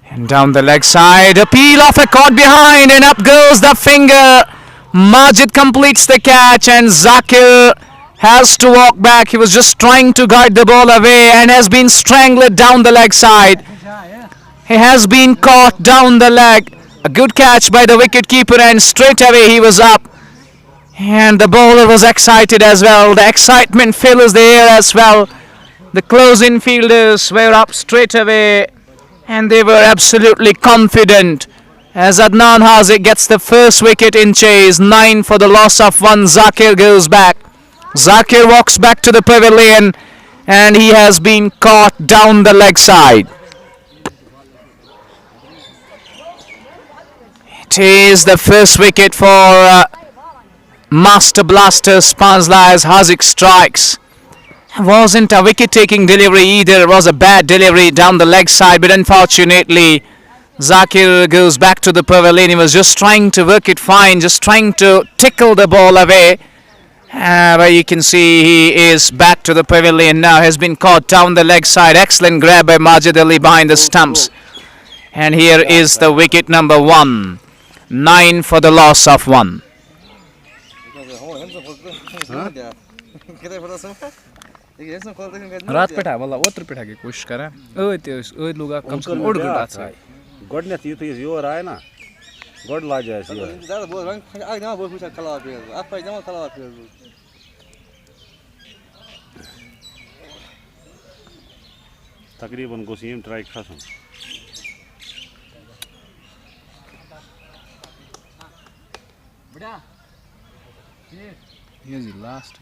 Speaker 1: and down the leg side, a peel off, a caught behind, and up goes the finger. Majid completes the catch, and Zakir has to walk back. He was just trying to guide the ball away and has been strangled down the leg side. He has been caught down the leg. A good catch by the wicket keeper, and straight away he was up. And the bowler was excited as well. The excitement fills the air as well. The close-in fielders were up straight away, and they were absolutely confident As Adnan Haziq gets the first wicket in chase, 9 for the loss of 1. Zakir goes back. Zakir walks back to the pavilion and he has been caught down the leg side. It is the first wicket for Master Blasters Panzalla as Haziq strikes. It wasn't a wicket-taking delivery either. It was a bad delivery down the leg side, but unfortunately Zakir goes back to the pavilion. He was just trying to work it fine, just trying to tickle the ball away. But you can see he is back to the pavilion now. Has been caught down the leg side. Excellent grab by Majid Ali behind the stumps. And here is the wicket number 1. 9 for the loss of 1. रात पे वाला ओत्र पे की कोशिश करें ओए लोग कम से कम उड़ गया
Speaker 2: गोडनेथ युत योर आए ना गोड ला जाए
Speaker 3: ज्यादा बोल आग ना बोल पूछा कला पे आप पे जमा कला पे
Speaker 2: तकरीबन गोसीम ट्राई खसम
Speaker 3: बड़ा
Speaker 1: here's the last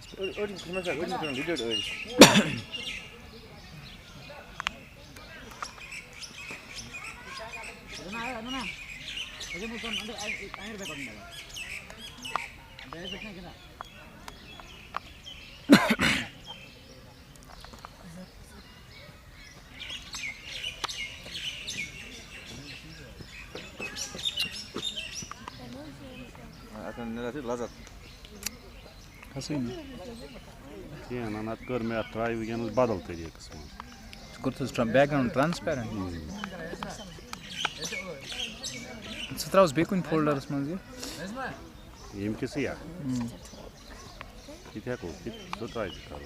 Speaker 3: Laiser.
Speaker 2: Kena nat कर मैं ट्राई विगन बदल तरीके से
Speaker 1: kurtus background transparent Straus Bacon folders manzi
Speaker 2: им किसी या किथे को तो ट्राई करो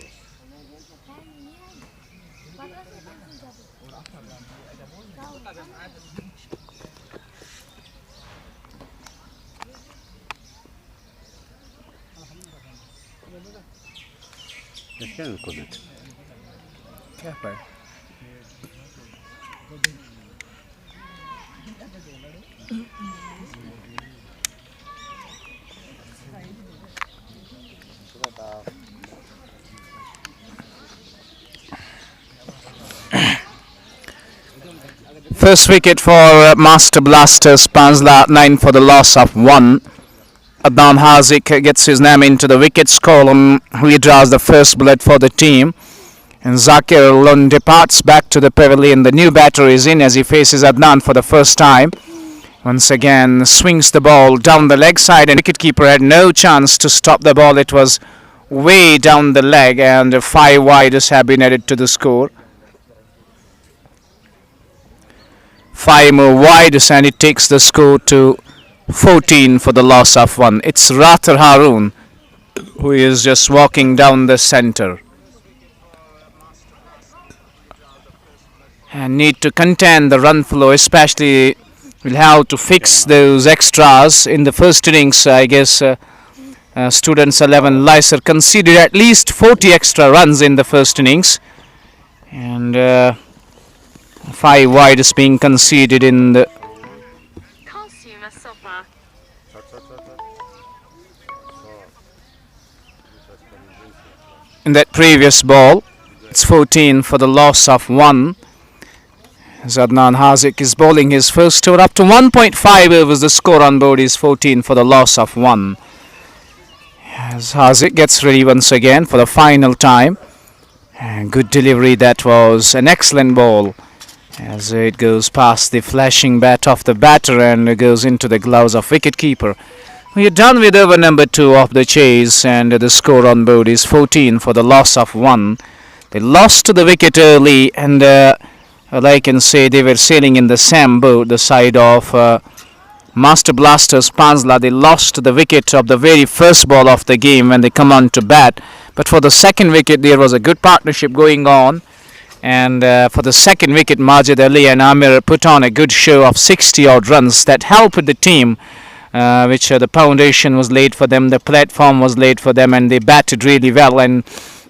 Speaker 2: क्या कोने
Speaker 1: क्या है First wicket for Master Blasters Panzalla, 9 for the loss of 1. Adnan Haziq gets his name into the wickets column. He draws the first bullet for the team. And Zakir alone departs back to the pavilion. The new batter is in as he faces Adnan for the first time. Once again swings the ball down the leg side and wicketkeeper had no chance to stop the ball. It was way down the leg and 5 wides have been added to the score. 5 more wides and it takes the score to 14 for the loss of 1. It's Rathar Haroon who is just walking down the centre. And need to contain the run flow, especially we'll have to fix those extras in the first innings. I guess Students 11 Laiser conceded at least 40 extra runs in the first innings. And 5 wides being conceded in the that previous ball. It's 14 for the loss of 1. As Adnan Haziq is bowling his first over. Up to 1.5 overs the score on board is 14 for the loss of 1. As Haziq gets ready once again for the final time. And good delivery that was. An excellent ball. As it goes past the flashing bat of the batter and goes into the gloves of wicketkeeper. We are done with over number 2 of the chase and the score on board is 14 for the loss of 1. They lost the wicket early and I can say they were sailing in the same boat, the side of Master Blasters Panzalla. They lost the wicket of the very first ball of the game when they come on to bat. But for the second wicket there was a good partnership going on. And for the second wicket Majid Ali and Amir put on a good show of 60 odd runs that helped the team. Which the foundation was laid for them, the platform was laid for them, and they batted really well and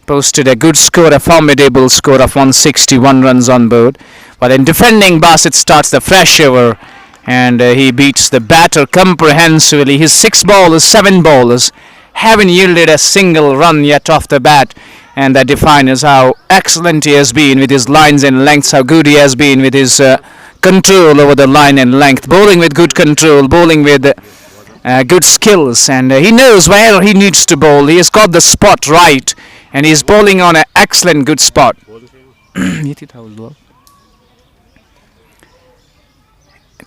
Speaker 1: posted a good score, a formidable score of 161 runs on board. But in defending Bassett starts the fresh over and he beats the batter comprehensively. His 6 bowlers, 7 bowlers haven't yielded a single run yet off the bat, and that defines how excellent he has been with his lines and lengths, how good he has been with his control over the line and length, bowling with good control, bowling with good skills, and he knows where he needs to bowl. He has got the spot right, and he's bowling on an excellent good spot.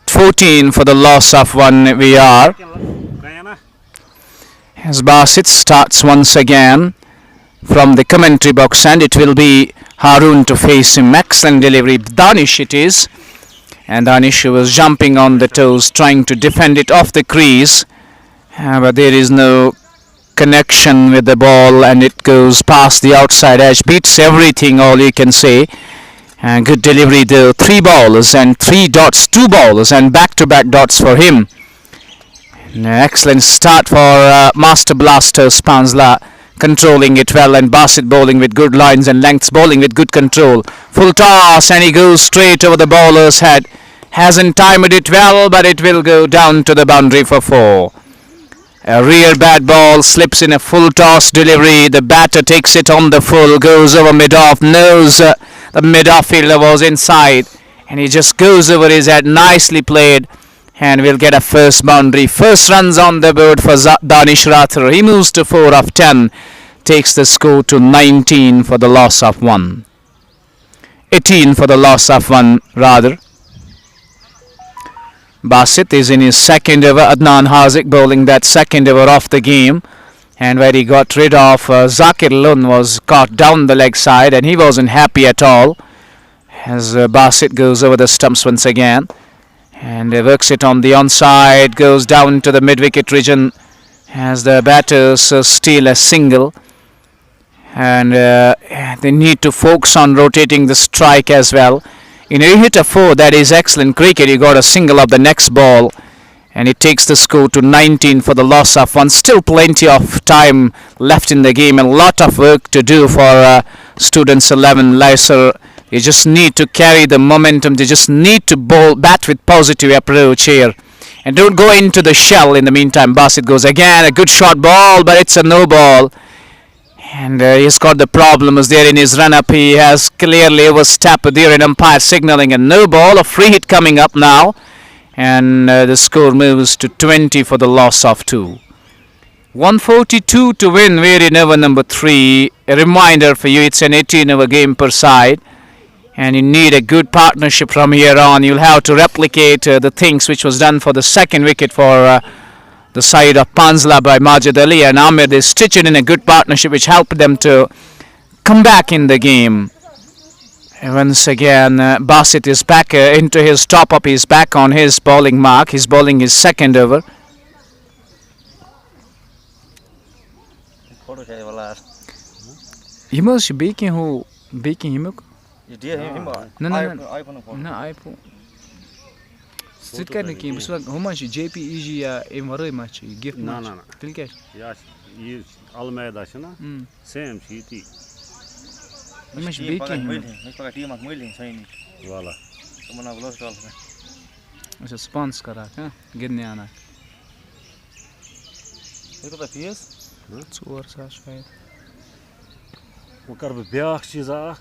Speaker 1: 14 for the loss of 1 we are. As Basit starts once again from the commentary box, and it will be Harun to face him. Excellent delivery. Danish it is, and Danish was jumping on the toes trying to defend it off the crease, but there is no connection with the ball, and it goes past the outside edge, beats everything, all you can say. Good delivery though. 3 bowlers and 3 dots, 2 bowlers and back-to-back dots for him. Excellent start for Master Blasters Panzalla, controlling it well, and Basit bowling with good lines and lengths, bowling with good control. Full toss, and he goes straight over the bowler's head. Hasn't timed it well, but it will go down to the boundary for 4. A rear bad ball slips in a full toss delivery. The batter takes it on the full, goes over mid-off, knows the mid-off fielder was inside, and he just goes over his head. Nicely played, and we'll get a first boundary. First runs on the board for Danish Rathor. He moves to 4 of 10, takes the score to 19 for the loss of 1. 18 for the loss of 1 rather. Basit is in his second over. Adnan Haziq bowling that second over off the game, and where he got rid of Zakir Lun was caught down the leg side, and he wasn't happy at all as Basit goes over the stumps once again, and works it on the onside, goes down to the mid-wicket region as the batters steal a single, and they need to focus on rotating the strike as well. You hit a 4, that is excellent cricket. You got a single of the next ball, and it takes the score to 19 for the loss of 1. Still plenty of time left in the game, and a lot of work to do for Students 11 Laiser. You just need to carry the momentum. They just need to bat with positive approach here, and don't go into the shell. In the meantime, Basit goes again, a good shot ball, but it's a no ball. And he's got the problems there in his run-up. He has clearly overstepped there in umpire signaling a no ball. A free hit coming up now. And the score moves to 20 for the loss of 2. 142 to win. We're in over number 3. A reminder for you, it's an 18-over game per side. And you need a good partnership from here on. You'll have to replicate the things which was done for the second wicket for the side of Panzalla by Majid Ali and Ahmed. Is stitched in a good partnership which helped them to come back in the game. And once again, Basit is back into his top up. He's back on his bowling mark. He's bowling his second over. You must be baking who baking him. No, iPhone. Sit करने की बस वो माची JPEG या MRI माची gift ना तिल क्या
Speaker 2: यार ये अलमैदा है ना सेम चीज़
Speaker 1: माची बेकिंग
Speaker 3: इसका टीम आग मिलें सही नहीं
Speaker 2: वाला
Speaker 3: तो मना ब्लॉक डाल
Speaker 1: अच्छा स्पॉन्स करा क्या गिरने आना
Speaker 3: ये तो फीस
Speaker 1: चोर सा शायद
Speaker 2: वो कर ब्याख चीज़ आख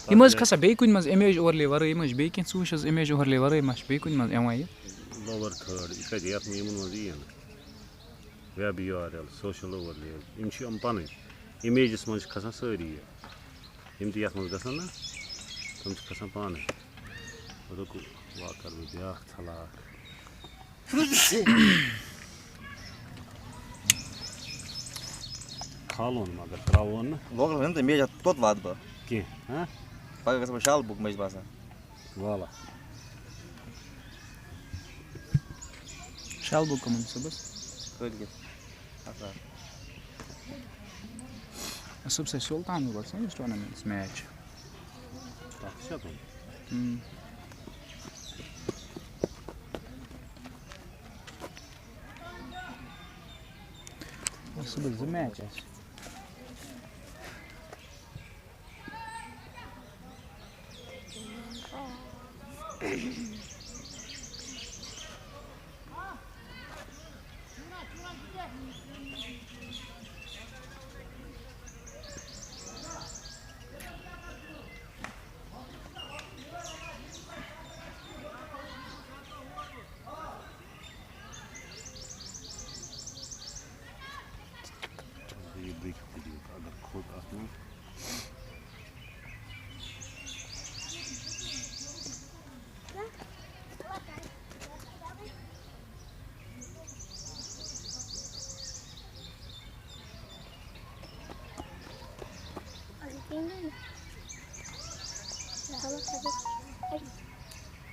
Speaker 1: Image khasa be kun mas image overlay varai image be kin sushas image overlay varai mas be kun mas amai
Speaker 2: lower third ikka yat memun wazi web URL social overlay imchi ampan images mas khasa sari imti yat mas gasan na tum khasan pan odo ku wa kar bya thala khalon magar trawon
Speaker 3: logo vem tem meia tot lado ba
Speaker 2: que ha
Speaker 3: paga essa chal book mais basa
Speaker 2: wala
Speaker 1: shall book come so bas
Speaker 3: good get asa
Speaker 1: सबसे सुल्तान हुआ था इस tournament match सबसे matches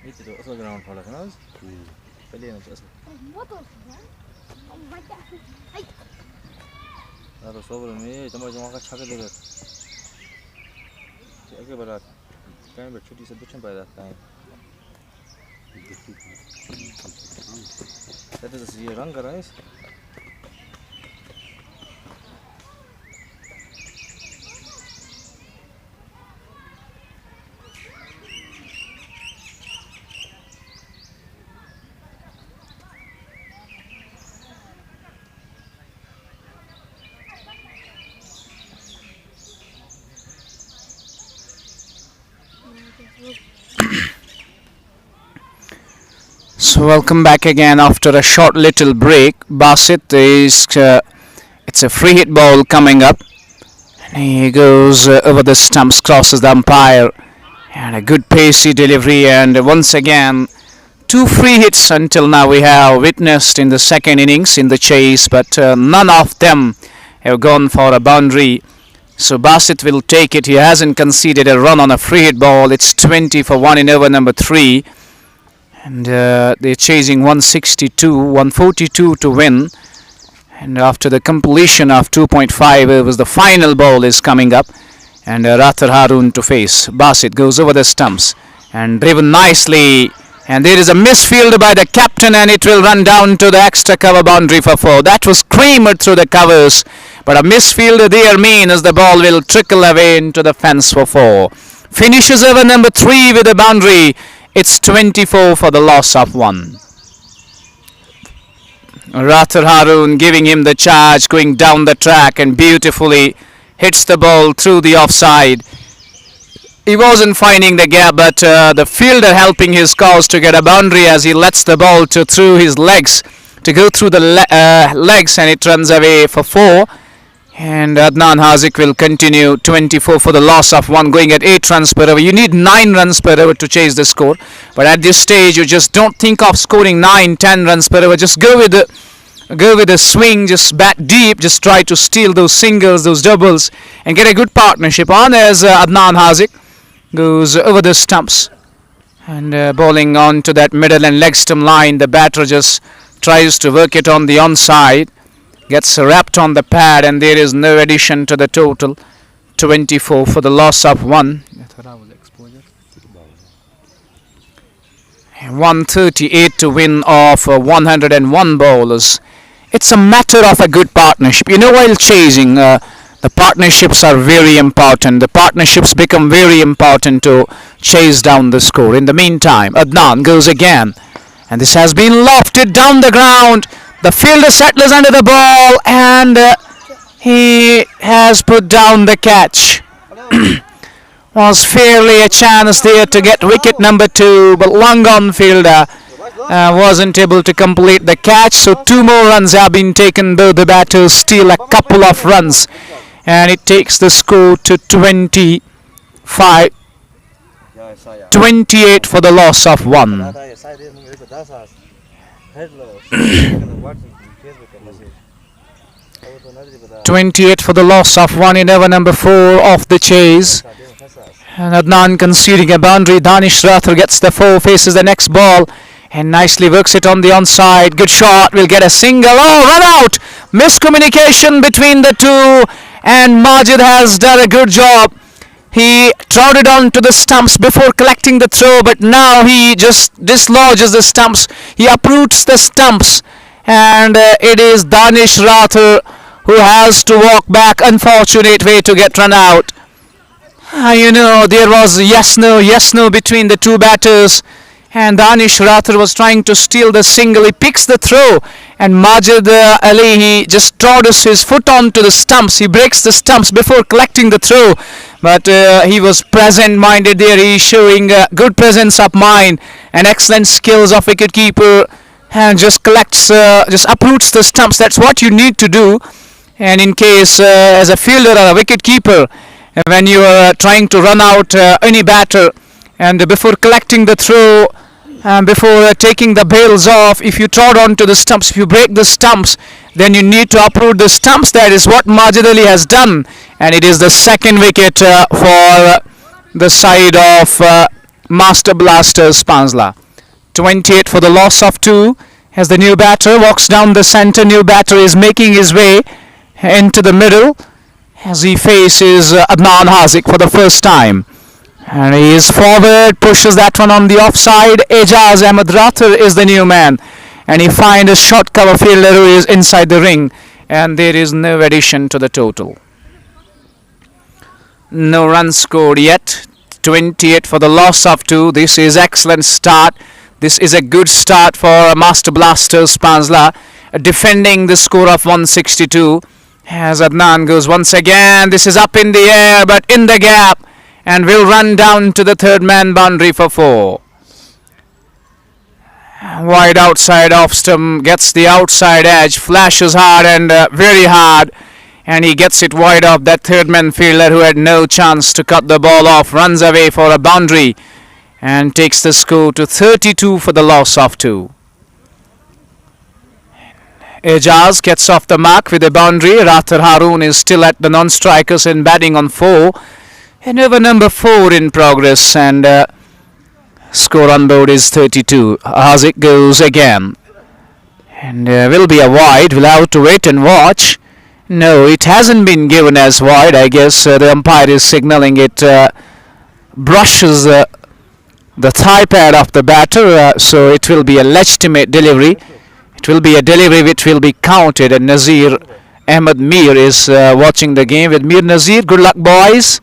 Speaker 3: Itu tu asal ground pala kan as. Pele na asal. Aro sober me tomar jama ka chhaka dega. Aage barat time पे छोटी से बच्चन पैदा होता है ये रंग कर रहा है
Speaker 1: So welcome back again after a short little break. Basit is it's a free hit ball coming up, and he goes over the stumps, crosses the umpire, and a good pacey delivery. And once again, two free hits until now we have witnessed in the second innings in the chase, but none of them have gone for a boundary. So Basit will take it. He hasn't conceded a run on a free hit ball. It's 20 for 1 in over number 3. And they're chasing 162, 142 to win. And after the completion of 2.5 overs, the final ball is coming up. And Rathar Harun to face. Basit goes over the stumps and driven nicely. And there is a misfield by the captain, and it will run down to the extra cover boundary for 4. That was creamed through the covers. But a misfield there means the ball will trickle away into the fence for 4. Finishes over number 3 with a boundary. It's 24 for the loss of 1. Rathar Harun giving him the charge, going down the track and beautifully hits the ball through the offside. He wasn't finding the gap, but the fielder helping his cause to get a boundary as he lets the ball to through his legs, to go through the legs, and it runs away for 4. And Adnan Haziq will continue. 24 for the loss of 1, going at 8 runs per over. You need 9 runs per over to chase the score, but at this stage you just don't think of scoring 9, 10 runs per over. Just go with the swing, just bat deep, just try to steal those singles, those doubles, and get a good partnership on as Adnan Haziq goes over the stumps and bowling on to that middle and leg stump line. The batter just tries to work it on the onside, gets wrapped on the pad, and there is no addition to the total. 24 for the loss of 1. 138 to win of 101 bowlers. It's a matter of a good partnership. You know, while chasing, the partnerships are very important. The partnerships become very important to chase down the score. In the meantime, Adnan goes again, and this has been lofted down the ground. The fielder settles under the ball, and he has put down the catch. Was fairly a chance there to get wicket number 2, but long on fielder wasn't able to complete the catch. So 2 more runs have been taken, though the batters steal a couple of runs, and it takes the score to 28 for the loss of 1. 28 for the loss of 1 in over number 4 of the chase. And Adnan conceding a boundary. Danish Rathar gets the 4, faces the next ball, and nicely works it on the onside. Good shot, will get a single. Oh, run out! Miscommunication between the two, and Majid has done a good job. He trotted on to the stumps before collecting the throw, but now he just dislodges the stumps. He uproots the stumps, and it is Danish Rathar who has to walk back. Unfortunate way to get run out. You know, there was yes no between the two batters, And Danish Rathur was trying to steal the single. He picks the throw, and Majid Ali, he just trods his foot onto the stumps. He breaks the stumps before collecting the throw, but he was present-minded there. He's showing good presence of mind and excellent skills of wicketkeeper, and just collects, just uproots the stumps. That's what you need to do. And in case as a fielder or a wicketkeeper, when you are trying to run out any batter, and before collecting the throw, before taking the bails off, if you trod onto the stumps, if you break the stumps, then you need to uproot the stumps. That is what Majid Ali has done, and it is the second wicket for the side of Master Blasters Panzalla. 28 for the loss of 2 as the new batter walks down the centre. New batter is making his way into the middle as he faces Adnan Haziq for the first time. And he is forward, pushes that one on the offside. Ejaz Ahmed Rathur is the new man, and he finds a short cover fielder who is inside the ring, and there is no addition to the total. No runs scored yet. 28 for the loss of 2. This is excellent start. This is a good start for Master Blasters Panzalla, defending the score of 162. As Adnan goes once again, this is up in the air but in the gap, and will run down to the third man boundary for 4. Wide outside off stump, gets the outside edge, flashes hard and very hard, and he gets it wide off. That third man fielder who had no chance to cut the ball off runs away for a boundary and takes the score to 32 for the loss of 2. Ejaz gets off the mark with a boundary. Rathur Haroon is still at the non-strikers in batting on 4. And over number 4 in progress, and score on board is 32. Haziq goes again, and will be a wide. We'll have to wait and watch. No, it hasn't been given as wide. I guess the umpire is signalling it brushes the thigh pad of the batter, so it will be a legitimate delivery. It will be a delivery which will be counted, and Nazir Ahmed Mir is watching the game with Mir Nazir. Good luck, boys.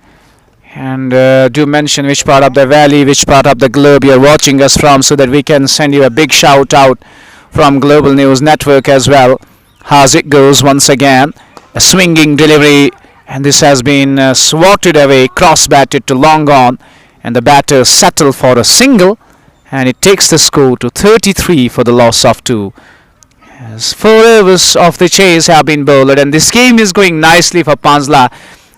Speaker 1: And do mention which part of the valley, which part of the globe you're watching us from, so that we can send you a big shout out from Global News Network as well. Haziq goes once again. A swinging delivery, and this has been swatted away, cross-batted to long on, and the batter settled for a single, and it takes the score to 33 for the loss of 2. As 4 overs of the chase have been bowled, and this game is going nicely for Panzalla.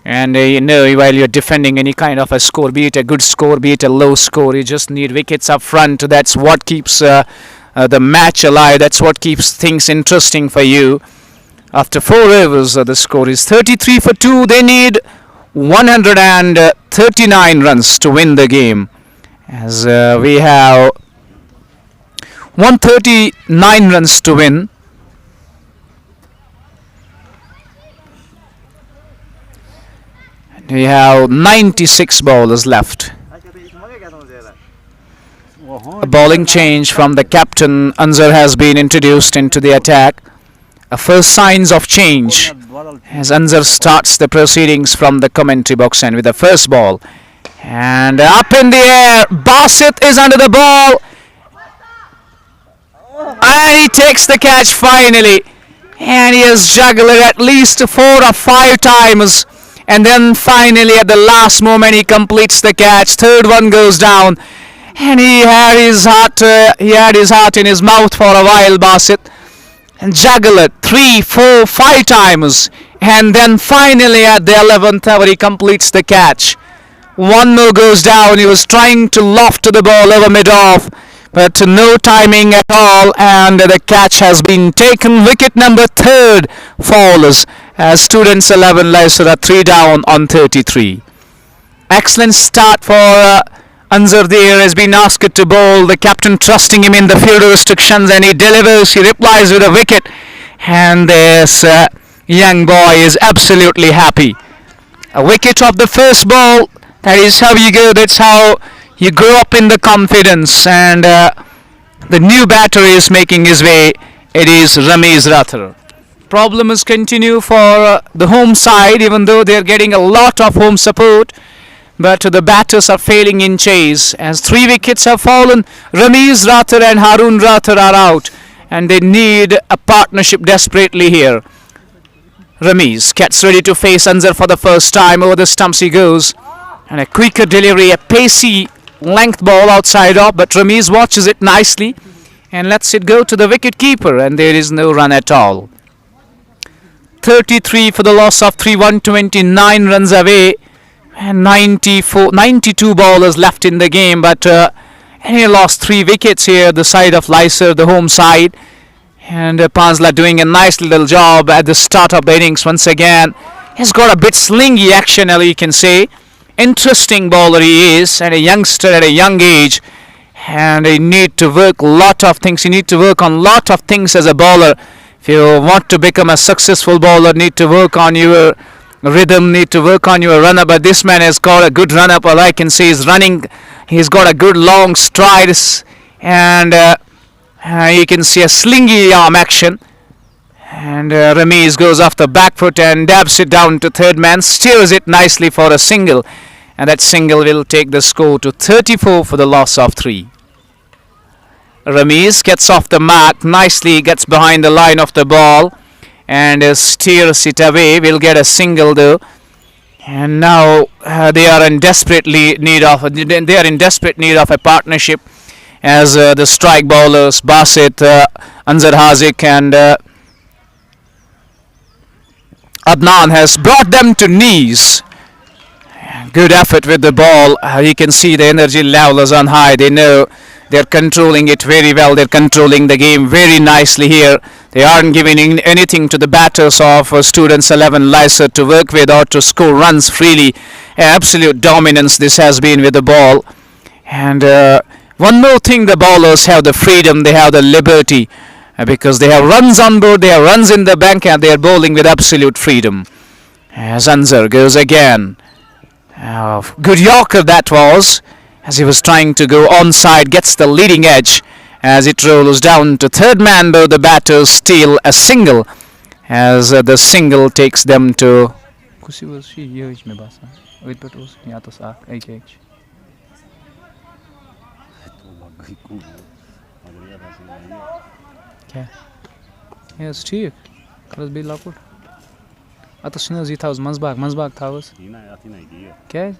Speaker 1: And while you're defending any kind of a score, be it a good score, be it a low score, you just need wickets up front. That's what keeps the match alive. That's what keeps things interesting for you. After 4 overs, the score is 33 for 2. They need 139 runs to win the game. As we have 139 runs to win. We have 96 bowlers left. A bowling change from the captain. Anzar has been introduced into the attack. First signs of change as Anzar starts the proceedings from the commentary box end with the first ball. And up in the air, Basit is under the ball. And he takes the catch finally. And he has juggled it at least 4 or 5 times. And then finally at the last moment he completes the catch. Third one goes down, and he had his heart in his mouth for a while, Basit, and juggled it 3, 4, 5 times, and then finally at the 11th hour he completes the catch. One more goes down. He was trying to loft the ball over mid-off, but no timing at all, and the catch has been taken. Wicket number 3rd falls as Students 11 Laiser are 3 down on 33. Excellent start for Anzar there. Has been asked to bowl. The captain trusting him in the field restrictions, and he delivers. He replies with a wicket, and this young boy is absolutely happy. A wicket of the first ball. That is how you go. That's how you grow up in the confidence, and the new batter is making his way. It is Ramiz Rathur. Problems continue for the home side, even though they're getting a lot of home support, but the batters are failing in chase as 3 wickets have fallen. Ramiz Rathar and Harun Rathar are out, and they need a partnership desperately here. Ramiz gets ready to face Anzar for the first time. Over the stumps he goes, and a quicker delivery, a pacey length ball outside off, but Ramiz watches it nicely and lets it go to the wicket keeper, and there is no run at all. 33 for the loss of 3, 129 runs away, and 92 bowlers left in the game, but he lost 3 wickets here, the side of Laiser, the home side, and Panzalla doing a nice little job at the start of the innings once again. He's got a bit slingy action, you can say. Interesting bowler he is, and a youngster at a young age, and he need to work lot of things. You need to work on lot of things as a bowler. If you want to become a successful bowler, need to work on your rhythm, need to work on your run-up. But this man has got a good run-up. All I can say is running. He's got a good long strides, and you can see a slingy arm action. And Ramiz goes off the back foot and dabs it down to third man, steers it nicely for a single, and that single will take the score to 34 for the loss of 3. Ramiz gets off the mark nicely, gets behind the line of the ball and steers it away. Will get a single though, and now they are in desperate need of a partnership, as the strike bowlers Basit, Anzar Hazik and Adnan has brought them to knees. Good effort with the ball. You can see the energy levels on high. They know they're controlling it very well. They're controlling the game very nicely here. They aren't giving anything to the batters of Students 11 Laiser to work with or to score runs freely. Absolute dominance this has been with the ball. And one more thing, the bowlers have the freedom, they have the liberty, because they have runs on board, they have runs in the bank, and they are bowling with absolute freedom. As Anzar goes again. Good Yorker that was, as he was trying to go onside, gets the leading edge as it rolls down to third man, though the batters steal a single, as the single takes them to yes, ٹھیک خلاص بیٚیہِ لۄکُٹ اَتَس چھُنہٕ حظ یہِ تھاوُس منٛزباگ تھاوُس کیٛازِ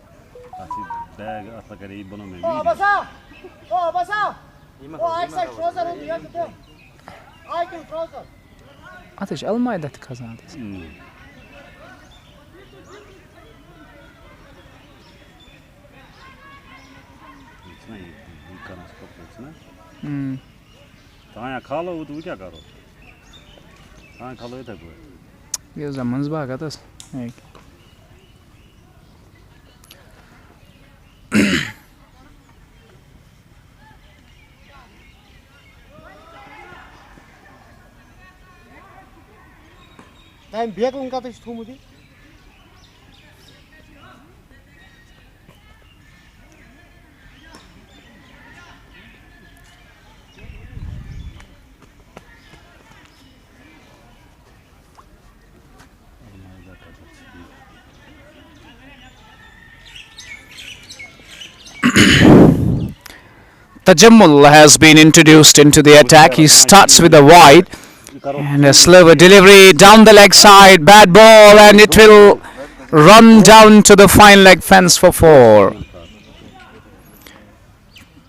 Speaker 1: اَتھ حظ چھِ المایدہ تہِ کھسان اَتھَس یہِ اوس منٛزباگ اَتَس
Speaker 3: تَمہِ بیکلُن کَتٮ۪تھ چھُ تھوٚمُت یہِ
Speaker 1: Tajammul has been introduced into the attack. He starts with a wide and a slower delivery down the leg side. Bad ball, and it will run down to the fine leg fence for 4.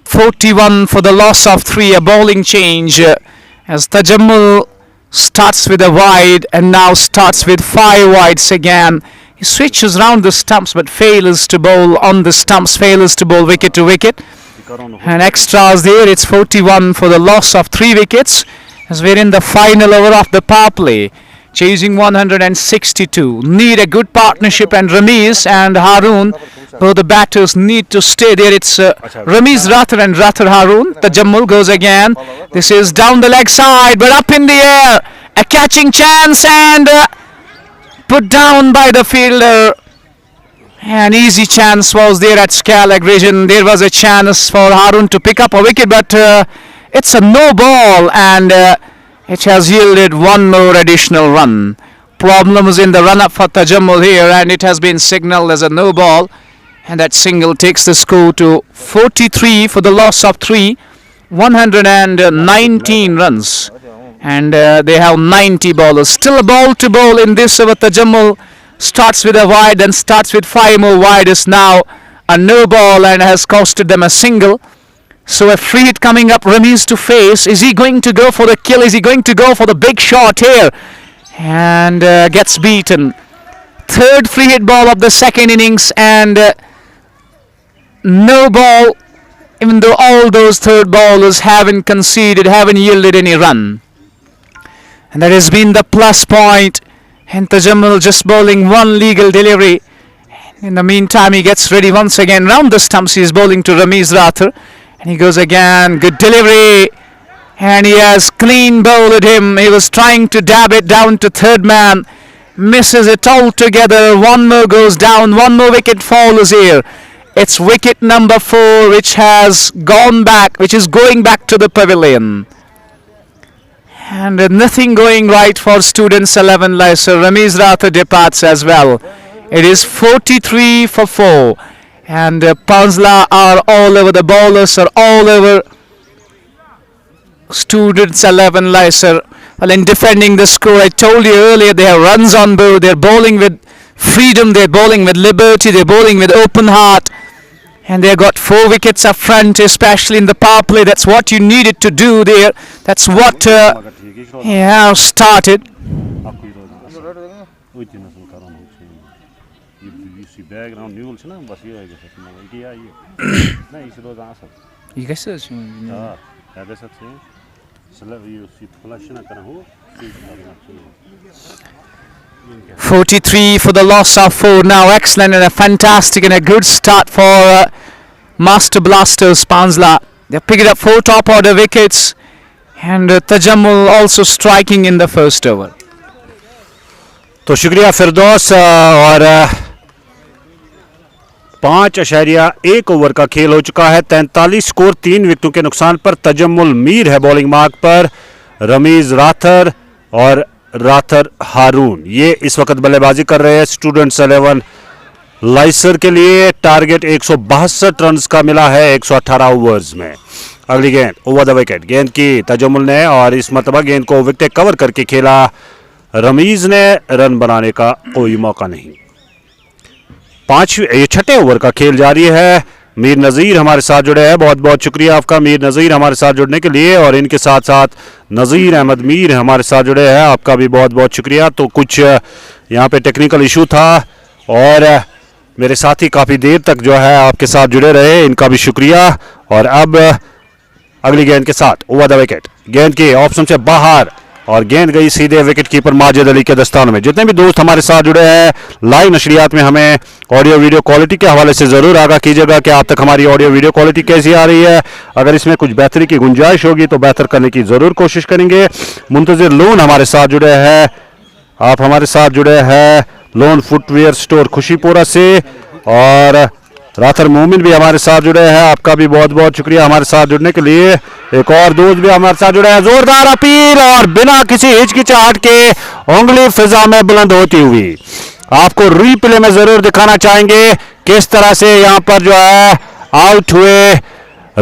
Speaker 1: 41 for the loss of 3. A bowling change as Tajammul starts with a wide and now starts with 5 wides again. He switches round the stumps but fails to bowl on the stumps, fails to bowl wicket to wicket. And extras there, it's 41 for the loss of 3 wickets, as we're in the final over of the power play, chasing 162. Need a good partnership, and Ramiz and Harun, both the batters need to stay there. It's Ramiz Rathar and Rathar Harun. Tajammul goes again. This is down the leg side, but up in the air. A catching chance, and put down by the fielder. An easy chance was there at Scalag region. There was a chance for Harun to pick up a wicket, but it's a no ball, and it has yielded one more additional run. Problems in the run-up for Tajammul here, and it has been signalled as a no ball. And that single takes the score to 43 for the loss of 3. 119 runs. And they have 90 bowlers. Still a ball to bowl in this over. Tajammul starts with a wide and starts with 5 more wides now. A no ball and has costed them a single. So a free hit coming up. Ramiz to face. Is he going to go for the kill? Is he going to go for the big shot here? And gets beaten. Third free hit ball of the second innings and no ball, even though all those third bowlers haven't conceded, haven't yielded any run. And that has been the plus point. And Tajammul just bowling one legal delivery. In the meantime, he gets ready once again round the stumps. He is bowling to Ramiz Rathar. And he goes again. Good delivery. And he has clean bowled him. He was trying to dab it down to third man. Misses it altogether. One more goes down. One more wicket falls here. It's wicket number 4 which has gone back, which is going back to the pavilion. And nothing going right for Students 11 Laiser. Ramiz Rathar departs as well. It is 43 for 4. And Panzalla are all over. The bowlers are all over Students 11 Laiser. Well, in defending the score, I told you earlier, they have runs on board. They're bowling with freedom. They're bowling with liberty. They're bowling with open heart. And they got 4 wickets up front, especially in the power play. That's what you needed to do there. That's what he has started. You guys are 43 for the loss of 4 now. Excellent and a fantastic and a good start for Master Blasters Panzalla. They picked up 4 top order wickets and Tajammul also striking in the first over.
Speaker 2: तो शुक्रिया फिरदौस और 5.1 over का खेल हो चुका है. 43 score 3 विकेटों के नुकसान पर. तजम्मुल मीर है बॉलिंग मार्क पर. रमीज राथर और राथर हारून ये इस वक्त बल्लेबाजी कर रहे हैं. स्टूडेंट्स 11 लाइसर के लिए टारगेट 162 रन का मिला है 118 ओवर्स में. अगली गेंद ओवर द विकेट. गेंद की तजम्मुल ने और इस मरतबा गेंद को विकेट कवर करके खेला. रमीज ने रन बनाने का कोई मौका नहीं. 6ठे ओवर का खेल जारी है. मीर नज़ीर हमारे साथ जुड़े हैं. बहुत बहुत शुक्रिया आपका मीर नज़ीर हमारे साथ जुड़ने के लिए. और इनके साथ साथ नज़ीर अहमद मीर हमारे साथ जुड़े हैं. आपका भी बहुत बहुत शुक्रिया. तो कुछ यहाँ पे टेक्निकल इशू था और मेरे साथी काफ़ी देर तक जो है आपके साथ जुड़े रहे. इनका भी शुक्रिया. और अब अगली गेंद के साथ ओवर द विकेट. गेंद की ऑप्शन से बाहर और गेंद गई सीधे विकेट कीपर माजिद अली के दस्तानों में. जितने भी दोस्त हमारे साथ जुड़े हैं लाइव नशरियात में हमें ऑडियो वीडियो क्वालिटी के हवाले से ज़रूर आगाह कीजिएगा कि आप तक हमारी ऑडियो वीडियो क्वालिटी कैसी आ रही है. अगर इसमें कुछ बेहतरी की गुंजाइश होगी तो बेहतर करने की ज़रूर कोशिश करेंगे. मुंतज़िर लोन हमारे साथ जुड़े हैं. आप हमारे साथ जुड़े हैं लोन फुटवेयर स्टोर खुशीपुरा से. और राथर मोमिन भी हमारे साथ जुड़े हैं. आपका भी बहुत बहुत शुक्रिया हमारे साथ जुड़ने के लिए. एक और दोस्त भी हमारे साथ जुड़े हैं. जोरदार अपील और बिना किसी हिचकिचाहट के उंगली फिजा में बुलंद होती हुई आपको रीप्ले में जरूर दिखाना चाहेंगे किस तरह से यहां पर जो है आउट हुए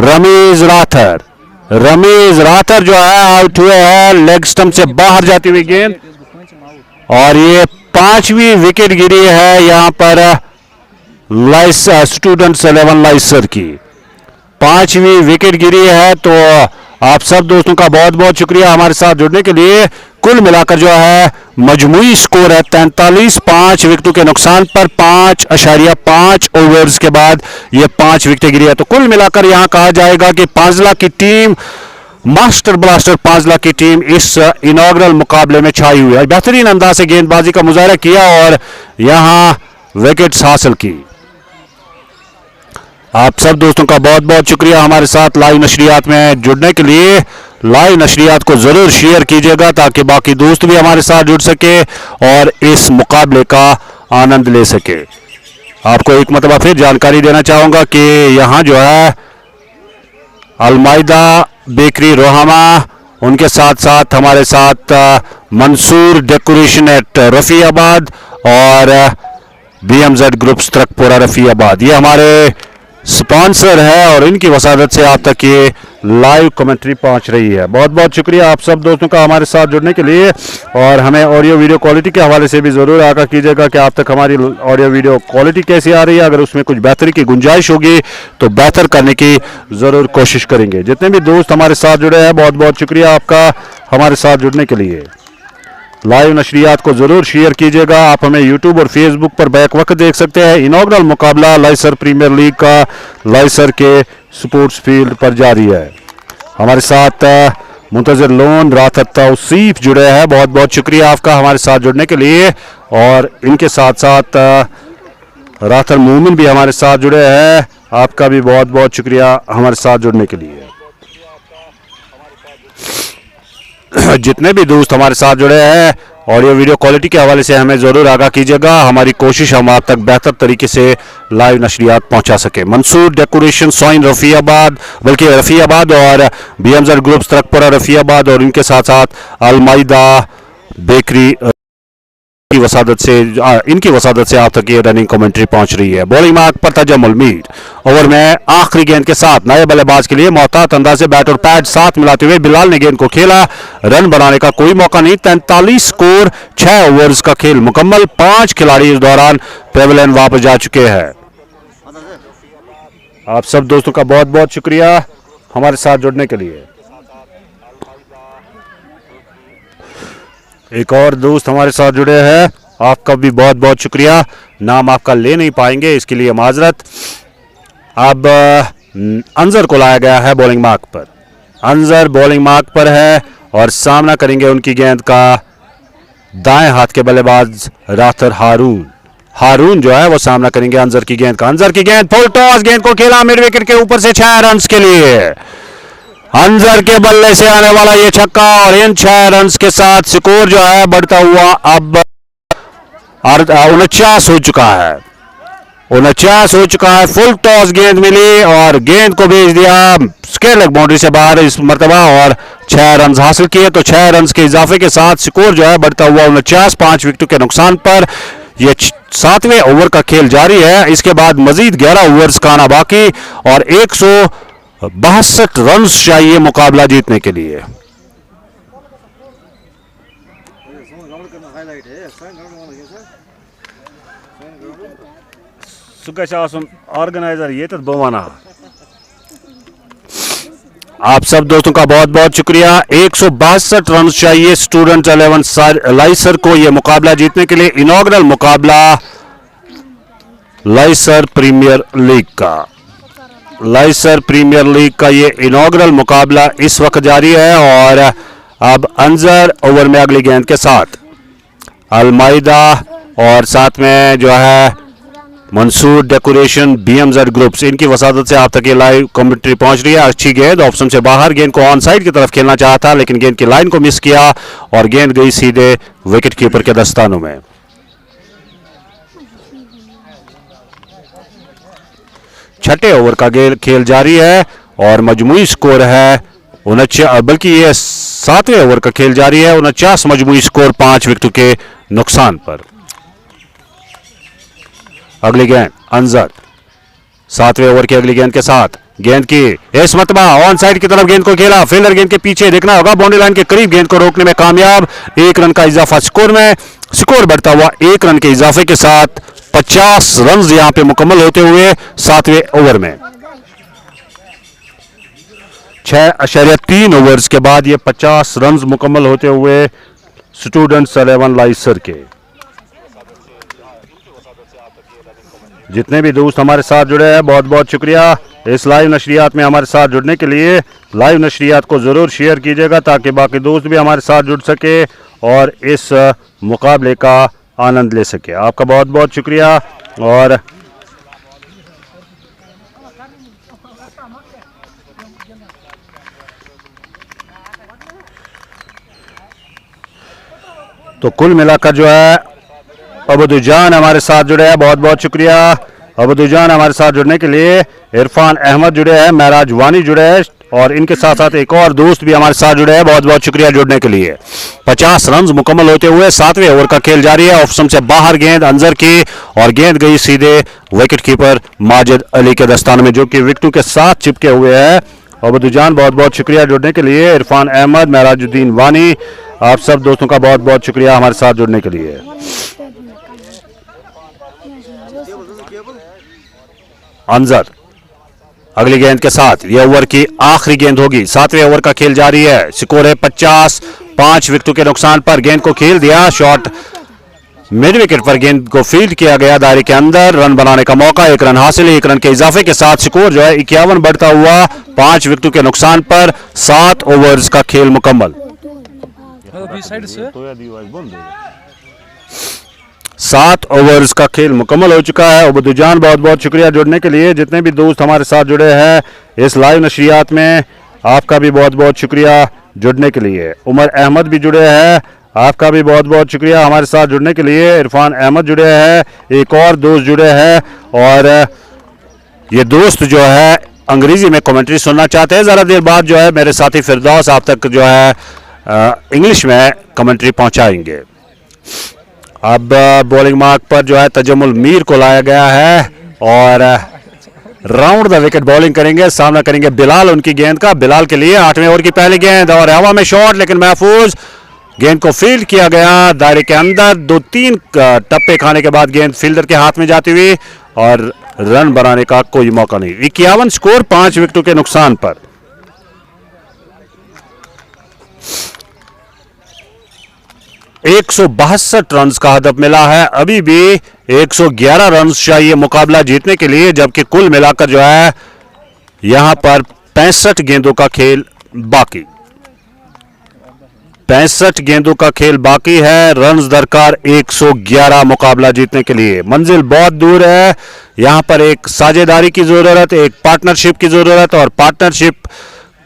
Speaker 2: रमीज राथर. रमीज राथर जो है आउट हुए हैं लेग स्टंप से बाहर जाती हुई गेंद. और ये 5वीं विकेट गिरी है यहां पर लाइसर स्टूडेंट्स 11 लाइसर की. 5वीं विकेट गिरी है. तो आप सब दोस्तों का बहुत बहुत शुक्रिया हमारे साथ जुड़ने के लिए. कुल मिलाकर जो है मजमूई स्कोर है 43. 5 विकेटों के नुकसान पर 5.5 ओवर्स के बाद ये 5 विकेटें गिरी है. तो कुल मिलाकर यहां कहा जाएगा कि पांजला की टीम मास्टर ब्लास्टर पांजला की टीम इस इनॉग्रल मुकाबले में छाई हुई है. बेहतरीन अंदाज से गेंदबाजी का मुजाहरा किया और यहां विकेट्स हासिल की. आप सब दोस्तों का बहुत बहुत शुक्रिया हमारे साथ लाइव नशरियात में जुड़ने के लिए. लाइव नशरियात को जरूर शेयर कीजिएगा ताकि बाकी दोस्त भी हमारे साथ जुड़ सके और इस मुकाबले का आनंद ले सके. आपको एक मरतबा फिर जानकारी देना चाहूंगा कि यहाँ जो है अलमाइदा बेकरी रोहामा उनके साथ साथ हमारे साथ मंसूर डेकोरेशन एट रफियाबाद और BMZ ग्रुप्स तृकपुरा रफियाबाद, ये हमारे स्पॉन्सर है और इनकी वसादत से आप तक ये लाइव कमेंट्री पहुंच रही है। बहुत बहुत शुक्रिया आप सब दोस्तों का हमारे साथ जुड़ने के लिए, और हमें ऑडियो वीडियो क्वालिटी के हवाले से भी ज़रूर आगाह कीजिएगा कि आप तक हमारी ऑडियो वीडियो क्वालिटी कैसी आ रही है। अगर उसमें कुछ बेहतरी की गुंजाइश होगी तो बेहतर करने की ज़रूर कोशिश करेंगे। जितने भी दोस्त हमारे साथ जुड़े हैं बहुत बहुत शुक्रिया आपका हमारे साथ जुड़ने के लिए। लाइव नशरियात को जरूर शेयर कीजिएगा। आप हमें यूट्यूब और फेसबुक पर बैक वक्त देख सकते हैं। इनॉग्रल मुकाबला लाइसर प्रीमियर लीग का लाइसर के स्पोर्ट्स फील्ड पर जारी है। हमारे साथ मुंतजर लोन राहत तौसीफ जुड़े हैं, बहुत बहुत शुक्रिया आपका हमारे साथ जुड़ने के लिए। और इनके साथ साथ राहत मोमिन भी हमारे साथ जुड़े हैं, आपका भी बहुत बहुत शुक्रिया हमारे साथ जुड़ने के लिए। जितने भी दोस्त हमारे साथ जुड़े हैं ऑडियो वीडियो क्वालिटी के हवाले से हमें ज़रूर आगाह कीजिएगा। हमारी कोशिश हम आप तक बेहतर तरीके से लाइव नशरियात पहुंचा सके। मंसूर डेकोरेशन सोइन रफियाबाद, बल्कि रफियाबाद और BMZ ग्रुप्स तृकपुरा रफियाबाद और इनके साथ साथ अलमाइदा बेकरी की वसादत से इनकी वसादत से आप तक ये रनिंग कमेंट्री पहुंच रही है। बॉलिंग मार्क पर तजम्मुल मीर ओवर में आखिरी गेंद के साथ नए बल्लेबाज के लिए मोहतात अंदाज से बैट और पैड साथ मिलाते हुए बिलाल ने गेंद को खेला। रन बनाने का कोई मौका नहीं। 43 स्कोर, 6 ओवर्स का खेल मुकम्मल। 5 खिलाड़ी इस दौरान पेवेलियन वापस जा चुके हैं। आप सब दोस्तों का बहुत बहुत शुक्रिया हमारे साथ जुड़ने के लिए। एक और दोस्त हमारे साथ जुड़े हैं, आपका भी बहुत बहुत शुक्रिया। नाम आपका ले नहीं पाएंगे, इसके लिए माजरत। अब अंजर को लाया गया है बॉलिंग मार्क पर। अंजर बॉलिंग मार्क पर है और सामना करेंगे उनकी गेंद का दाएं हाथ के बल्लेबाज राथर हारून जो है वो सामना करेंगे अंजर की गेंद का। अंजर की गेंद फुल टॉस, गेंद को खेला मिड विकेट के ऊपर से 6 रन के लिए। अंजर के बल्ले से आने वाला ये छक्का और इन 6 रन के साथ स्कोर जो है बढ़ता हुआ अब 49 हो चुका है। 49 हो चुका है। फुल टॉस गेंद मिली और गेंद को भेज दिया स्क्वायर लेग बाउंड्री से बाहर इस मरतबा और 6 रन हासिल किए। तो 6 रन के इजाफे के साथ स्कोर जो है बढ़ता हुआ 49, 5 विकेटों के नुकसान पर। यह 7वें ओवर का खेल जारी है। इसके बाद मजीद 11 ओवर्स का आना बाकी और 162 रन चाहिए मुकाबला जीतने के लिए। ऑर्गेनाइजर ये तो बवाना। आप सब दोस्तों का बहुत बहुत शुक्रिया। 162 रन चाहिए स्टूडेंट 11 लाइसर को यह मुकाबला जीतने के लिए। इनॉग्रल मुकाबला लाइसर प्रीमियर लीग का ये इनॉग्रल मुकाबला इस वक्त जारी है। और अब अंजर ओवर में अगली गेंद के साथ अलमाइदा और साथ में जो है मंसूर डेकोरेशन BMZ ग्रुप्स, इनकी वसादत से आप तक ये लाइव कमेंट्री पहुंच रही है। अच्छी गेंद ऑप्शन से बाहर, गेंद को ऑन साइड की तरफ खेलना चाहता लेकिन गेंद की लाइन को मिस किया और गेंद गई सीधे विकेट कीपर के दस्तानों में। छठे ओवर का खेल जारी है और मजमूई स्कोर है 49, बल्कि ये 7वें ओवर का खेल जारी है। 49 मजमूई स्कोर 5 विकेटों के नुकसान पर। अगली गेंद अंजर 7वें ओवर की अगली गेंद के साथ गेंद की इस मरतबा ऑन साइड की तरफ गेंद को खेला। फील्डर गेंद के पीछे देखना होगा, बाउंड्री लाइन के करीब गेंद को रोकने में कामयाब। 1 रन का इजाफा स्कोर में। स्कोर बढ़ता हुआ 1 रन के इजाफे के साथ 50 रन यहां पे मुकम्मल होते हुए 7वें ओवर में। 6.3 ओवर्स के बाद ये 50 रन मुकम्मल होते हुए स्टूडेंट्स 11 लाइसर के। जितने भी दोस्त हमारे साथ जुड़े हैं बहुत बहुत शुक्रिया इस लाइव नशरियात में हमारे साथ जुड़ने के लिए। लाइव नशरियात को ज़रूर शेयर कीजिएगा ताकि बाकी दोस्त भी हमारे साथ जुड़ सके और इस मुकाबले का आनंद ले सके। आपका बहुत बहुत शुक्रिया। और तो कुल मिलाकर जो है अबदुजान हमारे साथ जुड़े हैं, बहुत बहुत शुक्रिया अबदुजान हमारे साथ जुड़ने के लिए। इरफान अहमद जुड़े हैं, महराज वानी जुड़े हैं, और इनके साथ साथ एक और दोस्त भी हमारे साथ जुड़े हैं, बहुत बहुत शुक्रिया जुड़ने के लिए। 50 रन मुकम्मल होते हुए 7वें ओवर का खेल जारी है। ऑफ स्टंप से बाहर गेंद अंजर की और गेंद गई सीधे विकेट कीपर माजिद अली के दस्ताने में, जो कि विकेटों के साथ चिपके हुए हैं। अबदुजान बहुत बहुत शुक्रिया जुड़ने के लिए। इरफान अहमद, महराजुद्दीन वानी, आप सब दोस्तों का बहुत बहुत शुक्रिया हमारे साथ जुड़ने के लिए। अंजर अगली गेंद के साथ, यह ओवर की आखिरी गेंद होगी। 7वें ओवर का खेल जारी है। स्कोर है 50, 5 विकेटों के नुकसान पर गेंद को खेल दिया। शॉट मिड विकेट पर गेंद को फील्ड किया गया दायरे के अंदर। रन बनाने का मौका, 1 रन हासिल। 1 रन के इजाफे के साथ स्कोर जो है 51 बढ़ता हुआ 5 विकेटों के नुकसान पर 7 ओवर्स का खेल मुकम्मल। 7 ओवर्स का खेल मुकम्मल हो चुका है। उबदुजान बहुत बहुत शुक्रिया जुड़ने के लिए। जितने भी दोस्त हमारे साथ जुड़े हैं इस लाइव नशरियात में, आपका भी बहुत बहुत शुक्रिया जुड़ने के लिए। उमर अहमद भी जुड़े हैं, आपका भी बहुत बहुत शुक्रिया हमारे साथ जुड़ने के लिए। इरफान अहमद जुड़े हैं, एक और दोस्त जुड़े हैं, और ये दोस्त जो है अंग्रेजी में कमेंट्री सुनना चाहते हैं। ज़रा देर बाद जो है मेरे साथी फिरदौस आप तक जो है इंग्लिश में कमेंट्री पहुंचाएंगे। अब बॉलिंग मार्क पर जो है तजम्मुल मीर को लाया गया है और राउंड द विकेट बॉलिंग करेंगे। सामना करेंगे बिलाल उनकी गेंद का। बिलाल के लिए 8वें ओवर की पहली गेंद और हवा में शॉट, लेकिन महफूज। गेंद को फील्ड किया गया दायरे के अंदर। 2-3 टप्पे खाने के बाद गेंद फील्डर के हाथ में जाती हुई और रन बनाने का कोई मौका नहीं। 51 स्कोर 5 विकेटों के नुकसान पर। एक 162 रन का हदफ मिला है। अभी भी 111 रन चाहिए मुकाबला जीतने के लिए, जबकि कुल मिलाकर जो है यहां पर 65 गेंदों का खेल बाकी। 65 गेंदों का खेल बाकी है। रन्स दरकार 111 मुकाबला जीतने के लिए। मंजिल बहुत दूर है। यहां पर एक साझेदारी की जरूरत, एक पार्टनरशिप की जरूरत, और पार्टनरशिप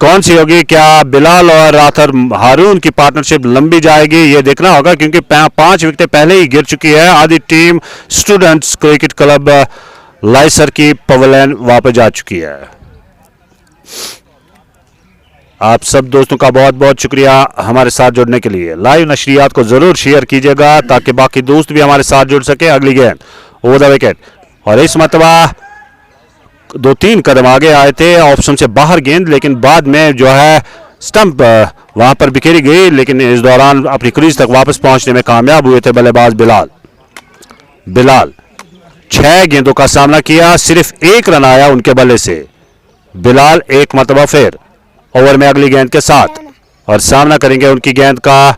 Speaker 2: कौन सी होगी? क्या बिलाल और आथर हारून की पार्टनरशिप लंबी जाएगी? ये देखना होगा, क्योंकि 5 विकेटें पहले ही गिर चुकी है। आधी टीम स्टूडेंट्स क्रिकेट क्लब लाइसर की पवेलियन वापस जा चुकी है। आप सब दोस्तों का बहुत बहुत शुक्रिया हमारे साथ जुड़ने के लिए। लाइव नशरियात को जरूर शेयर कीजिएगा ताकि बाकी दोस्त भी हमारे साथ जुड़ सके। अगली गेंद ओवर द विकेट, और इस मरतबा 2-3 कदम आगे आए थे। ऑप्शन से बाहर गेंद, लेकिन बाद में जो है स्टंप वहां पर बिखेरी गई, लेकिन इस दौरान अपनी क्रीज तक वापस पहुंचने में कामयाब हुए थे बल्लेबाज बिलाल 6 गेंदों का सामना किया, सिर्फ 1 रन आया उनके बल्ले से। बिलाल एक मरतबा फिर ओवर में अगली गेंद के साथ, और सामना करेंगे उनकी गेंद का,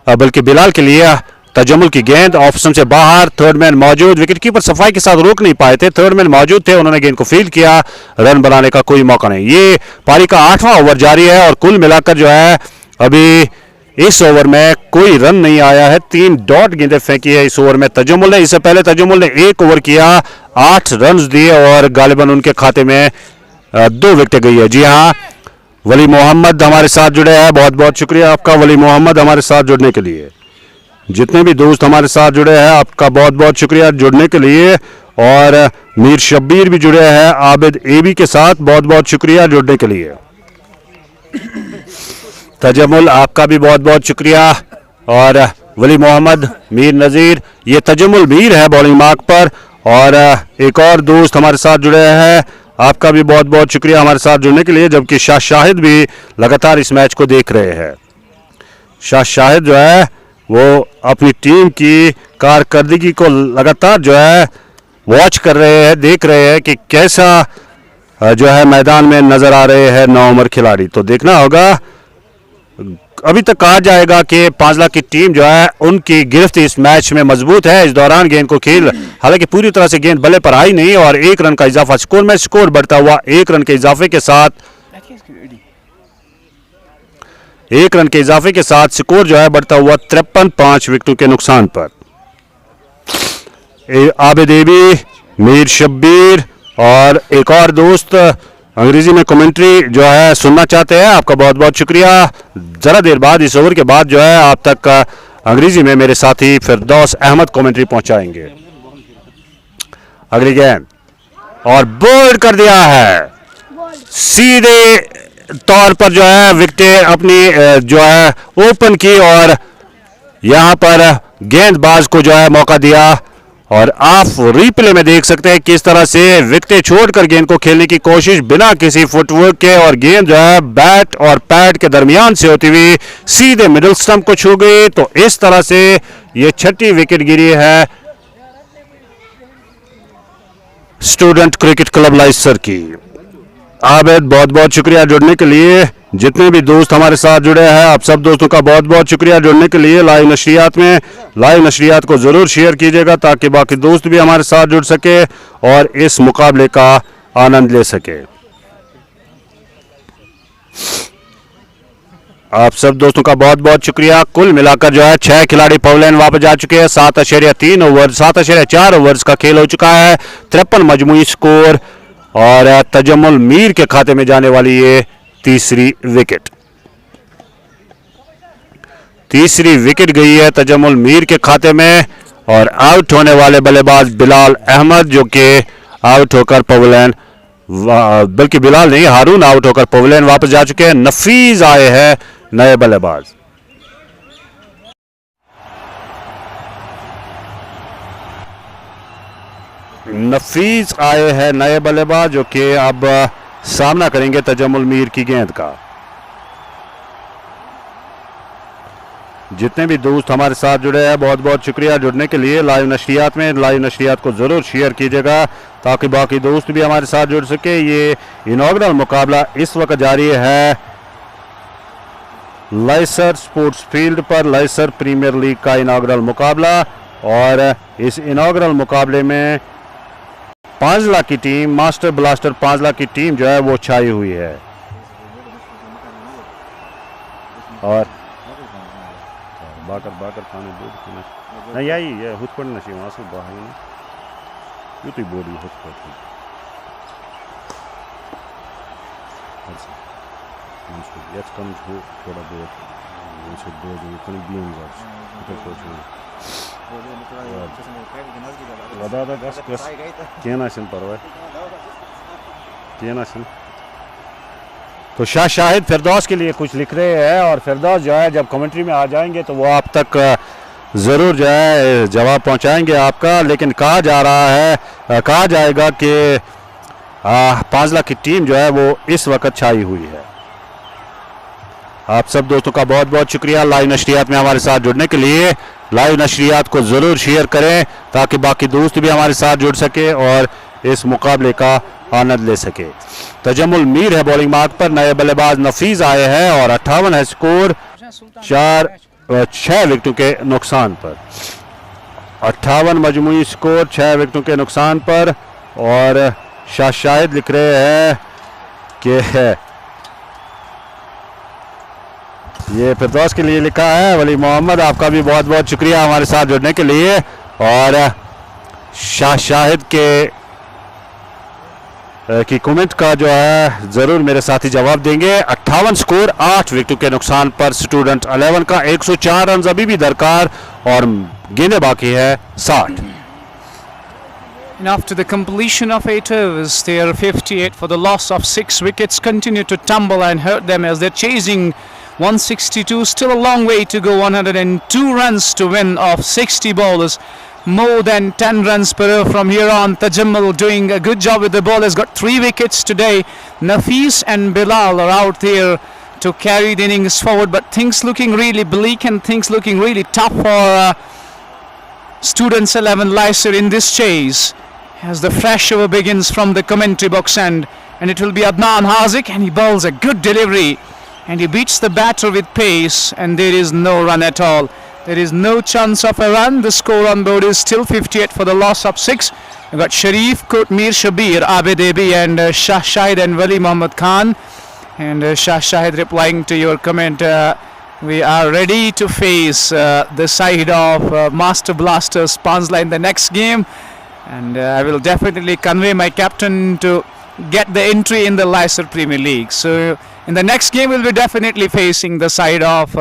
Speaker 2: बल्कि बिलाल के लिए तजम्मुल की गेंद ऑप्शन से बाहर। थर्ड मैन मौजूद, विकेट कीपर सफाई के साथ रोक नहीं पाए थे। थर्ड मैन मौजूद थे, उन्होंने गेंद को फील्ड किया। रन बनाने का कोई मौका नहीं। ये पारी का 8वां ओवर जारी है और कुल मिलाकर जो है अभी इस ओवर में कोई रन नहीं आया है। 3 डॉट गेंदें फेंकी है इस ओवर में तजम्मुल ने। इससे पहले तजम्मुल ने 1 ओवर किया, 8 रन दिए और गालिबन उनके खाते में 2 विकेटें गई है। जी हाँ, वली मोहम्मद हमारे साथ जुड़े हैं। बहुत बहुत शुक्रिया आपका वली मोहम्मद हमारे साथ जुड़ने के लिए। जितने भी दोस्त हमारे साथ जुड़े हैं आपका बहुत बहुत शुक्रिया जुड़ने के लिए। और मीर शब्बीर भी जुड़े हैं आबिद एबी के साथ, बहुत बहुत शुक्रिया जुड़ने के लिए। तजम्मुल आपका भी बहुत बहुत शुक्रिया। और वली मोहम्मद, मीर नज़ीर, ये तजम्मुल मीर है बॉलिंग मार्क पर। और एक और दोस्त हमारे साथ जुड़े हैं, आपका भी बहुत बहुत शुक्रिया हमारे साथ जुड़ने के लिए। जबकि शाहिद भी लगातार इस मैच को देख रहे हैं। शाहिद जो है वो अपनी टीम की कारकर्दगी को लगातार जो है वॉच कर रहे हैं, देख रहे हैं कि कैसा जो है मैदान में नजर आ रहे हैं नौउम्र खिलाड़ी। तो देखना होगा, अभी तक कहा जाएगा कि पांजला की टीम जो है उनकी गिरफ्त इस मैच में मजबूत है। इस दौरान गेंद को खेल, हालांकि पूरी तरह से गेंद बल्ले पर आई नहीं, और 1 रन का इजाफा स्कोर में, स्कोर बढ़ता हुआ 1 रन के इजाफे के साथ, 1 रन के इजाफे के साथ स्कोर जो है बढ़ता हुआ 53, 5 विकेटों के नुकसान पर। आबिद एबी, मीर शब्बीर और एक और दोस्त अंग्रेजी में कमेंट्री जो है सुनना चाहते हैं, आपका बहुत बहुत शुक्रिया। जरा देर बाद इस ओवर के बाद जो है आप तक अंग्रेजी में मेरे साथी फिरदौस अहमद कमेंट्री पहुंचाएंगे। अगली गेंद और बोल्ड कर दिया है, सीधे तौर पर जो है विकेटें अपनी जो है ओपन की और यहां पर गेंदबाज को जो है मौका दिया और आप रिप्ले में देख सकते हैं किस तरह से विकेटें छोड़कर गेंद को खेलने की कोशिश बिना किसी फुटवर्क के और गेंद जो है बैट और पैड के दरमियान से होती हुई सीधे मिडिल स्टंप को छू गई। तो इस तरह से ये छठी विकेट गिरी है स्टूडेंट क्रिकेट क्लब लाइसर की। आबिद बहुत बहुत शुक्रिया जुड़ने के लिए। जितने भी दोस्त हमारे साथ जुड़े हैं आप सब दोस्तों का बहुत बहुत शुक्रिया जुड़ने के लिए। लाइव नशरियात में लाइव नशरियात को जरूर शेयर कीजिएगा ताकि बाकी दोस्त भी हमारे साथ जुड़ सके और इस मुकाबले का आनंद ले सके। आप सब दोस्तों का बहुत बहुत शुक्रिया। कुल मिलाकर जो है 6 खिलाड़ी पवेलियन वापस जा चुके हैं। 7.3 ओवर 7.4 ओवर्स का खेल हो चुका है। 53 मजमूई स्कोर और तजम्मुल मीर के खाते में जाने वाली ये तीसरी विकेट गई है तजम्मुल मीर के खाते में और आउट होने वाले बल्लेबाज बिलाल अहमद जो कि आउट होकर पवेलियन बल्कि बिलाल नहीं हारून आउट होकर पवेलियन वापस जा चुके हैं। नफीज आए हैं नए बल्लेबाज। नफीज आए हैं नए बल्लेबाज जो कि अब सामना करेंगे तजम्मुल मीर की गेंद का। जितने भी दोस्त हमारे साथ जुड़े हैं बहुत बहुत शुक्रिया जुड़ने के लिए। लाइव नशरियात में लाइव नशरियात को जरूर शेयर कीजिएगा ताकि बाकी दोस्त भी हमारे साथ जुड़ सके। ये इनॉग्रल मुकाबला इस वक्त जारी है लाइसर स्पोर्ट्स फील्ड पर। लाइसर प्रीमियर लीग का इनॉग्रल मुकाबला और इस इनॉग्रल मुकाबले में पांजला की टीम मास्टर ब्लास्टर पांजला की टीम जो है वो छाई हुई है और बाकर खाने दूध नहीं आई ये हुत पड़ना चाहिए वहां से बाहर ना युती बोडी हुत पड़ती jetzt kommt थोड़ा बहुत मुझे दो जो इतनी बीम जाती है तो कुछ वदादा कस केना सन परवाय केना सन। तो शाह शाहिद फिरदौस के लिए कुछ लिख रहे हैं और फिरदौस जो है जब कमेंट्री में आ जाएंगे तो वो आप तक ज़रूर जो है जवाब पहुंचाएंगे आपका। लेकिन कहा जा रहा है कहा जाएगा कि पांजला की टीम जो है वो इस वक्त छाई हुई है। आप सब दोस्तों का बहुत बहुत शुक्रिया लाइव नशरियात में हमारे साथ जुड़ने के लिए। लाइव नशरियात को ज़रूर शेयर करें ताकि बाकी दोस्त भी हमारे साथ जुड़ सके और इस मुकाबले का आनंद ले सके। तजम्मुल मीर है बॉलिंग मार्क पर। नए बल्लेबाज नफीज आए हैं और 58 है स्कोर 6 विकेटों के नुकसान पर। 58 मजमूई स्कोर 6 विकेटों के नुकसान पर। और शाह शाहिद लिख रहे हैं कि ये फिरदौस के लिए लिखा है। वली मोहम्मद आपका भी बहुत बहुत शुक्रिया हमारे साथ जुड़ने के लिए। और शाह शाहिद के की कमेंट का जो है ज़रूर मेरे साथी जवाब देंगे। 58 स्कोर 8 विकेटों के नुकसान पर स्टूडेंट 11 का 104 रन अभी भी दरकार और गेंदें बाकी है 60।
Speaker 1: And after the completion of 8 overs, their 58 for the loss of 6 wickets continue to tumble and hurt them as they're chasing 162. Still a long way to go. 102 runs to win of 60 bowlers. More than 10 runs per over from here on. Tajammul doing a good job with the ball. Has got 3 wickets today. Nafis and Bilal are out there to carry the innings forward. But things looking really bleak and things looking really tough for Students 11 Laiser in this chase. As the fresh over begins from the commentary box end. And it will be Adnan Haziq and he bowls a good delivery. And he beats the batter with pace and there is no run at all. There is no chance of a run. The score on board is still 58 for the loss of 6. We've got Sharif, Mir Shabir, Abid Ebi and Shah Shahid and Wali Muhammad Khan. And Shah Shahid replying to your comment, we are ready to face the side of Master Blasters Panzalla in the next game. And I will definitely convey my captain to get the entry in the Laiser Premier League. So in the next game we'll be definitely facing the side of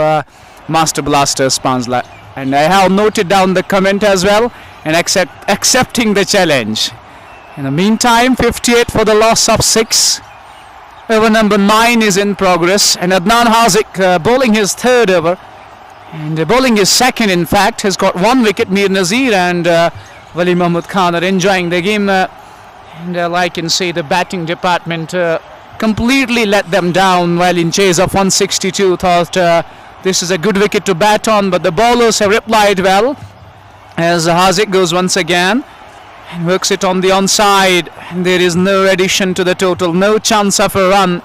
Speaker 1: Master Blasters Panzalla. And I have noted down the comment as well and accepting the challenge. In the meantime, 58 for the loss of 6. Over number 9 is in progress, and Adnan Haziq bowling his third over, and bowling his second in fact, has got 1 wicket. Mir Nazir and Wali Mahmud Khan are enjoying the game, and I can say the batting department completely let them down while in chase of 162. Thought this is a good wicket to bat on, but the bowlers have replied well as Haziq goes once again and works it on the onside, and there is no addition to the total, no chance of a run.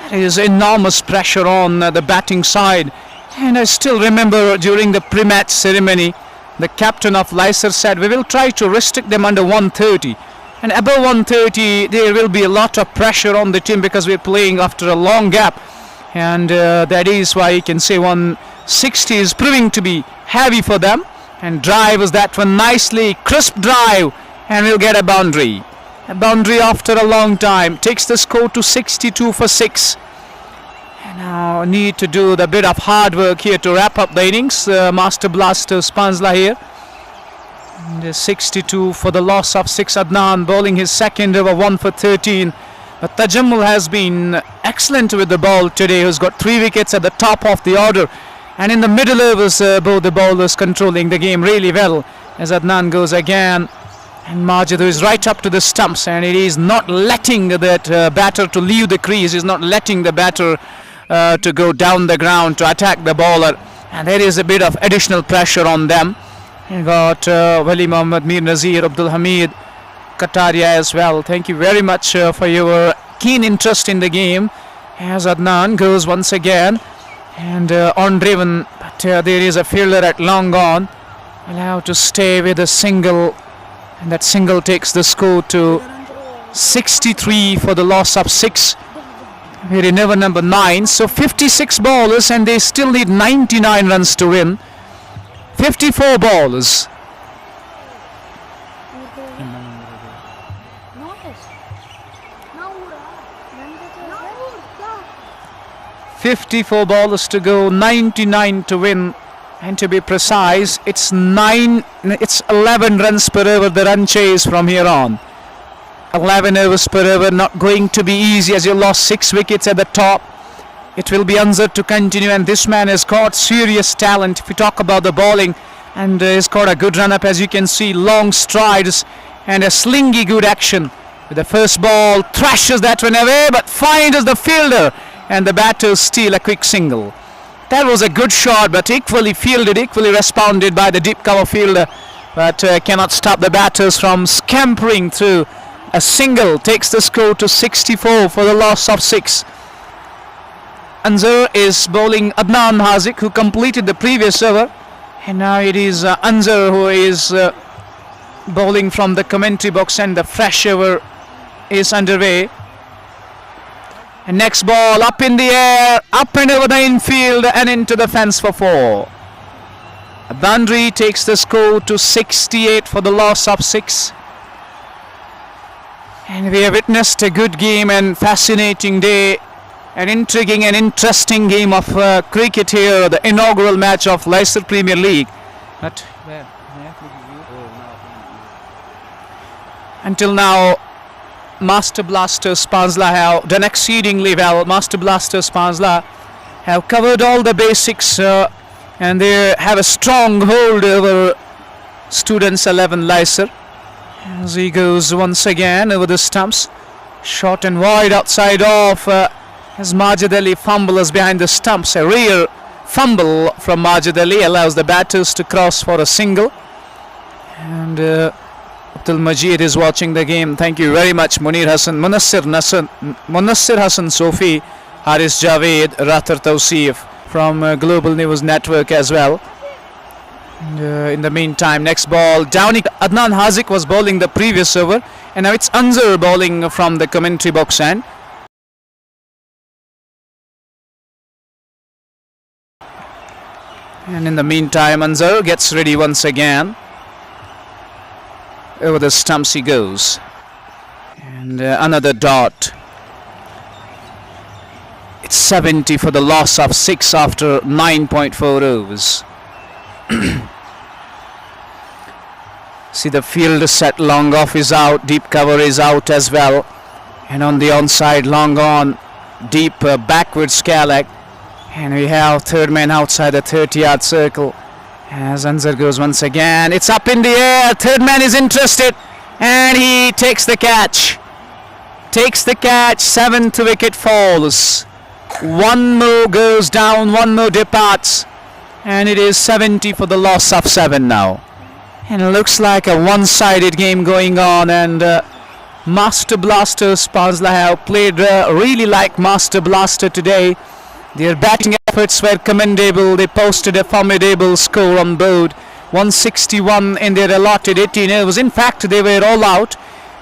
Speaker 1: There is enormous pressure on the batting side, and I still remember during the pre-match ceremony the captain of Laiser said we will try to restrict them under 130, and above 130 there will be a lot of pressure on the team because we're playing after a long gap, and that is why you can say 160 is proving to be heavy for them. And drive was that one, nicely crisp drive, and we'll get a boundary. A boundary after a long time takes the score to 62 for 6. And now need to do the bit of hard work here to wrap up the innings. Master Blaster Panzalla here. And 62 for the loss of 6. Adnan bowling his second over, 1 for 13. But Tajammul has been excellent with the ball today. He's got 3 wickets at the top of the order. And in the middle overs, both the bowlers controlling the game really well. As Adnan goes again, and Majid is right up to the stumps, and it is not letting that batter to leave the crease. He's not letting the batter to go down the ground to attack the bowler, and there is a bit of additional pressure on them. You got Wali Muhammad, Mir Nazir, Abdul Hamid, Kataria as well. Thank you very much for your keen interest in the game. As Adnan goes once again, and on driven, but there is a fielder at long on, allowed to stay with a single, and that single takes the score to 63 for the loss of 6. We're in over number 9, so 56 bowlers and they still need 99 runs to win. 54 bowlers. 54 bowlers to go, 99 to win, and to be precise, it's 11 runs per over the run chase from here on. 11 overs per over, not going to be easy as you lost 6 wickets at the top. It will be Anzar to continue, and this man has got serious talent. If we talk about the bowling, and he's got a good run up, as you can see, long strides and a slingy good action. With the first ball, thrashes that one away, but finds the fielder, and the batters steal a quick single. That was a good shot, but equally fielded, equally responded by the deep cover fielder, but cannot stop the batters from scampering through. A single takes the score to 64 for the loss of 6. Anzar is bowling Adnan Haziq, who completed the previous over, and now it is Anzar who is bowling from the commentary box, and the fresh over is underway. And next ball up in the air, up and over the infield and into the fence for 4. A boundary takes the score to 68 for the loss of 6. And we have witnessed a good game and fascinating day, an intriguing and interesting game of cricket here, the inaugural match of Laiser Premier League. But until now, Master Blasters Panzalla have done exceedingly well. Master Blasters Panzalla have covered all the basics, and they have a strong hold over Students 11 Laiser. As he goes once again over the stumps, short and wide outside off, as Majid Ali fumbles behind the stumps. A rear fumble from Majid Ali allows the batters to cross for a single. And Abdul Majid is watching the game. Thank you very much, Munir Hassan, Munassir Hassan Sofi, Haris Javed, Rathar Tawsif from Global News Network as well. And, in the meantime, next ball down. Adnan Haziq was bowling the previous over, and now it's Anzar bowling from the commentary box end. And in the meantime, Anzar gets ready once again. Over the stumps he goes, and another dot. It's 70 for the loss of 6 after 9.4 overs. See, the field set long off is out, deep cover is out as well. And on the onside, long on, deep backward Skalak. And we have third man outside the 30-yard circle. As Anzar goes once again. It's up in the air. Third man is interested. And he takes the catch. Takes the catch. 7th wicket falls. One more goes down. One more departs. And it is 70 for the loss of 7 now. And it looks like a one-sided game going on. And Master Blasters Panzalla have played really like Master Blaster today. Their batting efforts were commendable. They posted a formidable score on board. 161 in their allotted 18 overs. In fact, they were all out.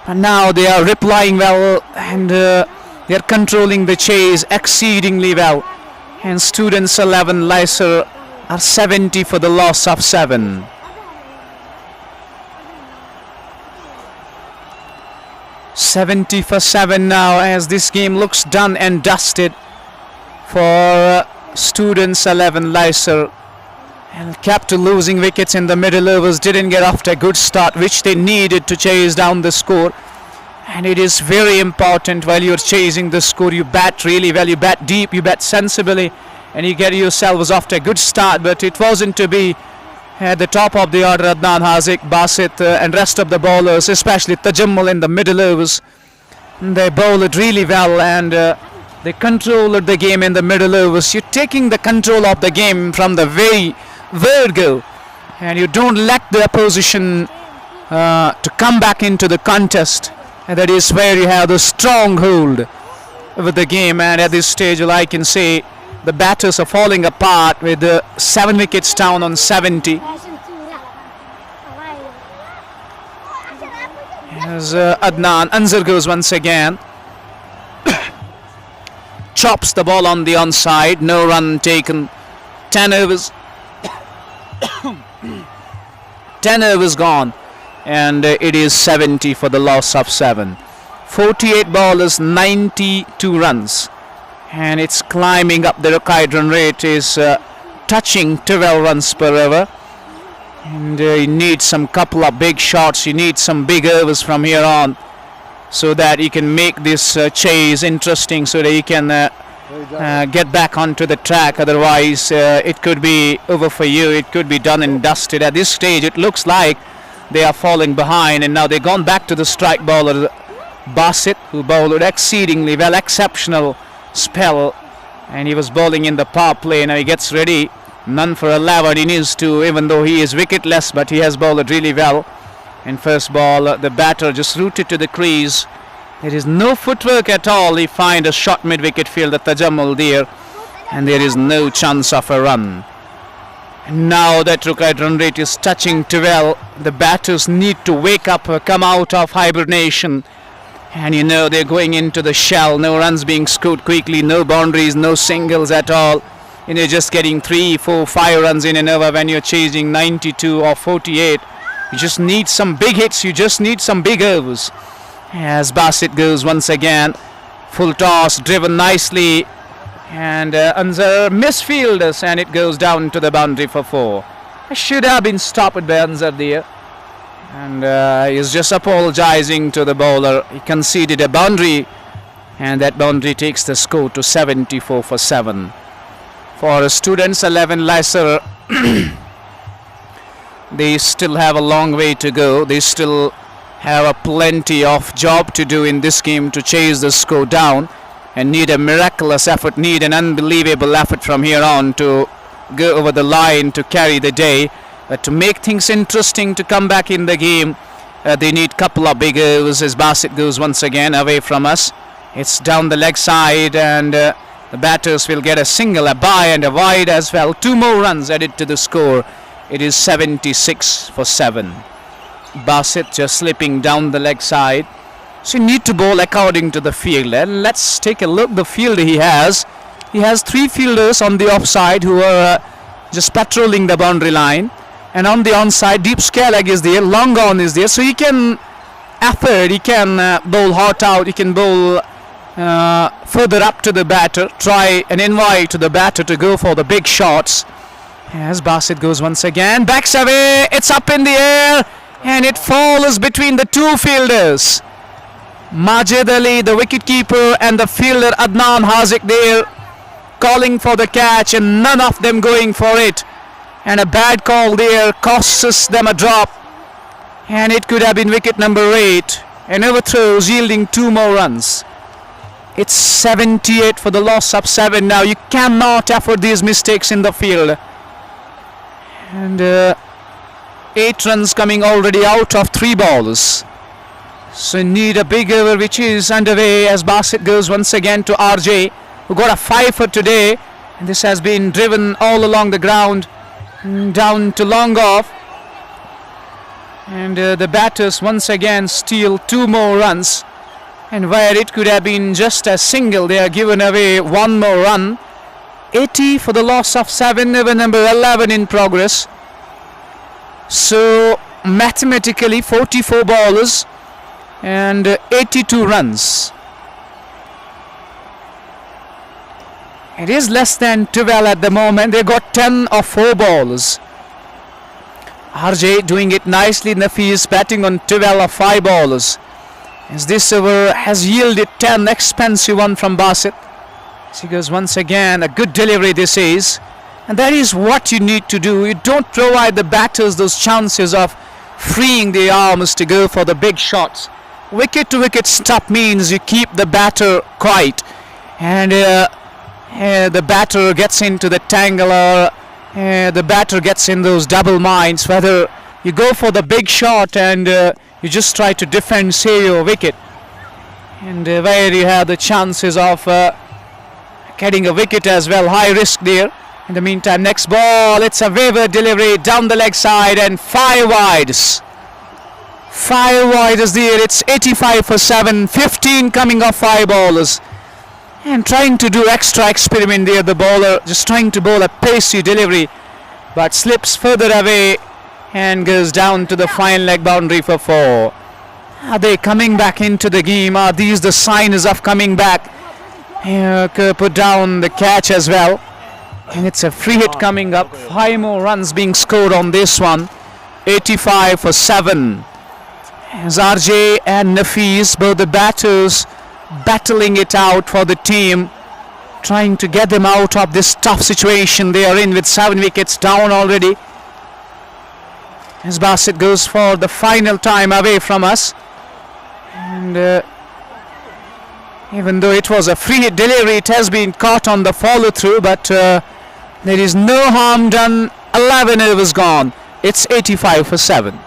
Speaker 1: And now they are replying well. And they are controlling the chase exceedingly well. And Students 11 Laiser are 70 for the loss of 7. $70 for 7 now, as this game looks done and dusted for Students 11 Laiser. And kept losing wickets in the middle overs, didn't get off to a good start, which they needed to chase down the score. And it is very important while you're chasing the score, you bat really well, you bat deep, you bat sensibly, and you get yourselves off to a good start. But it wasn't to be. At the top of the order, Adnan, Hazik, Basit and rest of the bowlers, especially Tajammul in the middle overs. They bowled really well, and they controlled the game in the middle overs. You're taking the control of the game from the very word go, and you don't let the opposition to come back into the contest. And that is where you have the strong hold over the game. And at this stage, well, I can say the batters are falling apart with 7 wickets down on 70. As Adnan Anzar goes once again. Chops the ball on the onside. No run taken. 10 overs. 10 overs gone. And it is 70 for the loss of 7. 48 bowlers, 92 runs. And it's climbing up. The required run rate is touching 12 runs per over. And you need some couple of big shots. You need some big overs from here on, so that you can make this chase interesting, so that you can get back onto the track. Otherwise, it could be over for you. It could be done and dusted. At this stage, it looks like they are falling behind. And now they've gone back to the strike bowler, Basit, who bowled exceedingly well, exceptional spell, and he was bowling in the power play. Now he gets ready, none for 11. He needs to, even though he is wicketless, but he has bowled really well. And first ball, the batter just rooted to the crease. There is no footwork at all. He finds a short mid-wicket field at Tajammul there, and there is no chance of a run. And now that required run rate is touching 12. The batters need to wake up, come out of hibernation. And you know they're going into the shell. No runs being scored quickly, no boundaries, no singles at all. And you're just getting 3, 4, 5 runs in an over when you're chasing 92 or 48. You just need some big hits. You just need some big overs. As Basit goes once again. Full toss, driven nicely. And Anzar misfielders, and it goes down to the boundary for 4. I should have been stopped by Anzar there. And he's just apologizing to the bowler. He conceded a boundary, and that boundary takes the score to 74 for 7. For Students 11 Laiser, they still have a long way to go. They still have a plenty of job to do in this game to chase the score down, and need a miraculous effort, need an unbelievable effort from here on to go over the line to carry the day. To make things interesting, to come back in the game, they need a couple of big overs. As Basit goes once again away from us. It's down the leg side, and the batters will get a single, a bye and a wide as well. 2 more runs added to the score. It is 76 for 7. Basit just slipping down the leg side. So you need to bowl according to the field. And let's take a look the field he has. He has 3 fielders on the offside who are just patrolling the boundary line. And on the onside, deep scare leg is there, long on is there, so he can afford, he can bowl hot out, he can bowl further up to the batter, try and invite the batter to go for the big shots. As Basit goes once again, backs away, it's up in the air, and it falls between the 2 fielders. Majid Ali, the wicketkeeper, and the fielder Adnan Haziq there calling for the catch, and none of them going for it. And a bad call there costs them a drop, and it could have been wicket number 8. And overthrows yielding 2 more runs. It's 78 for the loss of 7 now. You cannot afford these mistakes in the field. And 8 runs coming already out of 3 balls. So need a big over which is underway as Basit goes once again to RJ, who got a 5 for today. And this has been driven all along the ground down to long off. And the batters once again steal 2 more runs. And where it could have been just a single, they are given away 1 more run. 80 for the loss of 7, over number 11 in progress. So mathematically 44 bowlers and 82 runs. It is less than 12 at the moment. They got 10 or 4 bowlers. RJ doing it nicely. Nafis batting on 12 or 5 bowlers. As this over has yielded 10, expensive one from Basit. He goes once again, a good delivery this is. And that is what you need to do. You don't provide the batters those chances of freeing the arms to go for the big shots. Wicket to wicket stop means you keep the batter quiet. And the batter gets into the tangle, or the batter gets in those double minds, whether you go for the big shot and you just try to defend, say, your wicket, and where you have the chances of getting a wicket as well. High risk there. In the meantime, next ball, it's a wayward delivery down the leg side and 5 wides. 5 wides there. It's 85 for 7, 15 coming off 5 bowlers. And trying to do extra experiment there, the bowler just trying to bowl a pacey delivery, but slips further away and goes down to the fine leg boundary for 4. Are they coming back into the game? Are these the signs of coming back? Put down the catch as well, and it's a free hit coming up. 5 more runs being scored on this one. 85 for 7. As RJ and Nafis, both the batters, battling it out for the team, trying to get them out of this tough situation they are in with 7 wickets down already. As Basit goes for the final time away from us, and even though it was a free hit delivery, it has been caught on the follow through, but there is no harm done. 11 overs gone. It's 85 for 7.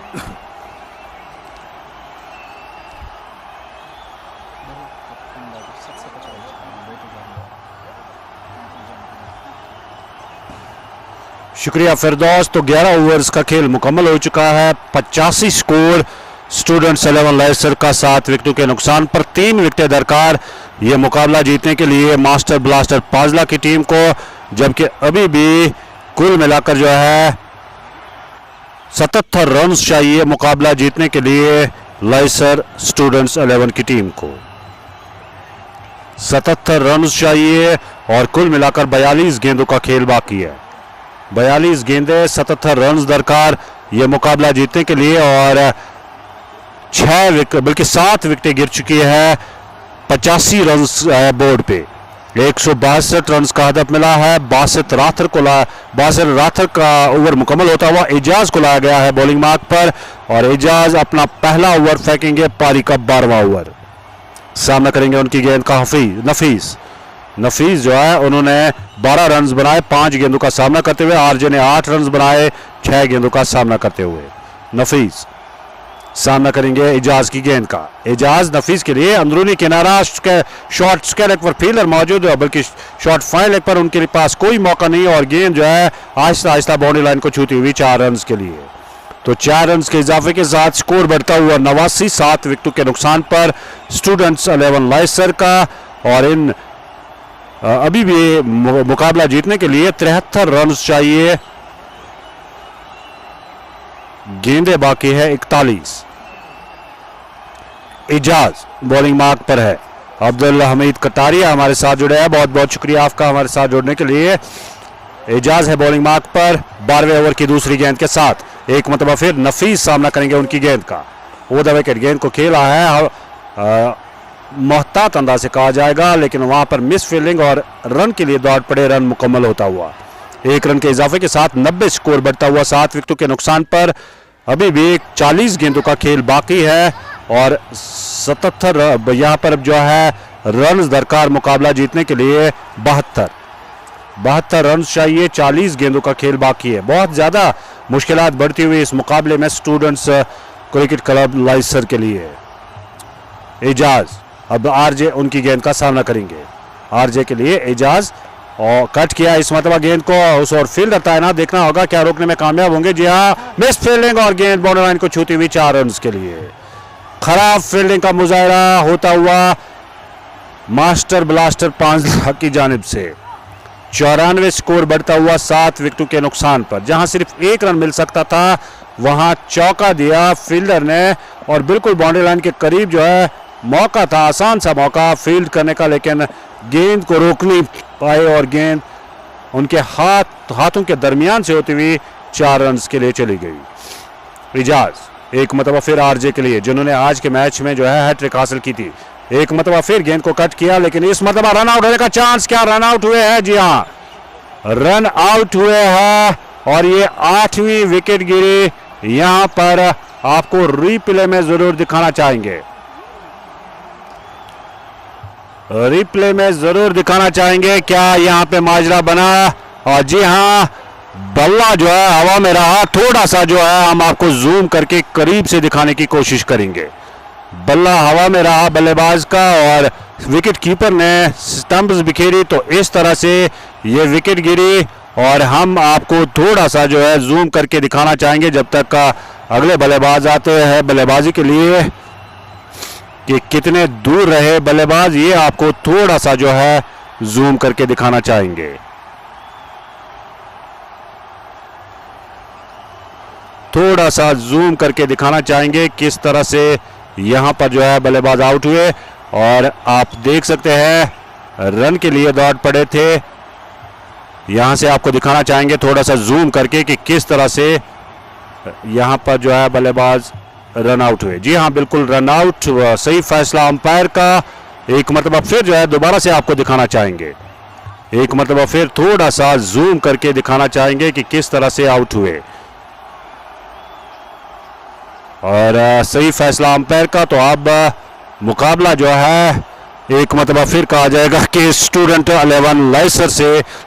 Speaker 2: शुक्रिया फिरदौस। तो 11 overs का खेल मुकम्मल हो चुका है। 85 score students 11 लाइसर का 7 विकेटों के नुकसान पर 3 विकेटें दरकार ये मुकाबला जीतने के लिए मास्टर ब्लास्टर पांजला की टीम को, जबकि अभी भी कुल मिलाकर जो है 77 रन चाहिए मुकाबला जीतने के लिए लाइसर स्टूडेंट्स 11 की टीम को। 77 रन चाहिए और कुल मिलाकर 42 गेंदों का खेल बाकी है। 42 गेंदें, 77 रन दरकार ये मुकाबला जीतने के लिए, और 6 विकेट बल्कि 7 विकेटें गिर चुकी है। 85 रन बोर्ड पे 162 रन का हदफ मिला है। बासित राथर का ओवर मुकम्मल होता हुआ एजाज को लाया गया है बॉलिंग मार्क पर, और एजाज अपना पहला ओवर फेंकेंगे पारी का 12वां ओवर। सामना करेंगे उनकी गेंद का नफीस जो है उन्होंने 12 रन बनाए 5 गेंदों का सामना करते हुए। आरजे ने 8 रन बनाए 6 गेंदों का सामना करते हुए। नफीस सामना करेंगे एजाज की गेंद का। एजाज नफीस के लिए अंदरूनी किनारा, शॉर्ट स्क्वायर लेग पर फील्डर मौजूद है, बल्कि शॉर्ट फाइन लेग पर उनके पास कोई मौका नहीं, और गेंद जो है आहिस्ता आहिस्ता बाउंड्री लाइन को छूती हुई 4 रन के लिए। तो 4 रन के इजाफे के साथ स्कोर बढ़ता हुआ 89, 7 विकेटों के नुकसान पर स्टूडेंट्स 11 लाइसर का, और इन अभी भी मुकाबला जीतने के लिए 73 रन चाहिए। गेंदे बाकी है 41। एजाज बॉलिंग मार्क पर है। अब्दुल हमीद कटारिया हमारे साथ जुड़े हैं, बहुत बहुत शुक्रिया आपका हमारे साथ जुड़ने के लिए। एजाज है बॉलिंग मार्क पर 12वें ओवर की दूसरी गेंद के साथ। एक मतबा फिर नफीस सामना करेंगे उनकी गेंद का। वो द विकेट गेंद को खेला है मोहतात अंदाज से कहा जाएगा, लेकिन वहां पर मिस फील्डिंग और रन के लिए दौड़ पड़े, रन मुकम्मल होता हुआ 1 रन के इजाफे के साथ 90 स्कोर बढ़ता हुआ 7 विकेटों के नुकसान पर। अभी भी 40 गेंदों का खेल बाकी है और 77 यहाँ पर जो है रन दरकार मुकाबला जीतने के लिए। 72 रन चाहिए, 40 गेंदों का खेल बाकी है। बहुत ज़्यादा मुश्किलात बढ़ती हुई इस मुकाबले में स्टूडेंट्स क्रिकेट क्लब लाइसर के लिए। एजाज अब आरजे उनकी गेंद का सामना करेंगे। आरजे के लिए एजाज और कट किया इस मतलब गेंद को, उस और फील्डर तैनात, देखना होगा क्या रोकने में कामयाब होंगे। जी हाँ, मिस फील्डिंग और गेंद बाउंड्री लाइन को छूती हुई 4 रन के लिए। खराब फील्डिंग का मुजाहरा होता हुआ मास्टर ब्लास्टर पांजला की जानिब से। 94 स्कोर बढ़ता हुआ 7 विकेटों के नुकसान पर। जहां सिर्फ 1 रन मिल सकता था वहां चौका दिया फील्डर ने और बिल्कुल बाउंड्री लाइन के करीब जो है मौका था, आसान सा मौका फील्ड करने का, लेकिन गेंद को रोक नहीं पाए और गेंद उनके हाथों के दरमियान से होती हुई 4 रन के लिए चली गई। इजाज एक मतलब फिर आरजे के लिए, जिन्होंने आज के मैच में जो है हैट्रिक हासिल की थी। एक मतलब फिर गेंद को कट किया, लेकिन इस मतलब रन आउट होने का चांस, क्या रन आउट हुए हैं? जी हाँ, रन आउट हुए हैं और ये 8वीं विकेट गिरी। यहां पर आपको रिप्ले में जरूर दिखाना चाहेंगे, रिप्ले में जरूर दिखाना चाहेंगे क्या यहां पे माजरा बना। और जी हां, बल्ला जो है हवा में रहा, थोड़ा सा जो है हम आपको जूम करके करीब से दिखाने की कोशिश करेंगे। बल्ला हवा में रहा बल्लेबाज का और विकेट कीपर ने स्टंप्स बिखेरी, तो इस तरह से ये विकेट गिरी। और हम आपको थोड़ा सा जो है जूम करके दिखाना चाहेंगे जब तक का अगले बल्लेबाज आते हैं बल्लेबाजी के लिए कि कितने दूर रहे बल्लेबाज, ये आपको थोड़ा सा जो है जूम करके दिखाना चाहेंगे। थोड़ा सा जूम करके दिखाना चाहेंगे किस तरह से यहां पर जो है बल्लेबाज आउट हुए और आप देख सकते हैं रन के लिए दौड़ पड़े थे। यहां से आपको दिखाना चाहेंगे थोड़ा सा जूम करके कि किस तरह से यहां पर जो है बल्लेबाज रन आउट हुए। जी हां, बिल्कुल रन आउट, सही फैसला अंपायर का। एक मतलब फिर जो है दोबारा से आपको दिखाना चाहेंगे, एक मतलब फिर थोड़ा सा जूम करके दिखाना चाहेंगे कि किस तरह से आउट हुए और सही फैसला अंपायर का। तो अब मुकाबला जो है एक मतलब फिर कहा जाएगा कि स्टूडेंट 11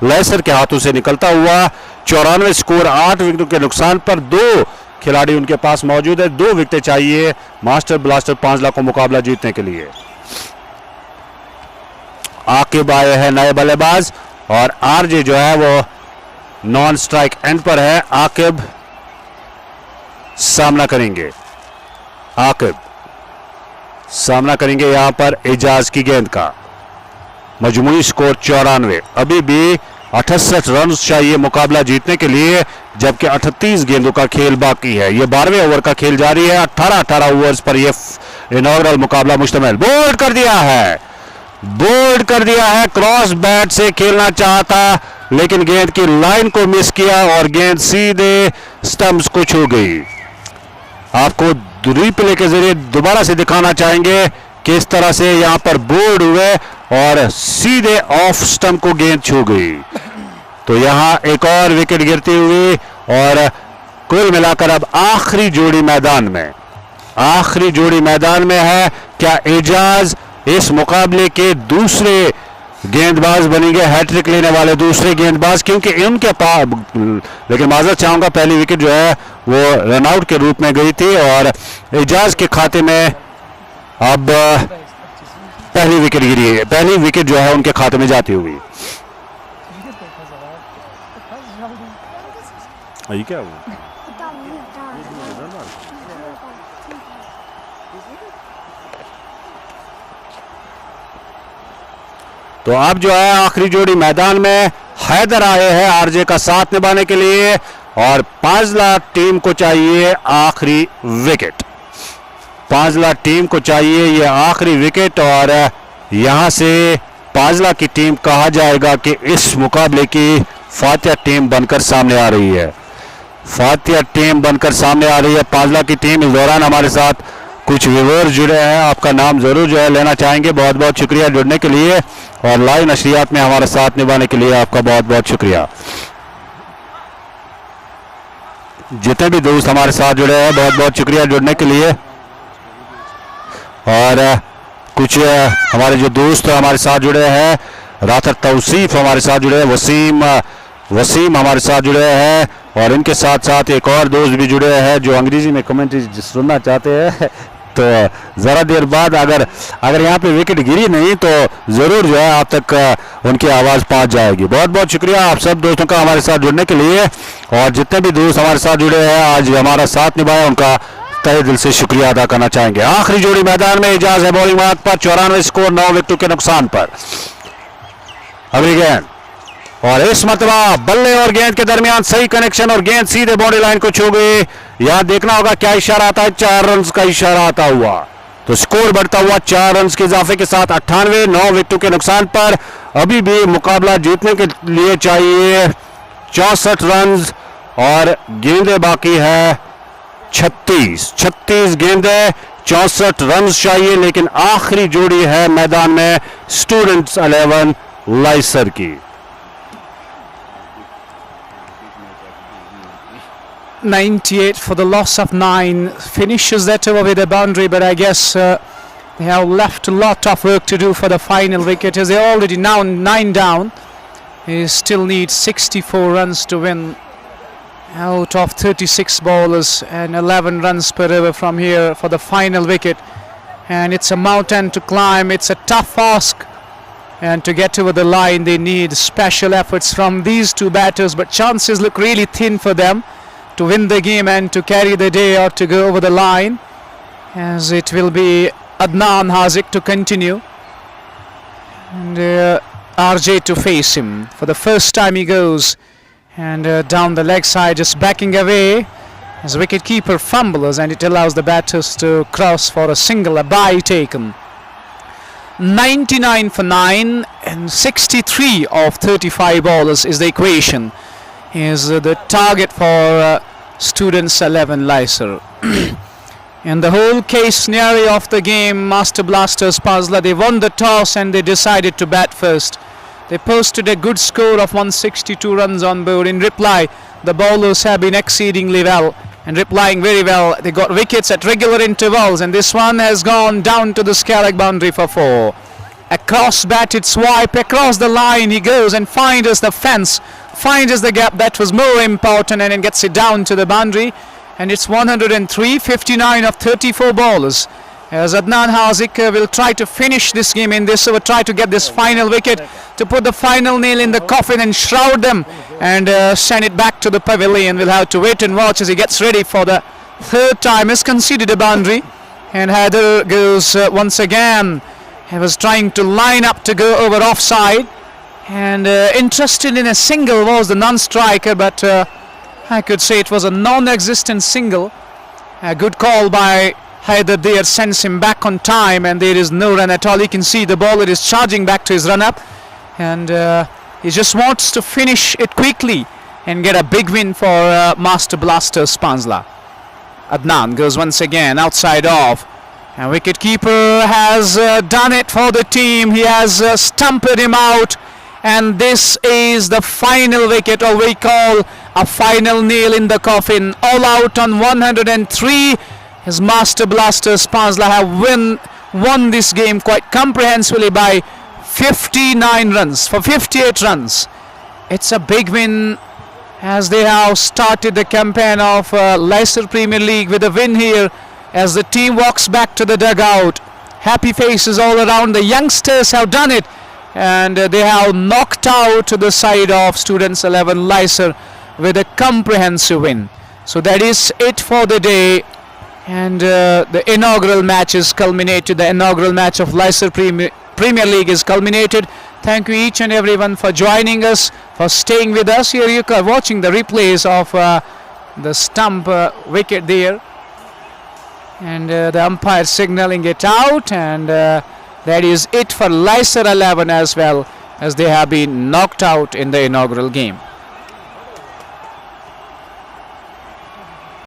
Speaker 2: लाइसर के हाथों से निकलता हुआ। 94 स्कोर, 8 विकेटों के नुकसान पर 2 खिलाड़ी उनके पास मौजूद है। 2 विकेटें चाहिए मास्टर ब्लास्टर पांजला को मुकाबला जीतने के लिए। आकिब आए हैं नए बल्लेबाज और आरजे जो है वो नॉन स्ट्राइक एंड पर है। आकिब सामना करेंगे, आकिब सामना करेंगे यहां पर एजाज की गेंद का। मजमूई स्कोर 94, अभी भी 68 रन चाहिए मुकाबला जीतने के लिए, जबकि 38 गेंदों का खेल बाकी है। ये 12वें ओवर का खेल जारी है। 18 ओवर्स पर यह इनॉग्रल मुकाबला मुश्तमिल। बोल्ड कर दिया है, बोल्ड कर दिया है, क्रॉस बैट से खेलना चाहता लेकिन गेंद की लाइन को मिस किया और गेंद सीधे स्टंप्स को छू गई। आपको रिप्ले के जरिए दोबारा से दिखाना चाहेंगे किस तरह से यहां पर बोल्ड हुए और सीधे ऑफ स्टंप को गेंद छू गई। तो यहां एक और विकेट गिरती हुई और कुल मिलाकर अब आखिरी जोड़ी मैदान में, आखिरी जोड़ी मैदान में है। क्या एजाज इस मुकाबले के दूसरे गेंदबाज बनेंगे, हैट्रिक लेने वाले दूसरे गेंदबाज, क्योंकि इनके पास, लेकिन माजरत चाहूंगा पहली विकेट जो है वो रनआउट के रूप में गई थी और एजाज के खाते में अब पहली विकेट गिरी है। पहली विकेट जो है उनके खाते में जाती हुई। क्या हुआ? तो अब जो है आखिरी जोड़ी मैदान में, हैदर आए हैं आरजे का साथ निभाने के लिए और पांजला टीम को चाहिए आखिरी विकेट। पांजला टीम को चाहिए ये आखिरी विकेट और यहां से पांजला की टीम कहा जाएगा कि इस मुकाबले की फातिहा टीम बनकर सामने आ रही है। फातिहा टीम बनकर सामने आ रही है पांजला की टीम। इस दौरान हमारे साथ कुछ व्यूअर्स जुड़े हैं, आपका नाम ज़रूर जो है लेना चाहेंगे। बहुत बहुत शुक्रिया जुड़ने के लिए और लाइव नशरियात में हमारा साथ निभाने के लिए आपका बहुत बहुत शुक्रिया। जितने भी दोस्त हमारे साथ जुड़े हैं बहुत बहुत शुक्रिया जुड़ने के लिए। और कुछ हमारे जो दोस्त हमारे साथ जुड़े हैं, रातर तौसीफ हमारे साथ जुड़े हैं, वसीम हमारे साथ जुड़े हैं और इनके साथ साथ एक और दोस्त भी जुड़े हैं जो अंग्रेजी में कमेंट्री सुनना चाहते हैं। तो ज़रा देर बाद अगर यहाँ पे विकेट गिरी नहीं तो ज़रूर जो है आप तक उनकी आवाज़ पहुंच जाएगी। बहुत बहुत शुक्रिया आप सब दोस्तों का हमारे साथ जुड़ने के लिए और जितने भी दोस्त हमारे साथ जुड़े हैं आज हमारा साथ निभाया उनका तहे दिल से शुक्रिया अदा करना चाहेंगे। आखिरी जोड़ी मैदान में इजाज़ है बॉलिंग मार्क पर 94 स्कोर 9 विकेटों के नुकसान पर। अगली गेंद और इस मरतबा बल्ले और गेंद के दरमियान सही कनेक्शन और गेंद सीधे बाउंड्री लाइन को छू गई। यहां देखना होगा क्या इशारा आता है, 4 रन का इशारा आता हुआ तो स्कोर बढ़ता हुआ 4 रन के इजाफे के साथ 98 9 विकेटों के नुकसान पर। अभी भी मुकाबला जीतने के लिए चाहिए 64 रन और गेंदें बाकी है 36 गेंदें 64 रन चाहिए। लेकिन आखिरी जोड़ी है मैदान में स्टूडेंट्स 11 लाइसर की।
Speaker 1: 98 for the loss of 9, finishes that over with a boundary, but I guess they have left a lot of work to do for the final wicket as they're already now 9 down. They still need 64 runs to win out of 36 bowlers and 11 runs per over from here for the final wicket, and it's a mountain to climb. It's a tough ask, and to get over the line they need special efforts from these two batters, but chances look really thin for them to win the game and to carry the day or to go over the line, as it will be Adnan Haziq to continue and RJ to face him. For the first time he goes and down the leg side, just backing away as wicketkeeper fumbles, and it allows the batters to cross for a single, a bye taken. 99 for 9 and 63 of 35 bowlers is the equation, is the target for Students 11 Laiser. And the whole case scenario of the game, Master Blasters Panzalla, they won the toss and they decided to bat first. They posted a good score of 162 runs on board. In reply, the bowlers have been exceedingly well and replying very well. They got wickets at regular intervals, and this one has gone down to the scallop boundary for 4. A cross-batted swipe across the line he goes and finds the fence, finds the gap. That was more important, and it gets it down to the boundary, and it's 103, 59 of 34 bowlers. As Adnan Haziq will try to finish this game in this over, try to get this final wicket to put the final nail in the coffin and shroud them and send it back to the pavilion. We'll have to wait and watch as he gets ready for the third time. Has conceded a boundary, and Haider goes once again. He was trying to line up to go over offside, and interested in a single was the non-striker, but I could say it was a non-existent single. A good call by Haider there, sends him back on time, and there is no run at all. You can see the bowler is charging back to his run-up, and he just wants to finish it quickly and get a big win for Master Blasters Panzalla. Adnan goes once again outside off, and wicketkeeper has done it for the team. He has stumped him out, and this is the final wicket, or we call a final nail in the coffin. All out on 103. His Master Blasters Panzalla have won this game quite comprehensively by 59 runs for 58 runs. It's a big win as they have started the campaign of Laiser Premier League with a win here as the team walks back to the dugout. Happy faces all around. The youngsters have done it, and they have knocked out the side of Students 11 Laiser with a comprehensive win. So that is it for the day. And the inaugural match is culminated. The inaugural match of Laiser Premier League is culminated. Thank you each and everyone for joining us, for staying with us. Here you are watching the replays of the stump wicket there, and the umpire signaling it out, and that is it for Laiser 11 as well, as they have been knocked out in the inaugural game.